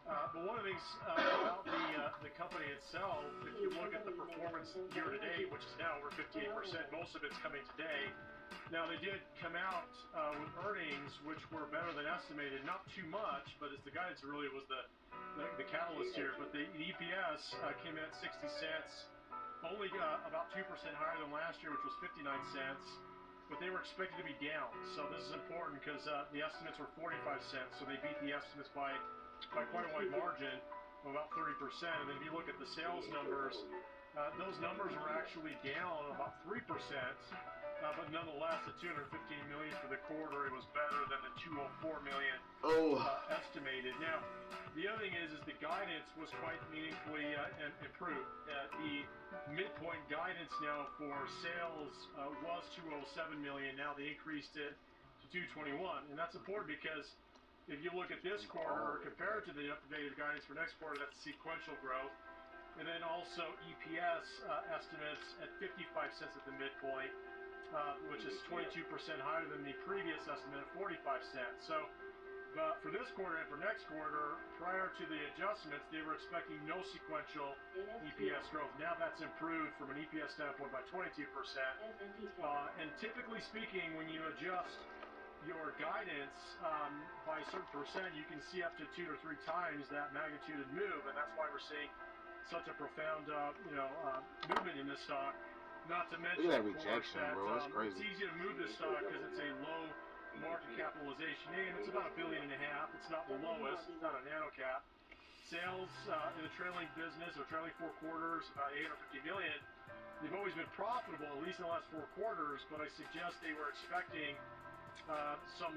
But one of the things about the company itself, if you look at the performance year to date, which is now over 58%, most of it's coming today. Now they did come out with earnings which were better than estimated, not too much, but as the guidance really was the catalyst here. But the EPS came in at 60 cents, only about 2% higher than last year, which was 59 cents. But they were expected to be down, so this is important because the estimates were 45 cents, so they beat the estimates by quite a wide margin of about 30%. And then if you look at the sales numbers, those numbers were actually down about 3%. But nonetheless, the $215 million for the quarter, it was better than the $204 million estimated. Now, the other thing is the guidance was quite meaningfully improved. The midpoint guidance now for sales was $207 million. Now they increased it to $221, and that's important because if you look at this quarter compared to the updated guidance for next quarter, that's sequential growth. And then also EPS estimates at 55 cents at the midpoint, which is 22% higher than the previous estimate of 45 cents. So for this quarter and for next quarter, prior to the adjustments, they were expecting no sequential EPS growth. Now that's improved from an EPS standpoint by 22%. And typically speaking, when you adjust your guidance by a certain percent, you can see up to 2 or 3 times that magnitude of move, and that's why we're seeing such a profound movement in this stock. Not to mention, look at that rejection, bro. That's crazy. It's easy to move this stock because it's a low market capitalization name. It's about $1.5 billion. It's not the lowest. It's not a nano cap. Sales in the trailing business, or trailing 4 quarters, about $850 million. They've always been profitable, at least in the last 4 quarters, but I suggest they were expecting some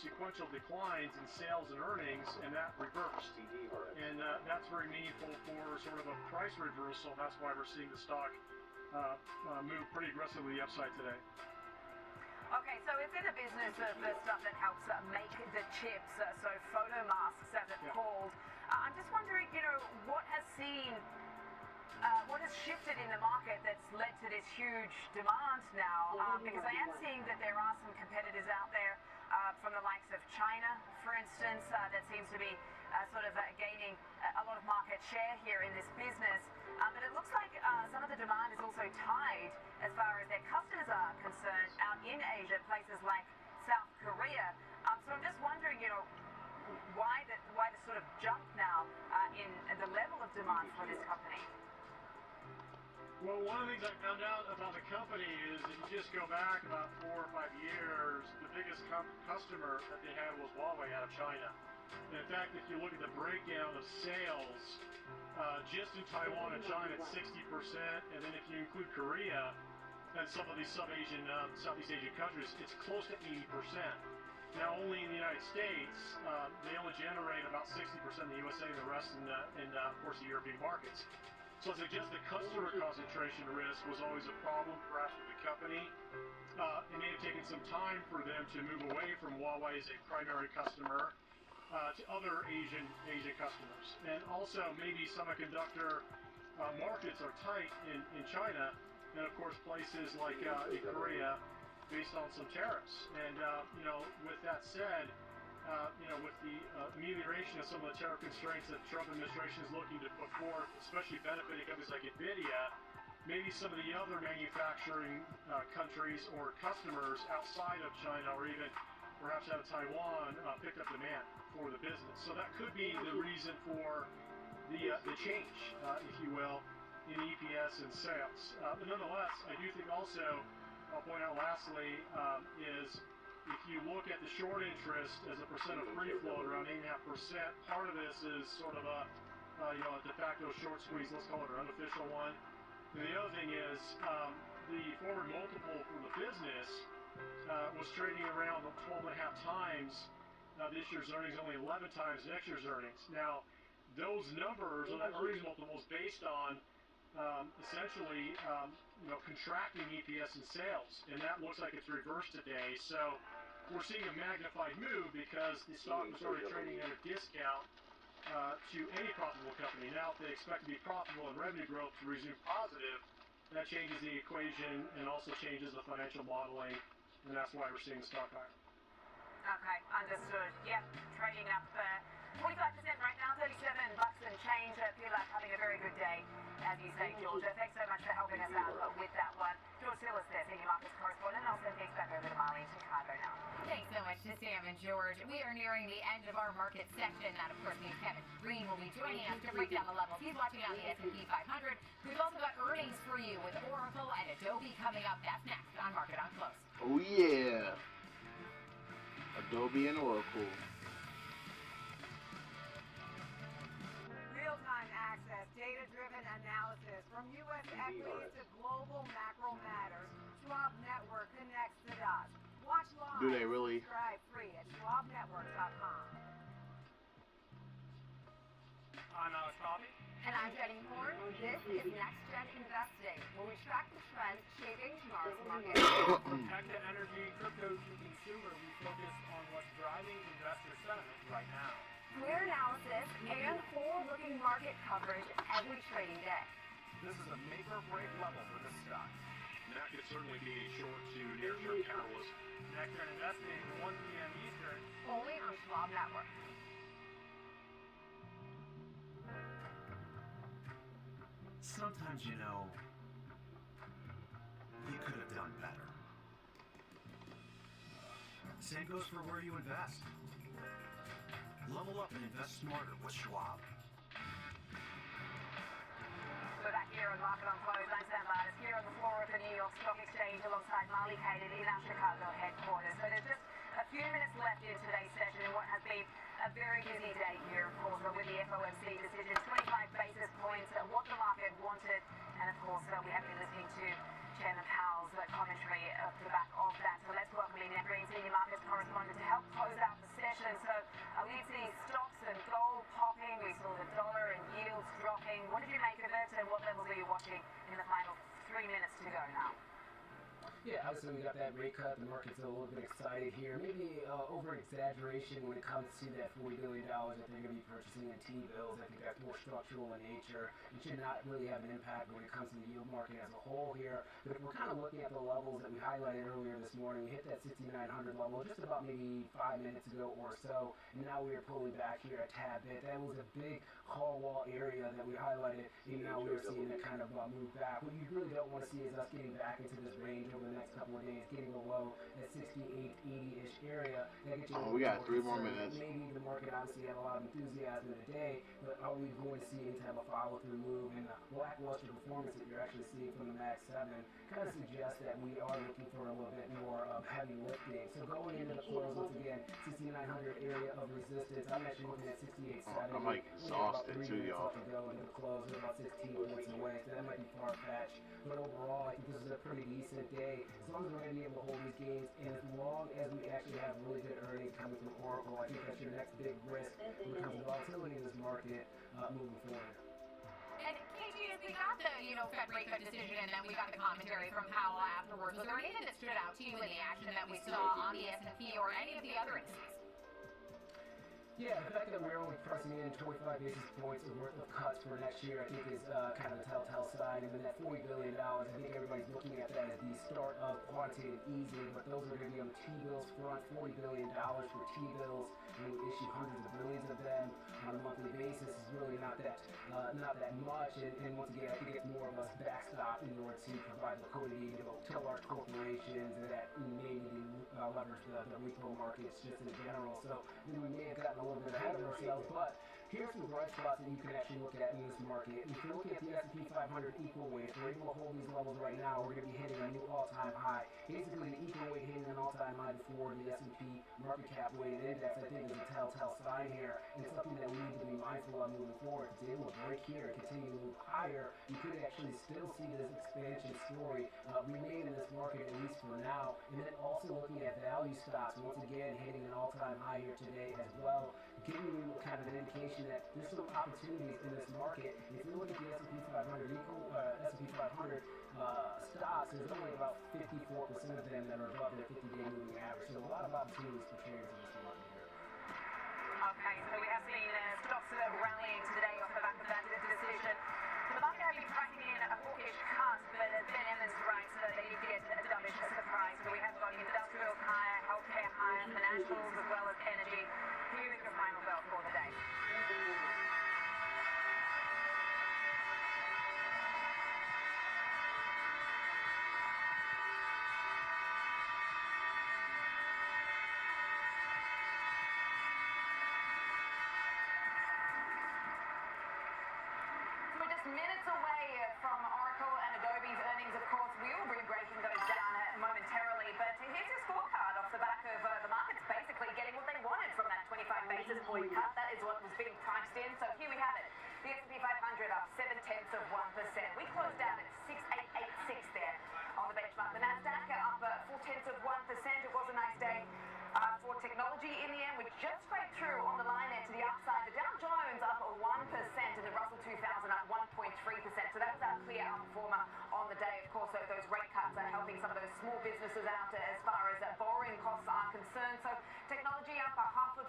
sequential declines in sales and earnings, and that reversed. And that's very meaningful for sort of a price reversal. That's why we're seeing the stock move pretty aggressively upside today. Okay, so it's in the business of the stuff that helps make the chips, so photomasks as it's called. I'm just wondering, what has shifted in the market that's led to this huge demand now? Because I am seeing that there are some competitors out there from the likes of China, for instance, that seems to be sort of gaining a lot of market share here in this business. But it looks like some of the demand is also tied, as far as their customers are concerned, out in Asia, places like South Korea. So I'm just wondering, why the sort of jump now in the level of demand for this company? Well, one of the things I found out about the company is if you just go back about 4 or 5 years, the biggest customer that they had was Huawei out of China. And in fact, if you look at the breakdown of sales, just in Taiwan and China, it's 60%, and then if you include Korea, and some of these Southeast Asian countries, it's close to 80%. Now, only in the United States, they only generate about 60% in the USA and the rest of course, the European markets. So I suggest the customer concentration risk was always a problem, perhaps with the company. It may have taken some time for them to move away from Huawei as a primary customer to other Asian customers. And also, maybe semiconductor markets are tight in China, and of course places like in Korea, based on some tariffs. And with that said, with the amelioration of some of the tariff constraints that the Trump administration is looking to put forth, especially benefiting companies like NVIDIA, maybe some of the other manufacturing countries or customers outside of China or even perhaps out of Taiwan picked up demand for the business. So that could be the reason for the change, if you will, in EPS and sales. But nonetheless, I do think also, I'll point out lastly, is if you look at the short interest as a percent of free float, around 8.5%, part of this is sort of a de facto short squeeze, let's call it an unofficial one. And the other thing is the forward multiple for the business was trading around 12.5 times this year's earnings, only 11 times next year's earnings. Now, those numbers, or that earnings multiple, is based on essentially contracting EPS and sales, and that looks like it's reversed today. So we're seeing a magnified move because the stock was already trading at a discount to any profitable company. Now, if they expect to be profitable and revenue growth to resume positive, that changes the equation and also changes the financial modeling, and that's why we're seeing the stock higher. Okay, understood. Yep, trading up 45% right now, 37 bucks and change. I feel like having a very good day, as you say, Georgia. Thanks so much for helping us out with that one. George Sillis there, Senior Markets Correspondent. I'll send things back over to Molly in Chicago now. Thanks so much to Sam and George. We are nearing the end of our market section. That, of course, means Kevin Green will be joining us to break down the levels. He's watching on the S&P 500. We've also got earnings for you with Oracle and Adobe coming up. That's next on Market on Close. Oh, yeah. Adobe and Oracle. Real-time access, data-driven analysis, from U.S. equities to global macro matters. Schwab Network connects the dots. Watch live. Do they really? Subscribe free at schwabnetwork.com. I'm Alex Coffey. And I'm Jenny Horn. This is Next Gen Investing, where we track the trends shaping tomorrow's market. From tech to energy, crypto to consumer, we focus on what's driving investor sentiment right now. Clear analysis and forward-looking market coverage every trading day. This is a make or break level for this stock. And that could certainly be a short to near-term catalyst. Next Gen Investing, 1 p.m. Eastern. Only on Schwab Network. Sometimes, you could have done better. Same goes for where you invest. Level up and invest smarter with Schwab. We're back here on Market on Close. I'm Sam Martis here on the floor of the New York Stock Exchange alongside Molly Cated in our Chicago headquarters. So there's just a few minutes left in today's session in what has been a very busy day here, of course, with the FOMC decision, 25 basis points, what the market wanted, and of course we have been listening to Chairman Powell's commentary off the back of that. So let's welcome in Green, Senior Markets Correspondent, to help close out the session. So we see stocks and gold popping, we saw the dollar and yields dropping. What did you make of it, and what levels are you watching in the final 3 minutes to go now? Yeah, obviously we got that rate cut. The market's a little bit excited here. Maybe over-exaggeration when it comes to that $40 billion that they're going to be purchasing in T-bills. I think that's more structural in nature. It should not really have an impact when it comes to the yield market as a whole here. But if we're kind of looking at the levels that we highlighted earlier this morning, we hit that 6,900 level just about maybe 5 minutes ago or so. And now we are pulling back here a tad bit. That was a big call wall area that we highlighted. And now we are seeing it kind of move back. What you really don't want to see is us getting back into this range over the next couple of days, getting below that 68, 80-ish area. That gets you We got 3 more minutes. Maybe the market obviously had a lot of enthusiasm today, but are we going to see any type of follow-through move? And the lackluster performance that you're actually seeing from the Max 7 kind of suggests that we are looking for a little bit more heavy lifting. So going into the close, once again, 6,900 area of resistance. I'm actually looking at 68.70. I'm like exhausted too, y'all. To go into the close, we're about 16 points away, so that might be far-fetched. But overall, I think this is a pretty decent day. As long as we're going to be able to hold these games, and as long as we actually have really good earnings coming from Oracle, I think that's your next big risk when it comes to volatility in this market moving forward. And KG, as we got the, Fed rate cut decision, and then we got the commentary from Powell afterwards, was there anything that stood out to you in the action that we saw on the S&P or any of the other indices? Yeah, the fact that we're only pricing in 25 basis points worth of cuts for next year, I think is kind of a telltale sign. And then that $40 billion, I think everybody's looking at that as the start of quantitative easing, but those are going to be on the T-bills front, $40 billion for T-bills, and we issue hundreds of billions of them on a monthly basis is really not that much. And once again, I think it's more of a backstop in order to provide liquidity to large corporations that maybe leverage the repo markets just in general. So we may have gotten a little bit ahead of ourselves, but here's some bright spots that you can actually look at in this market. If you're looking at the S&P 500 equal weight, we're able to hold these levels right now. We're going to be hitting a new all-time high. Basically, the equal weight hitting an all-time high before the S&P market cap weighted index, I think, is a telltale sign here, and something that we need to be mindful of moving forward. If it's able to break here and continue to move higher, you could actually still see this expansion story remain in this market, at least for now. And then also looking at value stocks, once again, hitting an all-time high here today as well, giving you kind of an indication that there's some opportunities in this market. If you look at the S&P 500 S&P 500 stocks, there's only about 54% of them that are above their 50-day moving average. So a lot of opportunities for traders in this market here. Okay, so we have seen stocks rallying today off the back of that decision. The market has been pricing in a hawkish cut, but Ben Emmons writes that they need to get a dovish surprise. So we have got industrials higher, healthcare higher, financials as well as energy. Here is your final bell for the day. Minutes away from Oracle and Adobe's earnings, of course. We will be breaking those down momentarily, but here's your scorecard off the back of the markets basically getting what they wanted from that 25 basis point cut. That is what was being priced in. So here we have it. The S&P 500 up 0.7%. We closed out at 6886 there on the benchmark. The Nasdaq up 0.4%. It was a nice day for technology in the end, which just scraped through on the line there to the upside. The Dow Jones up 1% and the Russell 2000 up 1.3%. So that was our clear outperformer on the day. Of course, those rate cuts are helping some of those small businesses out as far as borrowing costs are concerned. So technology up 0.5%,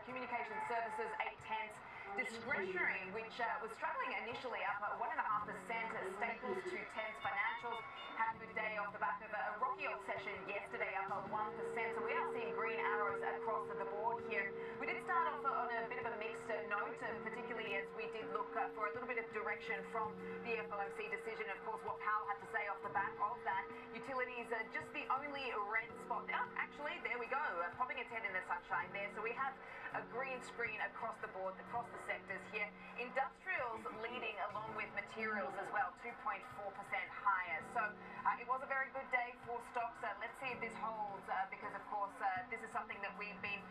communication services 0.8%. Discretionary, which was struggling initially, up 1.5%. Staples 0.2%. Financials had a good day off the back of a rocky old session yesterday, up 1%. So we are seeing green arrows across the board here. We did start off on a bit of a mixed note, particularly as we did look for a little bit of direction from the FOMC decision. Of course, what Powell had to say off the back of that. Utilities are just the only red spot. Oh, actually, there we go, popping its head in the sunshine there. So we have a green screen across the board, across the sectors here. Industrials leading along with materials as well, 2.4% higher. So it was a very good day for stocks. Let's see if this holds because, of course, this is something that we've been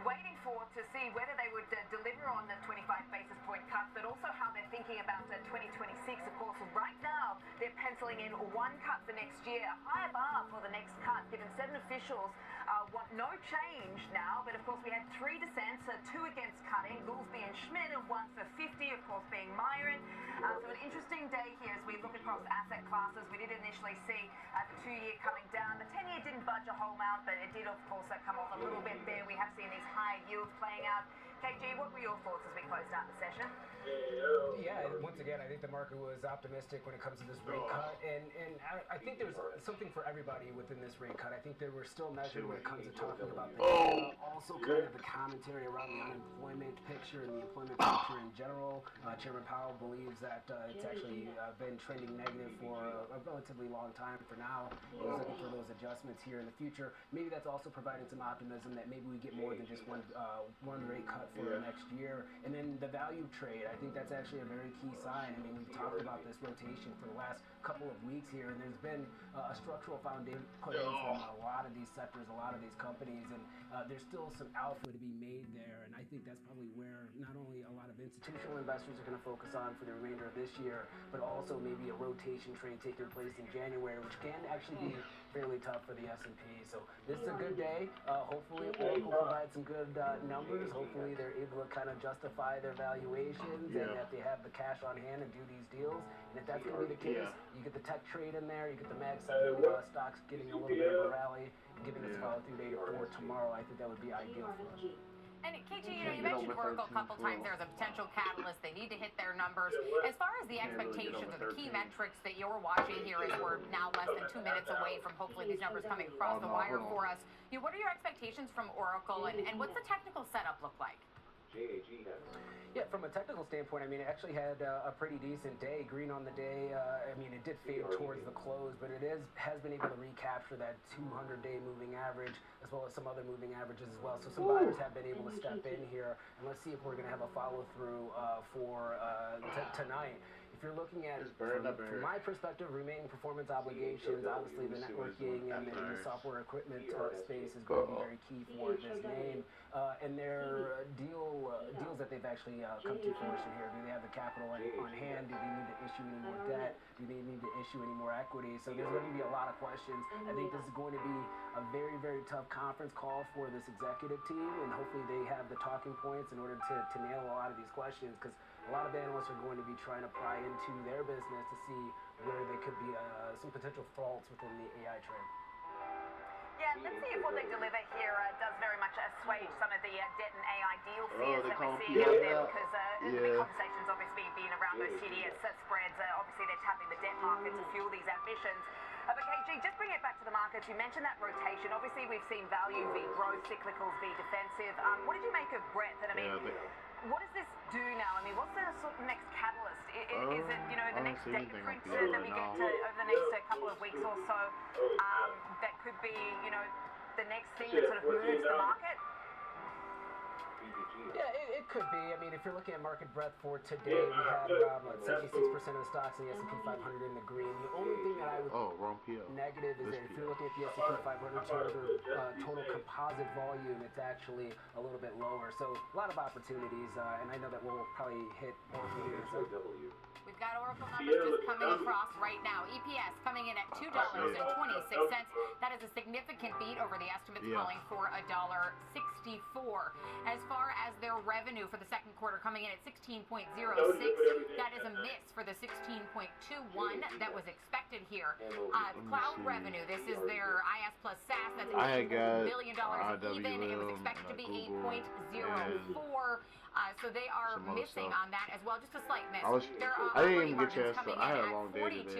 waiting for to see whether they would deliver on the 25 basis point cut, but also how they're thinking about 2026. Of course, right now they're penciling in one cut for next year, a higher bar for the next cut, given 7 officials want no change now. But of course, we had 3 dissents, 2 against cutting, Goolsbee and Schmidt, and 1 for 50, of course, being Myron. So an interesting day here as we look across asset classes. We did initially see the 2-year coming down. The 10-year didn't budge a whole amount, but it did, of course, come off a little bit there. We have seen these higher yields playing out. KG, what were your thoughts as we closed out the session? Yeah, once once again, I think the market was optimistic when it comes to this rate cut, and I think there's something for everybody within this rate cut. I think they were still measured when it comes to talking about the data, also kind of the commentary around the unemployment picture and the employment picture in general. Chairman Powell believes that it's actually been trending negative for a relatively long time for now. He's looking for those adjustments here in the future. Maybe that's also providing some optimism that maybe we get more than just one rate cut for next year. And then the value trade, I think that's actually a very key sign. I mean, we've talked about this rotation for the last couple of weeks here, and there's been a structural foundation put in from a lot of these sectors, a lot of these companies, and there's still some alpha to be made there. And I think that's probably where not only a lot of institutional investors are going to focus on for the remainder of this year, but also maybe a rotation trade taking place in January, which can actually be fairly tough for the S&P. So this is a good day. Hopefully Oracle provides some good numbers. Hopefully they're able to kind of justify their valuations and that they have the cash on hand and do these deals. And if that's going to be the case, you get the tech trade in there, you get the Mag 7 stocks getting a little bit of a rally, giving us a follow-through data for tomorrow. I think that would be ideal for us. And KG, you mentioned Oracle a couple times there as a potential catalyst. They need to hit their numbers. As far as the expectations or the key metrics that you're watching here, as we're now less than 2 minutes away from hopefully these numbers coming across the wire for us, what are your expectations from Oracle, and what's the technical setup look like? Yeah, from a technical standpoint, I mean, it actually had a pretty decent day. Green on the day. I mean, it did fade towards the close, but it has been able to recapture that 200-day moving average as well as some other moving averages as well. So some buyers have been able to step in here, and let's see if we're going to have a follow-through for tonight. If you're looking at, from my perspective, remaining performance obligations, obviously the networking and the software equipment space is going to be very key for this name. And their deals that they've actually come to fruition here. Do they have the capital on hand? Do they need to issue any more debt? Do they need to issue any more equity? So there's going to be a lot of questions. I think this is going to be a very, very tough conference call for this executive team, and hopefully they have the talking points in order to nail a lot of these questions, because a lot of analysts are going to be trying to pry into their business to see where there could be some potential faults within the AI trend. Yeah, let's see if what they deliver here does very much assuage some of the debt and AI deal fears that we're seeing out there, because the big conversation's obviously been around those CDS spreads. Obviously, they're tapping the debt market to fuel these ambitions. But KG, just bring it back to the markets. You mentioned that rotation. Obviously, we've seen value v growth, cyclicals v defensive. What did you make of breadth? And I mean, what does this do now? I mean, what's the sort of next catalyst? Is it, the next data print that we get to over the next couple of weeks or so? That could be, the next thing that sort of moves the market? Yeah, it could be. I mean, if you're looking at market breadth for today, we have around 76% of the stocks in the S&P 500 in the green. The only thing that I would negative is that if you're looking at the S&P 500 total composite volume, it's actually a little bit lower. So a lot of opportunities, and I know that we'll probably hit more of these. We've got Oracle numbers just coming across right now. EPS coming in at $2.26. That is a significant beat over the estimates calling for $1.64. As far as their revenue for the second quarter coming in at 16.06, that is a miss for the 16.21 that was expected here. Cloud revenue, this is their IS plus SaaS, that's $8 billion even. It was expected to be 8.04. So they are missing on that as well, just a slight miss. Their operating margins coming in at 42%,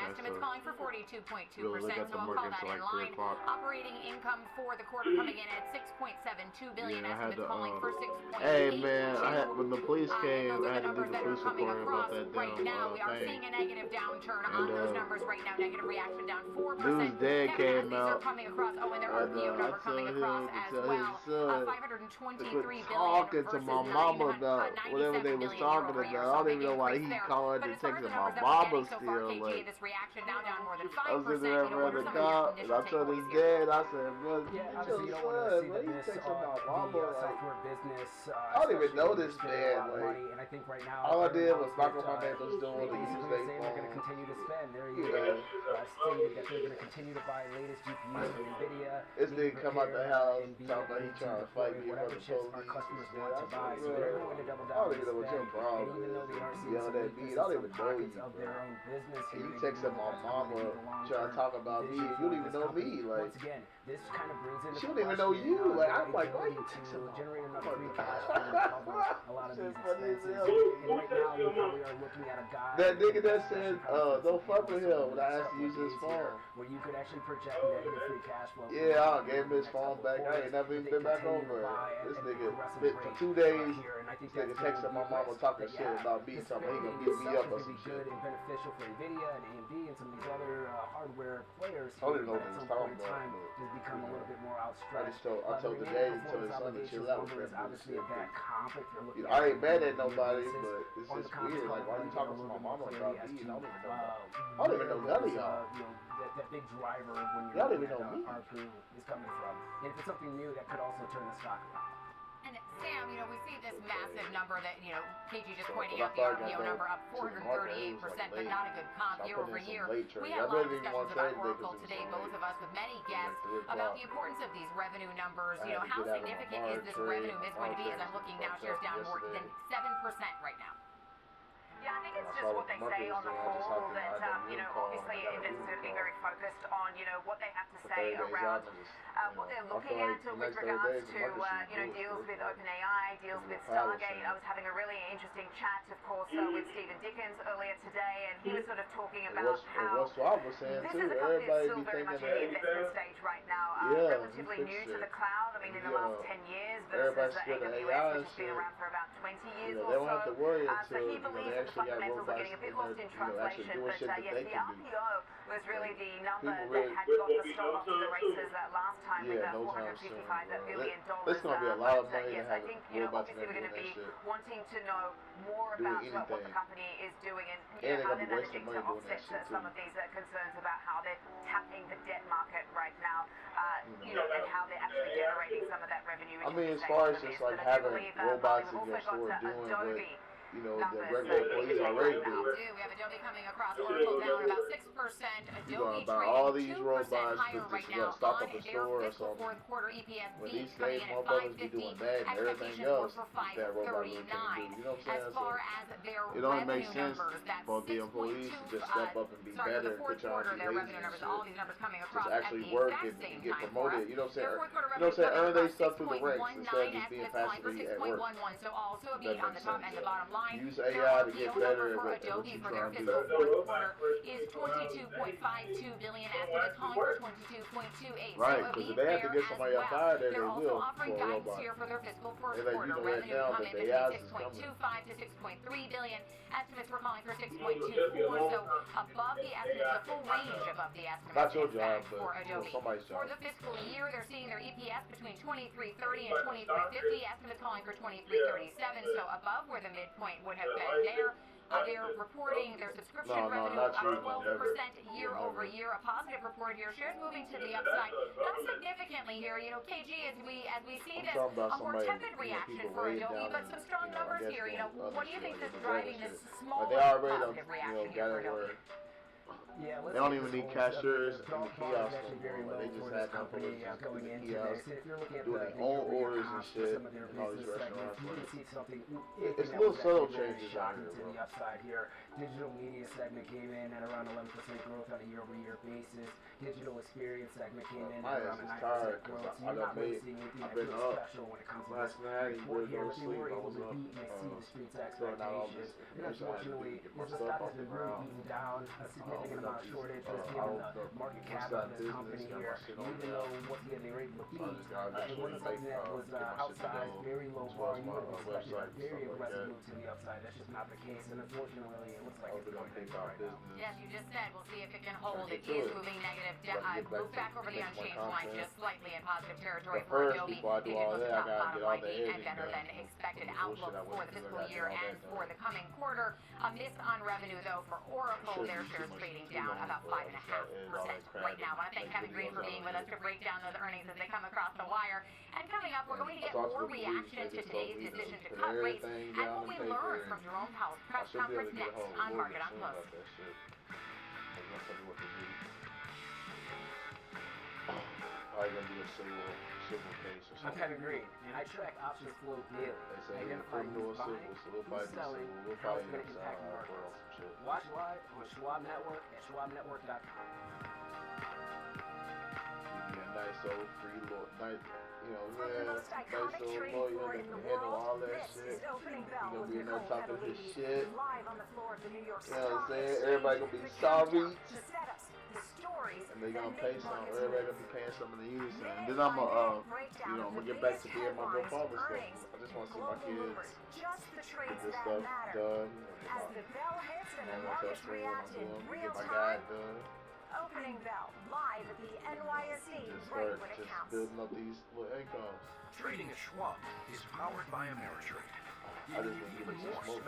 estimates calling for 42.2%, so I'll call that in line. Operating income for the quarter coming in at $6.72 billion, estimates calling for 6.82. Hey man, when the police came, I had to do the police report about that right now. We are seeing a negative downturn on those numbers right now. Negative reaction down 4%. Dude's dad came These out. are coming across. Oh, and their RPO number coming across as well. 523 billion talking to my mama about whatever they was talking about. I don't even know why he called and texting my mama still. Like, this reaction now down more than 5%. I was sitting there at the cop, and I told his dad, I said, bro, obviously you don't want to see the miss on the software business. I don't even know this man. Like, and I think right now, all I did was knock on my neighbor's door to use basically their saying they're going to phone. continue to spend. They're stated that they're going to continue to buy latest GPUs from NVIDIA. This nigga come out the house talking about he trying to fight me for the police. Our customers want to buy, so they're going to double down. I don't even know what your problem is. Even though they are seeing some weaknesses, I don't even know you. of their own business here, you texting my mama trying to talk about me, you don't even know me. Like, once again, This kind of brings in She don't even know you. Like, I'm like, why you texting generate enough free cash flow to cover a lot of these expenses. And right now, we are looking at a guy. That nigga that said, don't fuck with him when I asked to use his phone. Where you could actually project negative free cash flow. Yeah, I gave him his phone back. I ain't never even been back over it. This nigga, for 2 days, this nigga texting my mama talking shit about me, talking he gonna beat me up or some shit. Good and beneficial for Nvidia and AMD and some of these other hardware players. I don't even know what he was talking about. Has become a little bit more outstretched. I told the day to tell his son to chill out with that obviously a bad comp if you're looking I ain't mad at nobody, but it's just weird. Like, why are you talking to my mama about me? I don't even know none of y'all. That big driver when you're y'all don't even know me. ARPU is coming from. And if it's something new, that could also turn the stock around. And Sam, we see this massive number that, KG just pointing out the RPO number up 438%, but not a good comp year over year. We had a lot of discussions about Oracle today, both of us with many guests, about the importance of these revenue numbers. How significant is this revenue miss going to be? As I'm looking now, shares down more than 7% right now. Yeah, I think it's just what they say on the call that, obviously investors are going to be very focused on, what they have to say around what they're looking at with regards to, deals with OpenAI, deals with Stargate. I was having a really interesting chat, of course, with Stephen Dickens earlier today, and he was sort of talking about how this is a company that's still very much in the investment stage right now, relatively new to the cloud. I mean, in the last 10 years versus AWS, which has been around for about 20 years or so. They don't have to worry So he believes that the fundamentals are getting a bit lost in translation, but yes, the RPO was really the number that had got the stock off to the races last time with $455 billion. There's going to be a lot of money yes, I think, obviously we're going to be wanting to know more about what the company is doing and how they're managing to offset some of these concerns about how they're tapping the debt market right now, and how they're actually generating some of that revenue. I mean, as far as just like having robots in your store doing what the regular employees already do. We have Adobe coming across Oracle down about 6%. Adobe buy all these 2% robots higher right now stock on up a their store or fiscal something. fourth quarter EPS When beat these coming days in at motherfuckers be doing that and everything else for that robot really can't do. You know what I'm saying? As far as their it only makes revenue sense numbers, that's for the employees to just step up and be better and quit trying to be lazy and shit. all these numbers coming across Just actually at the work exact and same get time promoted. You know what I'm saying? Their fourth quarter You know what I'm saying? Earn revenue their stuff through the ranks instead of just being passively at work. So also a beat on the top and the bottom line. Use AI to get better at what you for trying their to do. fiscal fourth quarter is $22.52 billion. Estimates calling for $22.28. Right, because if they have to get somebody up out of there, they They're will also offering for a guidance robot. here for their fiscal first They let quarter. you know that Revenue now, come but in the between AI is coming. 6.25 to 6.3 billion. Estimates were calling for 6.24, so above the estimates, a full range above the estimates. Not your job, but for Adobe. somebody's For job. the fiscal year, they're seeing their EPS between 23.30 and 23.50. Estimates calling for 23.37, so above where the midpoint would have been there. They're reporting their subscription revenue up 12% year over year. A positive report here. Shares moving to the upside, not significantly here. KG, as we see this, a more tepid reaction for Adobe, but some strong numbers here. What do you think is driving this smaller positive reaction here for Adobe? Yeah, they don't even need cashiers in the kiosks anymore. They just had them for the kiosks doing their own orders and shit in all these restaurants. It's little subtle changes out here, bro. Digital media segment came in at around 11% growth on a year-over-year basis. Digital experience segment came in at around 9% growth. So you're not really seeing anything that feels special when it comes to this report here. But they were able to beat and exceed the street's expectations. And unfortunately, the stock has been really beaten down a significant amount of shortage just given the market cap of this company here. Even though, once again, they were able to beat, it wasn't something that was outsized, very low volume. You would have expected a very aggressive move to the upside. That's just not the case. And unfortunately, it looks like it's going to right now. Yes, you just said, we'll see if it can hold. It is moving negative. Move back over the unchanged line just slightly in positive territory for Adobe. Digital's top bottom line beat and better than expected outlook for the fiscal year and for the coming quarter. A miss on revenue, though, for Oracle. Their shares trading down about 5.5% right now. I want to thank Kevin Green for being with us to break down those earnings as they come across the wire. And coming up, we're going to get more reaction to today's decision to cut rates and what we learned from Jerome Powell's press conference next on Market on Close. Probably gonna be a civil case or something. I kind of agree. I track options flow daily. Identify who's buying, who's selling, and how it's going to impact markets. Watch live on Schwab Network at schwabnetwork.com. Daiso, free Lord, you know, From the most iconic Daiso trading lawyer floor that in can the handle world, all that this shit. is Opening He Bell gonna with be in there Nicole talking his Catalese, shit. live on the floor of the New York You know what I'm Stock saying? Exchange. Everybody gonna be The sorry. countdown, the setups, the stories And they that gonna make pay some. markets Everybody move. gonna be paying some in the unison. And Minute then by I'm minute you breakdown know, of I'm the gonna get back biggest to being my headlines, grandfather's stuff. earnings, I just want to see my global kids movers, just the get trades this that stuff matter. done. As the bell hits and the Get markets react in real my time, guide done. Opening Bell, live at the NYSE, Just right start when it just counts. building up these little incomes. Trading at Schwab is powered by Ameritrade. I just didn't get some smoke.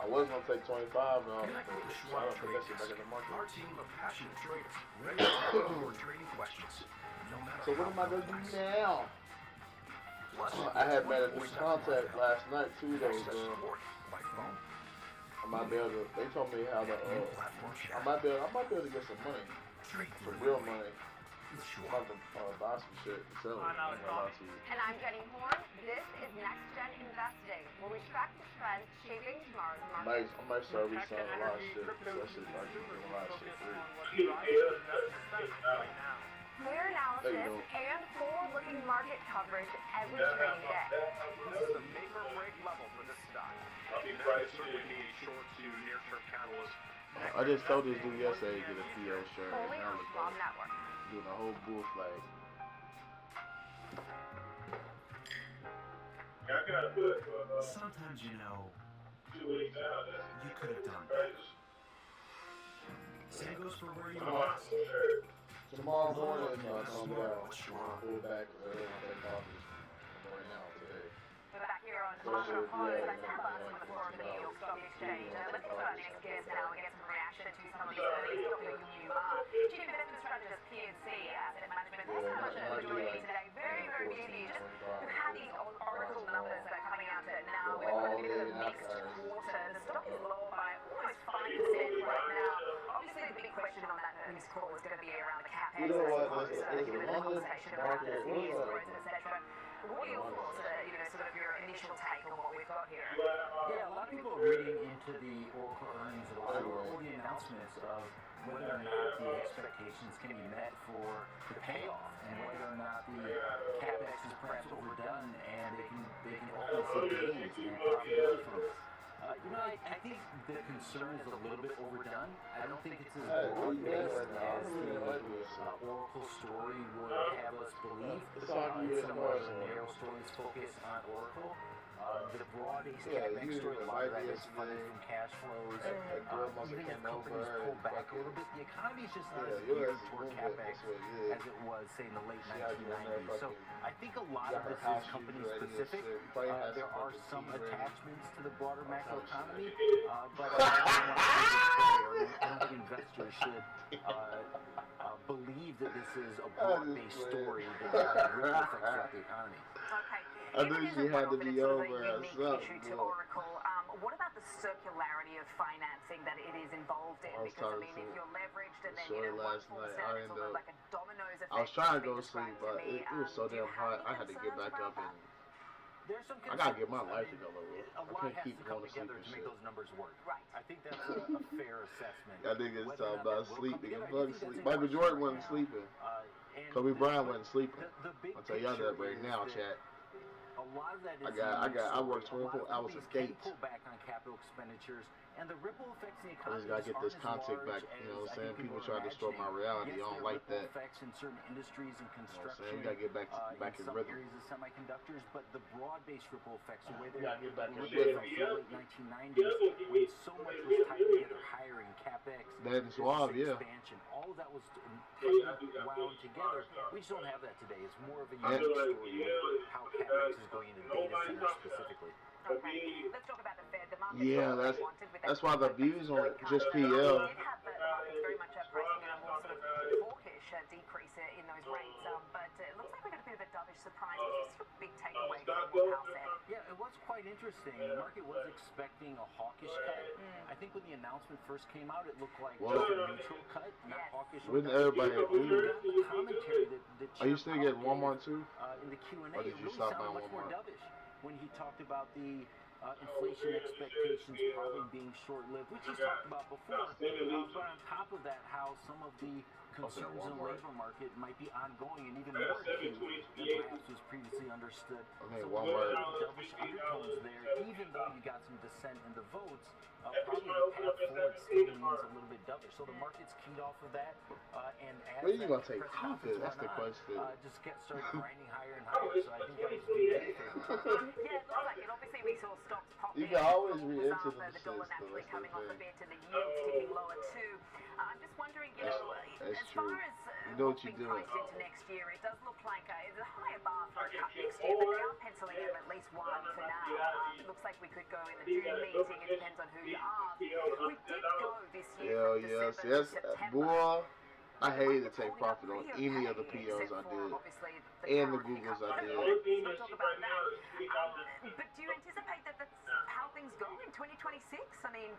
I was gonna take 25 now, but Connect with the I Schwab don't put that Trading shit back in Desk. the market. Our team of passionate traders ready to answer your trading questions. No matter So what am I gonna do now? Plus, I had managed contact last night too, though. by phone. I might be able to. They told me how to. I might be able to get some money, some real money. I'm about to buy some shit and sell it. I'm gonna lie to you. And I'm Jenny Horn. This is Next Gen Investing, where we track the trends shaping tomorrow's market. I might start reselling a lot of shit. So that shit like doing a lot of shit free. Clear analysis and forward-looking market coverage every trading day. This is the make or break level for this stock. That certainly be a short to near-term catalyst. I just told this dude yesterday to get a PO shirt. Only on Schwab Network. Doing a whole bull flag. Sometimes, you know, you could have done better. Same goes for where you invest. Tomorrow morning, come down. Pull back early and take coffee. Right now, today. We're back here on Sheldronfrost. Let's have us on the floor of the New York Stock Exchange. Let's go to our next guest now and get some reaction to some of these earnings. Dr. Yu are Chief Investment Strategist, PNC Asset Management. Thanks so much for joining me today. Very, very busy. We've had these Oracle numbers that are coming out now. We've got a bit of a mixed quarter. The stock is lower by almost 5% right now. Obviously, the big question on that earnings call is going to be around the CapEx. You know what? Given the conversation around the year's growth, etc. What are your thoughts, sort of your initial take on what we've got here? Yeah, a lot of people are reading into the Oracle earnings or the announcements of whether or not the expectations can be met for the payoff and whether or not the CapEx is perhaps overdone and they can ultimately see gains and profitability from this. I think the concern is a little bit overdone. I don't think it's as broad-based as the Oracle story would have us believe. Some of the narrow stories focus on Oracle. The broad-based CapEx story, a lot of that is funded from cash flows. Even if companies pull back a little bit, the economy is just not as geared toward CapEx as it was, say, in the late 1990s. So I think a lot of this is company-specific. There are some attachments to the broader macroeconomy, but I don't think investors should believe that this is a broad-based story that really affects throughout the economy. Okay. I knew she had to be over or something. To Oracle. What about the circularity of financing that it is involved in? Because if you're leveraged and then one falls down, it's almost like a dominoes effect. I was trying to go to sleep, but it was so damn hot. I had to get back up and I gotta get my life together. I can't keep going to sleep and shit. Those numbers work. Right. I think that's a fair assessment. That nigga's talking about sleeping. Michael Jordan wasn't sleeping. Kobe Bryant wasn't sleeping. I'll tell y'all that right now, chat. A lot of that is I worked 24 hours a day. Pull back on capital expenditures, and the ripple effects in the economy. I just gotta get this contact back. You know what I'm saying? People try to destroy my reality. I don't like that. Effects in certain industries and construction. You gotta get back in some rhythm. areas of semiconductors, but the broad-based ripple effects are where they're get back in rhythm from the late 1990s, when so much was tied together, hiring, capex, that and Schwab, expansion, all of that was wound together. We just don't have that today. It's more of a unique story of how capex is going into data centers specifically. Okay. Let's talk about the Fed. The market that's why the views on just PL. It did have the market's very much pricing in a more sort of hawkish decrease in those rates, but it looks like we got a bit of a dovish surprise. What's your big takeaway from what Powell said? Yeah, it was quite interesting. The market was expecting a hawkish cut. I think when the announcement first came out, it looked like just a neutral cut, not hawkish. Wouldn't everybody agree? The commentary that Are you still getting Walmart too? In the Q&A, or did it you really stop sounded by much more Walmart? dovish when he talked about the inflation expectations probably being short-lived, which he's talked about before. But on top of that, how some of the concerns in the labor market might be ongoing and even more acute than perhaps was previously understood. Okay, So Walmart. dovish undertones there, even though you got some dissent in the votes, probably the path forward still leans a little bit dovish. So the market's keyed off of that, and as Where you gonna that take press profit? conference That's the went on, question. just started grinding higher and higher. So I think that was VJ favorable. Yeah, it looks like it. Obviously, we saw stocks pop You there. can always Gold was re-enter up, them the dollar shits, though. naturally That's the coming off a thing. bit, and the yields ticking lower too. I'm just wondering, That's as true. far as You know what what's you're being doing. priced into next year, it does look like it's a higher bar for a cut next year, but they are penciling in at least one for now. It looks like we could go in the June meeting. It depends on who you ask. We did go this year Hell from yeah. December See, to that's September. boy. I hated to take profit on any of the POs I did, and the Googles I did. Let's talk about that. But do you anticipate that that's how things go in 2026? I mean,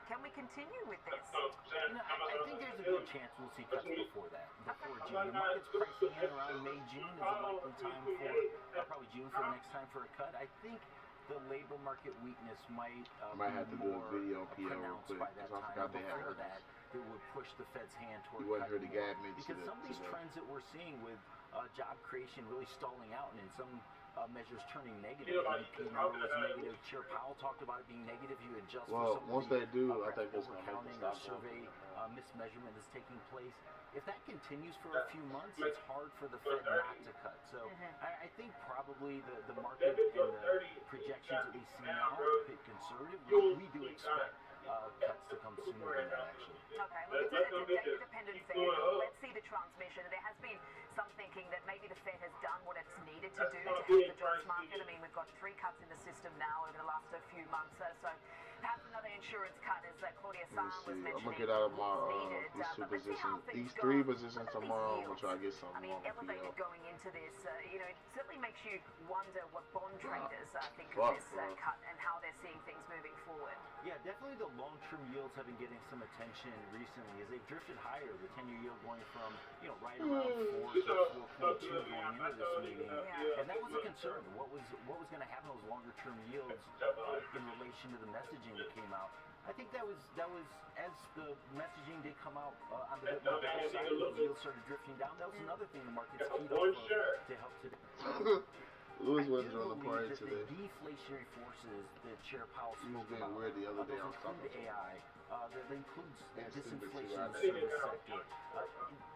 can we continue with this? You know, I think there's a good chance we'll see cuts before that, before June. The market's pricing in around May, June is a likely time for, probably June for the next time for a cut. I think the labor market weakness might have to be do a more video PO real pronounced quick, by that 'cause I time. forgot they had Before earnings. that, it would push the Fed's hand toward You wasn't here cutting to more. guide me to Because some of these trends that we're seeing with job creation really stalling out, and in some measures turning negative. GDP number was negative. Chair Powell talked about it being negative. You adjust Well, for some once of the they do, I think it's gonna make them overcounting or stop survey mismeasurement that's taking place. If that continues for a few months, it's hard for the Fed not to cut. So I think probably the market and the projections that we see now are a bit conservative. We do expect cuts to come sooner than that, actually. Okay, look, it's a data-dependent thing. Let's see the transmission. There has been some thinking that maybe the Fed has done what it's needed to do to help the jobs market. I mean, we've got 3 cuts in the system now over the last few months. So perhaps another insurance cut, as Claudia Sahm was mentioning. I'm gonna get out of my needed. these 2 But let's see how positions, things these 3 go. positions Look at these tomorrow. I'm gonna yields. try to get I something mean, on the elevated PO. going into this, it certainly makes you wonder what bond traders think Fuck, of this bro. cut and how they're seeing things moving forward. Yeah, definitely the long-term yields have been getting some attention recently as they've drifted higher. The 10-year yield going from, right around 4 to 4.2 going into this meeting. And that was a concern. What was going to happen to those longer-term yields in relation to the messaging that came out? I think that was as the messaging did come out on the bit more bearish side, those yields started drifting down. That was another thing the market's keyed off of to help today. Lewis wasn't on the party that today. the deflationary forces that Chair Powell He was spoke being about, weird the other day. I was those talking include to him. AI, that includes And stupid disinflation too, in the service sector,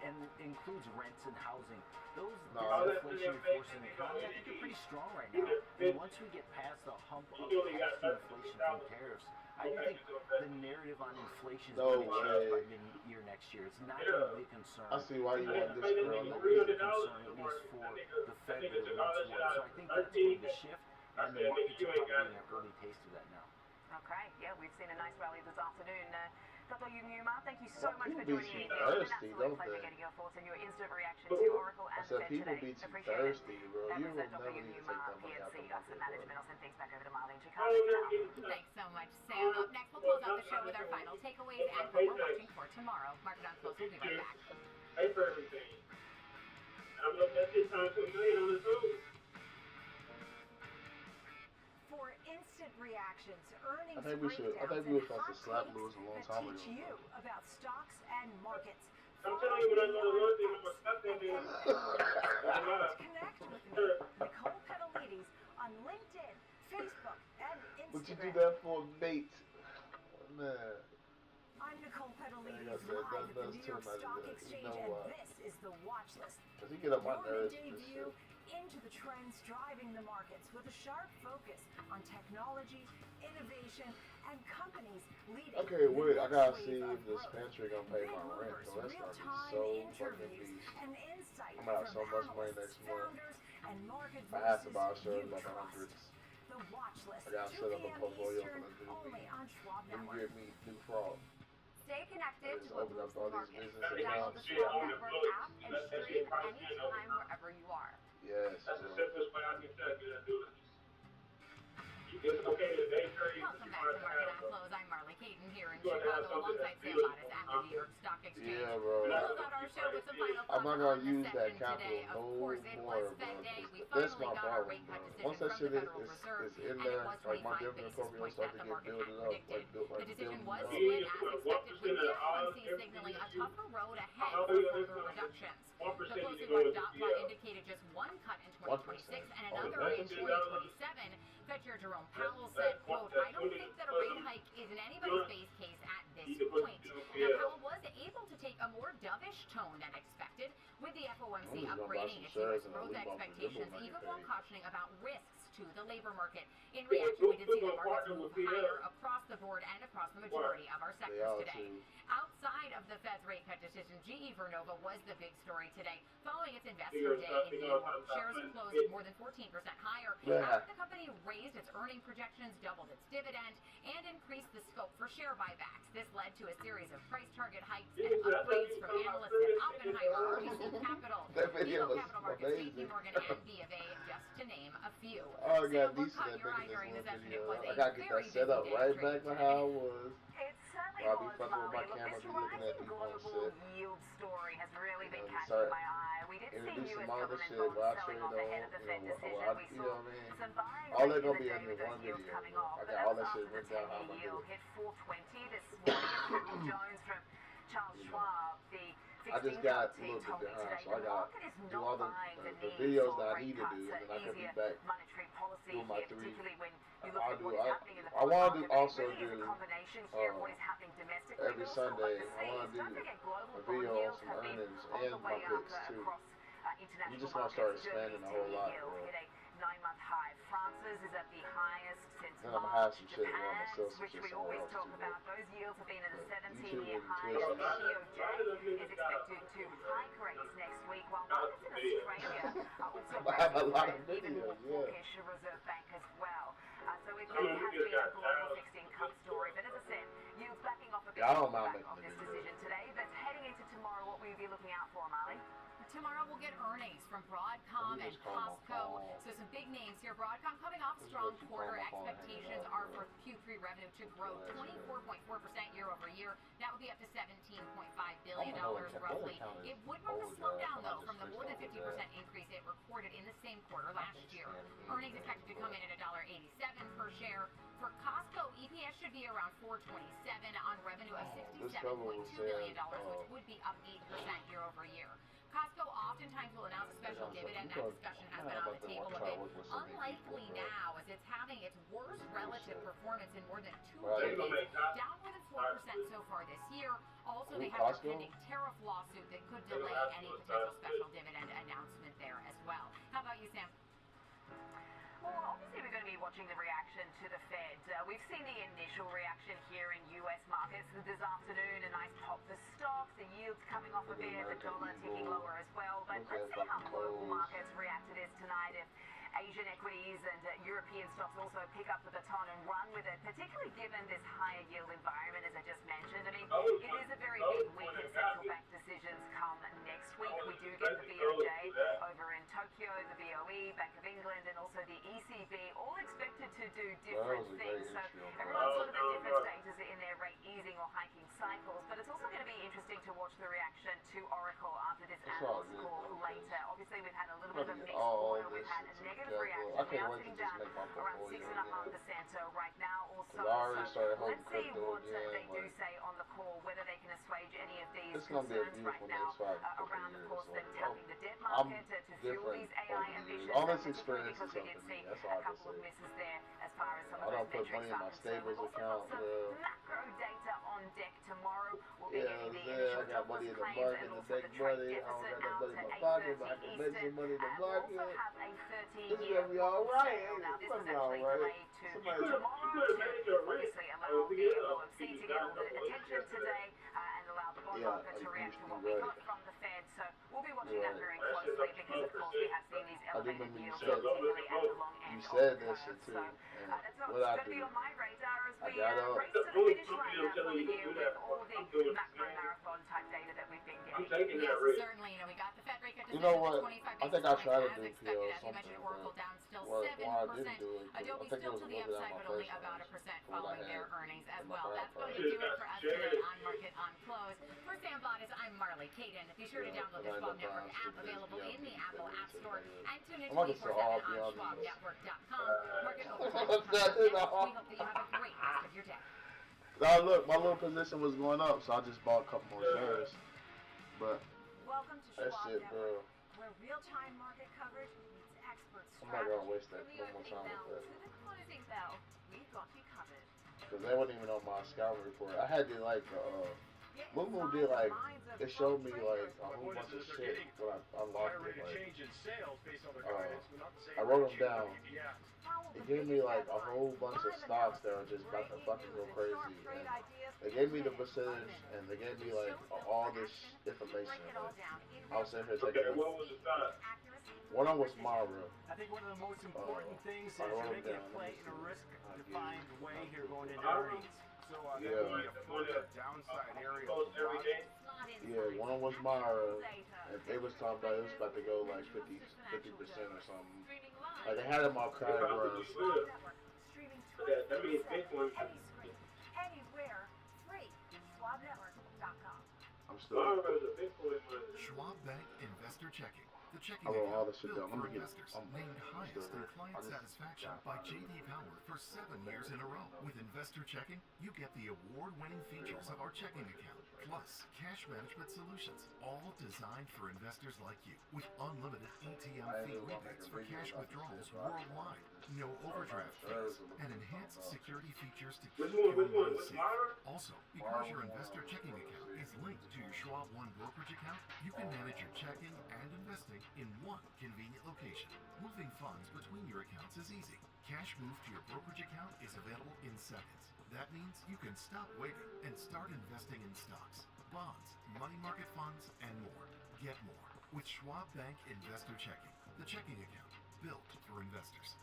and includes rents and housing. Those disinflationary forces in the economy, I think, are pretty strong right now. And once we get past the hump of pass-through inflation from tariffs, I do think the narrative on inflation is going to change by mid-year next year. It's not going to be a concern. I see why you want this It's girl. going to be a concern, at least for the Fed, that it once was. So I think that's going to shift, and the markets are probably getting an early taste of that now. Okay, yeah, we've seen a nice rally this afternoon. Dr. Yuma, thank you so much for People joining be me. It's been an thirsty, absolute don't pleasure they? getting your thoughts and your instant reaction to Oracle I and said Fed people today. be too Appreciate thirsty, it. bro. That You was will Dr. never need to Yuma, take that money out PNC the Asset market, Management. bro. I'll send things back over to Marlene Chicago now. Thanks so much, Sam. Up next, we'll close out the show with our final takeaways and what we're watching for tomorrow. Market on Close, we'll be right back. Pay for everything. I'm going to bet this time $2 million on this food. For instant reactions, earnings I think we were supposed to slap Lewis a long time ago. teach you about stocks and markets. I'm telling you, when I know the one thing, I'm going to slap that man. Connect with me, Nicole Petalides, on LinkedIn, Facebook, and Instagram. Would you do that for a bait? Man. I'm Nicole Petalides, Like I said, live at the that's New too York much Stock of that. Exchange, You know and what? this is the Watch List. Does he get on my Your nerves midday for this view shit? into the trends driving the markets with a sharp focus on technology, innovation, and companies leading. Okay, the wait, I next gotta wave see of if this growth. pantry gonna pay Big my rent, movers, though. That's gonna be real-time so fucking interviews, beast. and insight I'm gonna have so from much money analysts, next month. founders, and market I have to buy a voices shirt you like trust. 100s. The Watch List, I gotta 2 set up a p.m. portfolio Eastern, for the only on Schwab New Network. Year, new fraud. Stay connected Just to what open moves up the all these market. business Download the accounts. Schwab Network app and stream anytime wherever you are. Yes, That's the bro. simplest way I can tell you to do it. It's okay to day trade. Welcome back to Market on Close. I'm Marley Caton here in Chicago alongside Sam Bottis and the New York Stock Exchange. Yeah, bro. We close out our show with some final I'm thoughts not on gonna the use that session capital today. Of no course, it more, was Fed bro. Day. We That's finally my got our problem, rate cut bro. decision Once that from shit the Federal Reserve, is in and it there, was like my 25 dividend basis portfolio points start that to the get market building had up, predicted. like The decision building was up. split as expected, with the FOMC signaling a tougher road ahead for further reductions. The closely watched dot plot indicated just one cut in 2026 and another in 2027. Fed Chair Jerome Powell said, quote, "I don't think that a rate hike is in anybody's base case at this point." Now, Powell was able to take a more dovish tone than expected, with the FOMC upgrading its U.S. growth expectations, even while cautioning about risks to the labor market. In reaction, we did see the markets move higher across the board and across the majority of our sectors today. Outside of the Fed's rate cut decision, GE Vernova was the big story today. Following its investor day in New York, shares closed more than 14% higher after the company raised its earning projections, doubled its dividend, and increased the scope for share buybacks. This led to a series of price target hikes and upgrades from analysts at Oppenheimer, RBC Capital, BMO Capital Markets, JP Morgan, and B of A, just to name a few. Oh, I So got what decent caught at your eye making during this the little session? It video. was I a gotta get very that set busy up day right trading back to today. how it was. It certainly I'll be was, fucking with my Molly. Look, camera, this be looking at rising people and global shit. yield story has really been You know, catching start my eye. We did see introducing U.S. my other government shit, bonds what I selling trade off ahead on, of the you Fed know, decision. what I, We you saw know what I mean? some buying All late that in gonna the be day in with this those one yields video, coming bro. off. I But got that all was that shit after the written down how I'm 10-year gonna do yield it. hit 420 this morning. As Michael Jones from Charles Schwab, the I fixed just income got a team, little told bit me behind, today so I the got market is do all not buying the the need videos for that I rate need to cuts, do, and then I can be easier back monetary policy doing my here, three. particularly when you look I'll at what do. is happening in the I bond want to market. also It really is do a combination here of what is happening domestically, every but also Sunday. I overseas. want to do Don't forget global a bond video on yields some have been earnings on and the my way up picks too. across You international just gonna markets. start Germany's expanding a whole 10-year lot, yield bro. hit a 9-month high. France's is at the highest since Then I'm gonna have March. some shit where I'm gonna sell Japan's, some which shit we somewhere always else talk too, bro. about, those yields have been at a YouTube 17-year and high. Twitch The is DOJ is expected to hike rates next week, while markets in Australia are also I have a rising lot by of an even more videos, yeah. hawkish Reserve Bank as well. So it really has been a global fixed income story. But as I said, yields backing off a bit Yeah, I don't mind back making of the this video. decision today. But heading into tomorrow, what will you be looking out for, Molly? Tomorrow we'll get earnings from Broadcom and Costco. So some big names here. Broadcom coming off strong quarter. Expectations are for Q3 revenue to grow 24.4% year over year. That would be up to $17.5 billion roughly. It would mark a slowdown though from the more than 50% increase it recorded in the same quarter last year. Earnings expected to come in at $1.87 per share. For Costco, EPS should be around $4.27 on revenue of $67.2 billion, which would be up 8% year over year. Costco oftentimes will announce a special dividend. That discussion has been on the table a bit. Unlikely now, as it's having its worst relative performance in more than 2 decades, down more than 4% so far this year. Also, they have a pending tariff lawsuit that could delay any potential special dividend announcement there as well. How about you, Sam? Well, obviously we're going to be watching the reaction to the Fed. We've seen the initial reaction here in U.S. markets this afternoon. A nice pop for stocks, the yields coming off a bit, the dollar ticking lower as well. But let's see how global markets react to this tonight. If Asian equities and European stocks also pick up the baton and run with it, particularly given this higher yield environment, as I just mentioned. I mean, it is a very big week as central bank decisions come next week. We do get the BOJ over in Tokyo, the BOE, Bank of England, and also the ECB, all expected to do different things. So everyone's sort of at different stages in their rate easing or hiking cycles. But it's also going to be interesting to watch the reaction to Oracle after this analyst call later. Obviously, we've had a little bit of a mixed quarter. We've had a negative reaction. We are sitting down around 6.5% right now or so. So let's see what they do say on the call, whether they can assuage any of these concerns right now around, of course, them tapping the debt market to fuel these AI ambitions. Particularly because we did see a couple of misses there as far as some of those metrics are concerned. We've also got some macro data on deck tomorrow. We'll be getting the initial jobless claims and also the trade deficit out to 8:30 Eastern. We'll also have a 30-year bond sale. Now, this was actually delayed to tomorrow to obviously allow the FOMC to get all the attention today and allow the bond market to react to what we got from the Fed. So we'll be watching that very closely because, of course, we have seen these elevated yields, particularly at the long end of the curve. So that's what's going to be on my radar as we race to the finish line for the year with all the macro marathon type data that we've been getting. Yes, certainly. You know, we got the Fed rate cut You know decision what? with 25 I think I basis tried to points do as expected. PL As you mentioned, Oracle down still why I 7%. didn't do it, Adobe I think it still was to a the little bit upside, on but my only first about one. 1% What I following had their earnings as in my well. back That's going to pocket. do it for us today on Market on Close. Rally. Kaden, be sure to download the Schwab Network app available in the Apple App Store and tune in 24/7 on schwabnetwork.com. Market over 500 We hope that you have a great rest of your day. Now look, my little position was going up, so I just bought a couple more shares. But welcome to that Schwab shit, Network, bro. where real-time market coverage meets expert I'm not strategy. gonna waste that no more time with that. To the closing bell, we've got you covered. Cause they wasn't even on my scouting report. I had to like Mumu did like it showed me like a whole bunch of shit when I unlocked it. Like I wrote them down. It gave me like a whole bunch of stocks that are just about to fucking go crazy. And they gave me the percentage and they gave me like all this information. Like, I was sitting here taking. What was the stock? One of them was Mara. I think one of the most important things is I wrote you're them making a down. play in a risk-defined way here going into earnings. So that would be a further downside area. Yeah, one of them was Mara. And they was talking about it was about to go like 50% or something. Like they had them all categorized. That means Bitcoin. Anywhere, free. SchwabNetwork.com. I'm still. Schwab Bank Investor Checking. The checking I wrote all account this shit built down. for I'm gonna investors, named highest in client satisfaction by J.D. Power for 7 years in a row. With Investor Checking, you get the award-winning features of our checking account, plus cash management solutions, all designed for investors like you, with unlimited ATM fee rebates for cash withdrawals worldwide, no overdraft fees, and enhanced security features to keep your money safe. Also, because your Investor Checking account is linked to your Schwab One brokerage account, you can manage your checking and investing in one convenient location. Moving funds between your accounts is easy. Cash moved to your brokerage account is available in seconds. That means you can stop waiting and start investing in stocks, bonds, money market funds, and more. Get more with Schwab Bank Investor Checking, the checking account built for investors.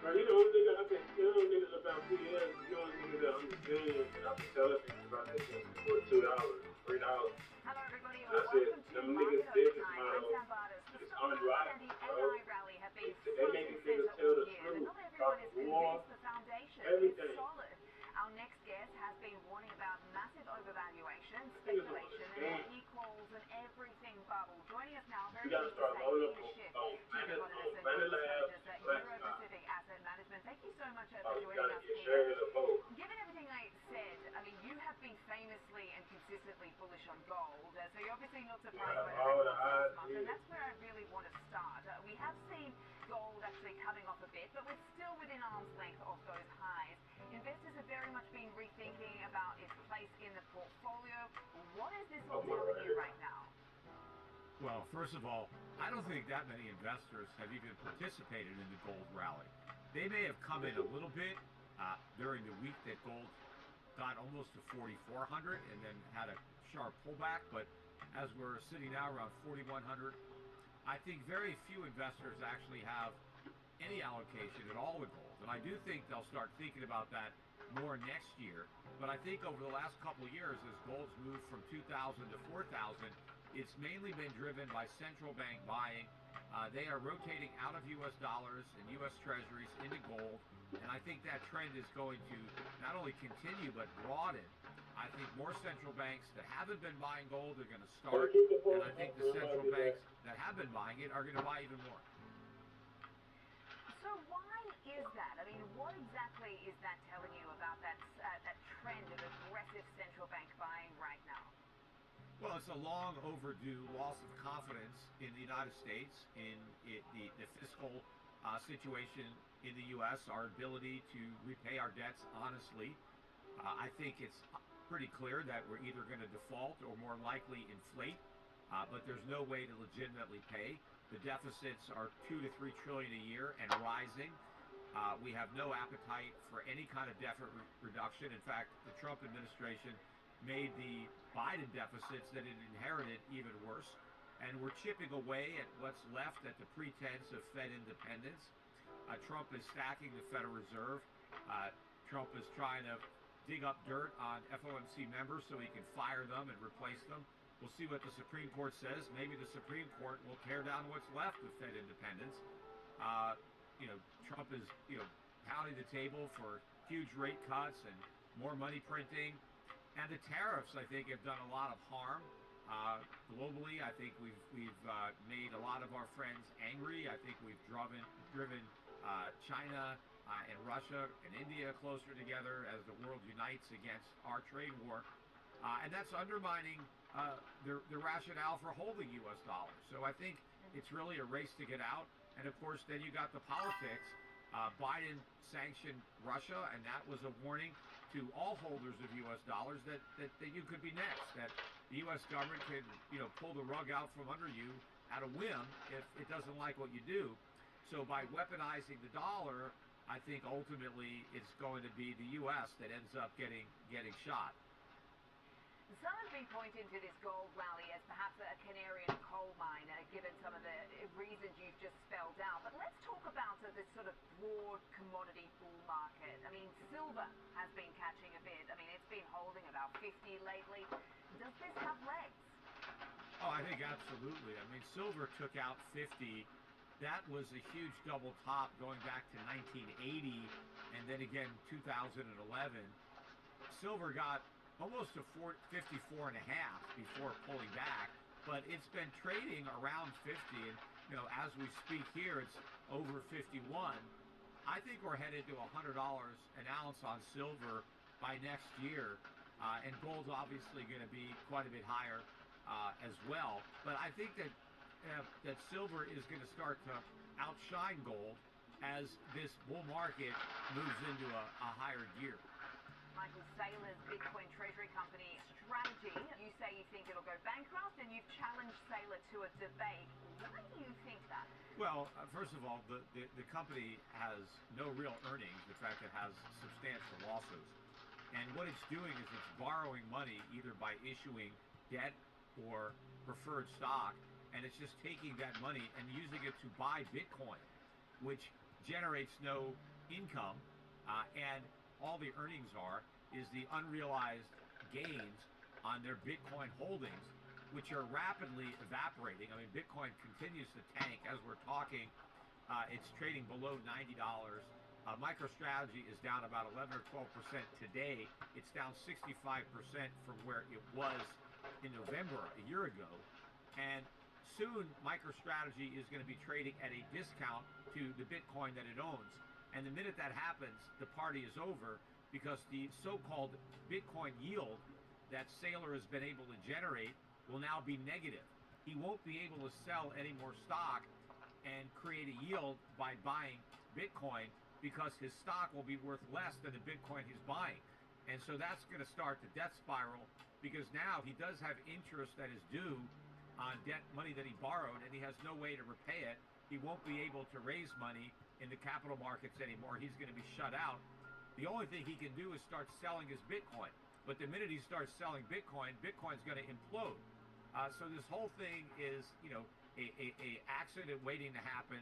You know, one thing I've been telling niggas about PS, you know, niggas that understand, and I've been telling niggas about that shit for $2, $3. Hello, everybody, I said, them niggas' business model is unrivaled, bro. They making niggas tell the truth about the war, everything. Our next guest has been warning about massive overvaluation, speculation, and equals and everything bubble. Joining us now, very pleased to say leadership, Chief Economist and Global Strategist at Euro-Pacific Asset Management. Thank you so much for joining us here. Given everything I said, I mean, you have been famously and consistently bullish on gold, so you're obviously not surprised by the records last month, and that's where I really want to start. We have seen gold actually coming off a bit, but we're still within arm's length of those highs. Investors have very much been rethinking about its place in the portfolio. What is this all telling you right now? Well, first of all, I don't think that many investors have even participated in the gold rally. They may have come in a little bit during the week that gold got almost to 4,400 and then had a sharp pullback, but as we're sitting now around 4,100, I think very few investors actually have any allocation at all to gold. And I do think they'll start thinking about that more next year. But I think over the last couple of years, as gold's moved from 2,000 to 4,000, it's mainly been driven by central bank buying. They are rotating out of U.S. dollars and U.S. treasuries into gold. And I think that trend is going to not only continue, but broaden. I think more central banks that haven't been buying gold are going to start. And I think the central banks that have been buying it are going to buy even more. So why is that? I mean, what exactly is that telling you about that trend of aggressive central bank buying right now? Well, it's a long overdue loss of confidence in the United States, in the fiscal situation in the U.S., our ability to repay our debts honestly. I think it's pretty clear that we're either going to default or more likely inflate, but there's no way to legitimately pay. The deficits are 2 to 3 trillion a year and rising. We have no appetite for any kind of deficit reduction. In fact, the Trump administration made the Biden deficits that it inherited even worse. And we're chipping away at what's left at the pretense of Fed independence. Trump is stacking the Federal Reserve. Trump is trying to dig up dirt on FOMC members so he can fire them and replace them. We'll see what the Supreme Court says. Maybe the Supreme Court will tear down what's left of Fed independence. Trump is, pounding the table for huge rate cuts and more money printing. And the tariffs, I think, have done a lot of harm. Globally, I think we've made a lot of our friends angry. I think we've driven China and Russia and India closer together as the world unites against our trade war. And that's undermining the rationale for holding U.S. dollars. So I think it's really a race to get out. And of course, then you got the politics. Biden sanctioned Russia, and that was a warning to all holders of U.S. dollars that you could be next, that the U.S. government could, pull the rug out from under you at a whim if it doesn't like what you do. So by weaponizing the dollar, I think ultimately it's going to be the U.S. that ends up getting shot. Some have been pointing to this gold rally as perhaps a canary in a coal mine, given some of the reasons you've just spelled out. But let's talk about this sort of broad commodity bull market. I mean, silver has been catching a bit. I mean, it's been holding about 50 lately. Does this have legs? Oh, I think absolutely. I mean, silver took out 50. That was a huge double top going back to 1980 and then again 2011. Silver got almost to 54.5 before pulling back, but it's been trading around 50, and as we speak here, it's over 51. I think we're headed to $100 an ounce on silver by next year, and gold's obviously going to be quite a bit higher as well. But I think that silver is going to start to outshine gold as this bull market moves into a higher gear. Michael Saylor's Bitcoin Treasury Company strategy. You say you think it'll go bankrupt, and you've challenged Saylor to a debate. Why do you think that? Well, first of all, the company has no real earnings. In fact, it has substantial losses. And what it's doing is it's borrowing money either by issuing debt or preferred stock, and it's just taking that money and using it to buy Bitcoin, which generates no income, and all the earnings is the unrealized gains on their Bitcoin holdings, which are rapidly evaporating. I mean, Bitcoin continues to tank as we're talking. It's trading below $90. MicroStrategy is down about 11 or 12% today. It's down 65% from where it was in November a year ago. And soon, MicroStrategy is going to be trading at a discount to the Bitcoin that it owns. And the minute that happens, the party is over, because the so-called Bitcoin yield that Saylor has been able to generate will now be negative. He won't be able to sell any more stock and create a yield by buying Bitcoin, because his stock will be worth less than the Bitcoin he's buying. And so that's going to start the death spiral, because now he does have interest that is due on debt money that he borrowed, and he has no way to repay it. He won't be able to raise money in the capital markets anymore. He's going to be shut out. The only thing he can do is start selling his Bitcoin. But the minute he starts selling Bitcoin, Bitcoin's going to implode. So this whole thing is, a accident waiting to happen.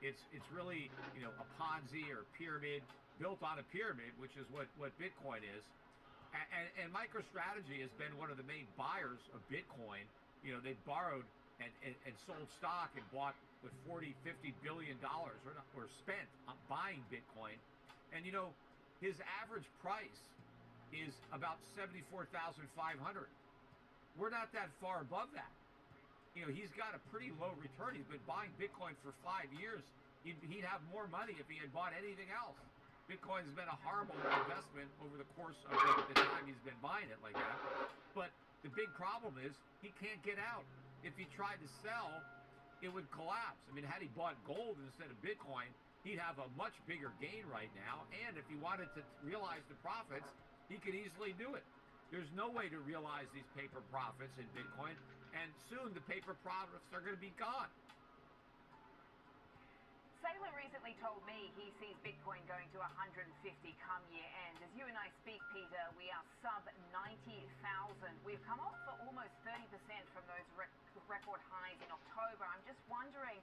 It's really, a Ponzi or pyramid built on a pyramid, which is what Bitcoin is. And MicroStrategy has been one of the main buyers of Bitcoin. They've borrowed and sold stock and bought with $40-50 billion or spent on buying Bitcoin. And his average price is about $74,500. We're not that far above that. He's got a pretty low return. He's been buying Bitcoin for 5 years. He'd have more money if he had bought anything else. Bitcoin's been a horrible investment over the course of the time he's been buying it like that. But the big problem is he can't get out. If he tried to sell, it would collapse. I mean, had he bought gold instead of Bitcoin, he'd have a much bigger gain right now. And if he wanted to realize the profits, he could easily do it. There's no way to realize these paper profits in Bitcoin, and soon the paper profits are going to be gone. Saylor recently told me he sees Bitcoin going to 150 come year end. As you and I speak, Peter, we are sub 90,000. We've come off for almost 30% from those record highs in October. I'm just wondering,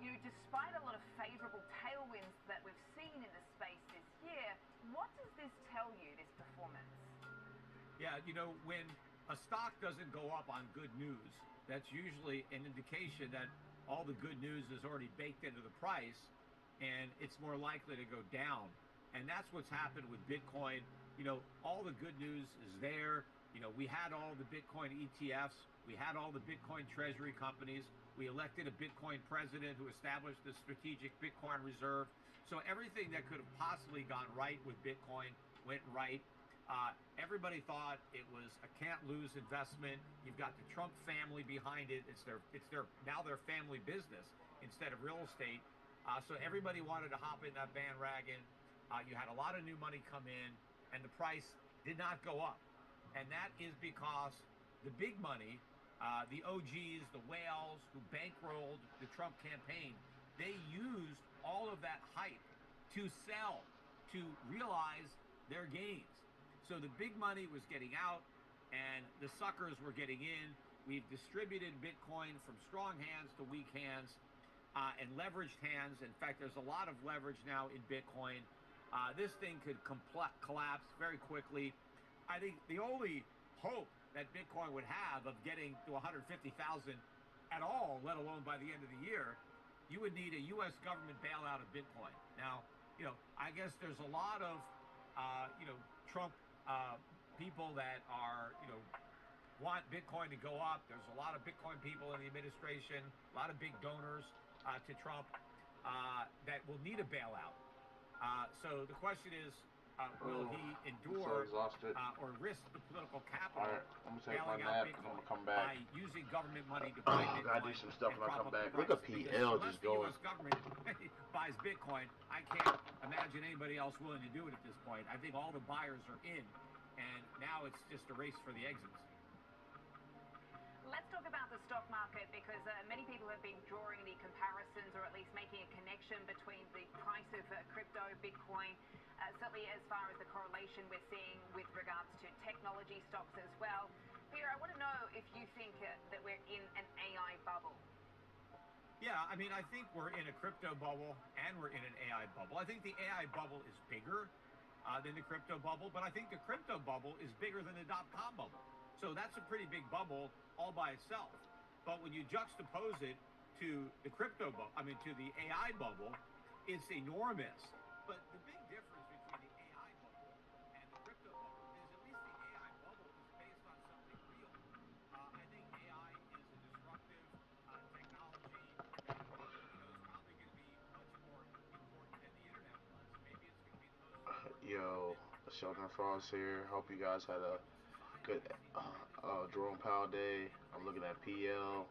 despite a lot of favorable tailwinds that we've seen in the space this year, what does this tell you, this performance? Yeah, when a stock doesn't go up on good news, that's usually an indication that all the good news is already baked into the price, and it's more likely to go down. And that's what's happened with Bitcoin. All the good news is there. We had all the Bitcoin ETFs. We had all the Bitcoin treasury companies. We elected a Bitcoin president who established the strategic Bitcoin reserve. So everything that could have possibly gone right with Bitcoin went right. Everybody thought it was a can't lose investment. You've got the Trump family behind it. It's their now their family business instead of real estate. So everybody wanted to hop in that bandwagon. You had a lot of new money come in, and the price did not go up. And that is because the big money, the OGs, the whales who bankrolled the Trump campaign, they used all of that hype to sell, to realize their gains. So the big money was getting out, and the suckers were getting in. We've distributed Bitcoin from strong hands to weak hands and leveraged hands. In fact, there's a lot of leverage now in Bitcoin. This thing could collapse very quickly. I think the only hope that Bitcoin would have of getting to 150,000 at all, let alone by the end of the year, you would need a U.S. government bailout of Bitcoin. Now, I guess there's a lot of, Trump people that are, want Bitcoin to go up. There's a lot of Bitcoin people in the administration, a lot of big donors to Trump that will need a bailout. So the question is, will he endure or risk the political capital bailing out Bitcoin by using government money to buy Bitcoin? Gotta do some stuff when I come back. Look at PL just going. Unless the U.S. government buys Bitcoin, I can't imagine anybody else willing to do it at this point. I think all the buyers are in, and now it's just a race for the exits. Let's talk about the stock market because many people have been drawing the comparisons or at least making a connection between the price of crypto, Bitcoin, certainly as far as the correlation we're seeing with regards to technology stocks as well. Peter, I want to know if you think that we're in an AI bubble. Yeah, I mean, I think we're in a crypto bubble and we're in an AI bubble. I think the AI bubble is bigger than the crypto bubble, but I think the crypto bubble is bigger than the dot-com bubble. So that's a pretty big bubble all by itself. But when you juxtapose it to the crypto bubble, to the AI bubble, it's enormous. But the big difference between the AI bubble and the crypto bubble is at least the AI bubble is based on something real. I think AI is a disruptive technology that is probably going to be much more important than the internet was. Maybe it's going to be the most important. Yo, Sheldon Frost here. Hope you guys had a good Jerome Powell day. I'm looking at PL.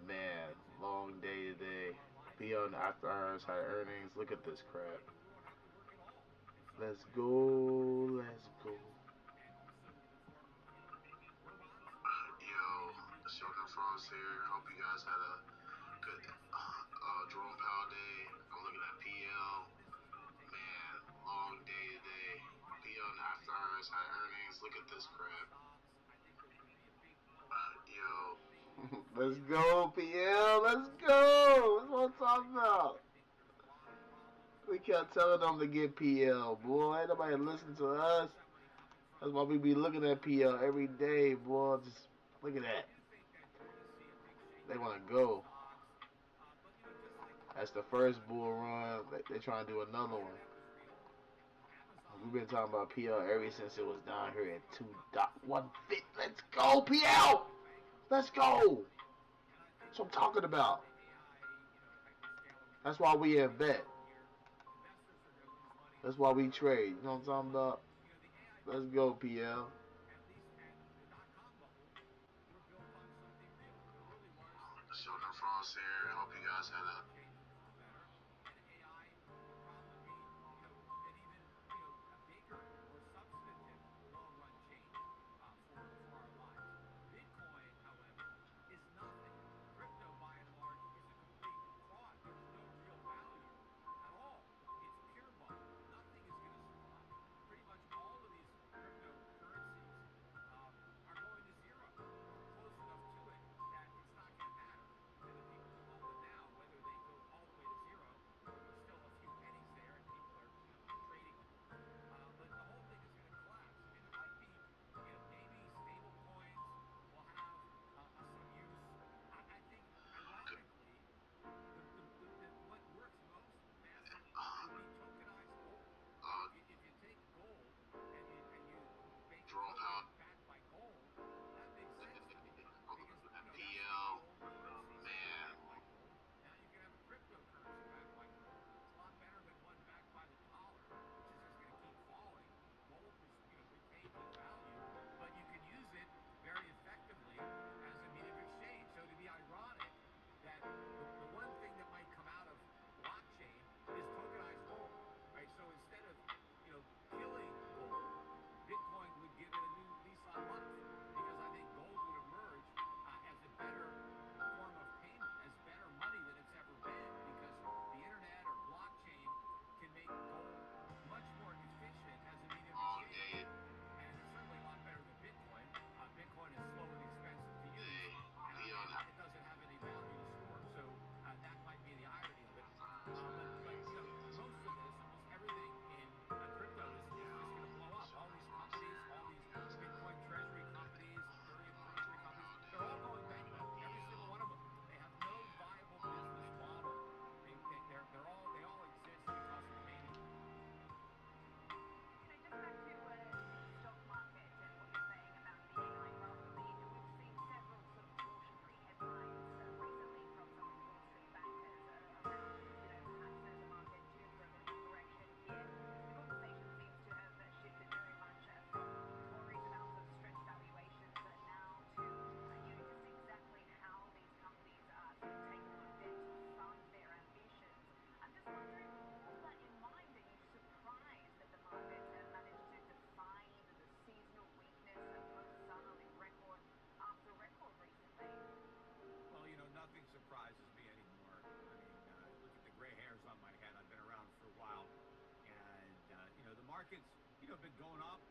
Man, long day today. PL and after hours had earnings. Look at this crap. Let's go. Let's go. Yo, Sheldon Frost here. Hope you guys had a good Jerome Powell day. I'm looking at PL. Man, long day today. PL and after hours had earnings. Look at this crap. Yo. Let's go, PL. Let's go. That's what I'm talking about. We kept telling them to get PL, boy. Ain't nobody listen to us. That's why we be looking at PL every day, boy. Just look at that. They want to go. That's the first bull run. They trying to do another one. We've been talking about PL ever since it was down here at 2.1 fit. Let's go, PL. Let's go. That's what I'm talking about. That's why we invest. That's why we trade. You know what I'm talking about? Let's go, PL. Sheldon Frost here. Hope you guys had a been going up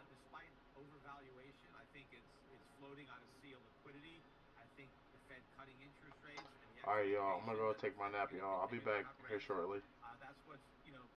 despite overvaluation. I think it's floating on a sea of liquidity. I think the Fed cutting interest rates. And all right, y'all. I'm gonna go take my nap, y'all. I'll be back here shortly.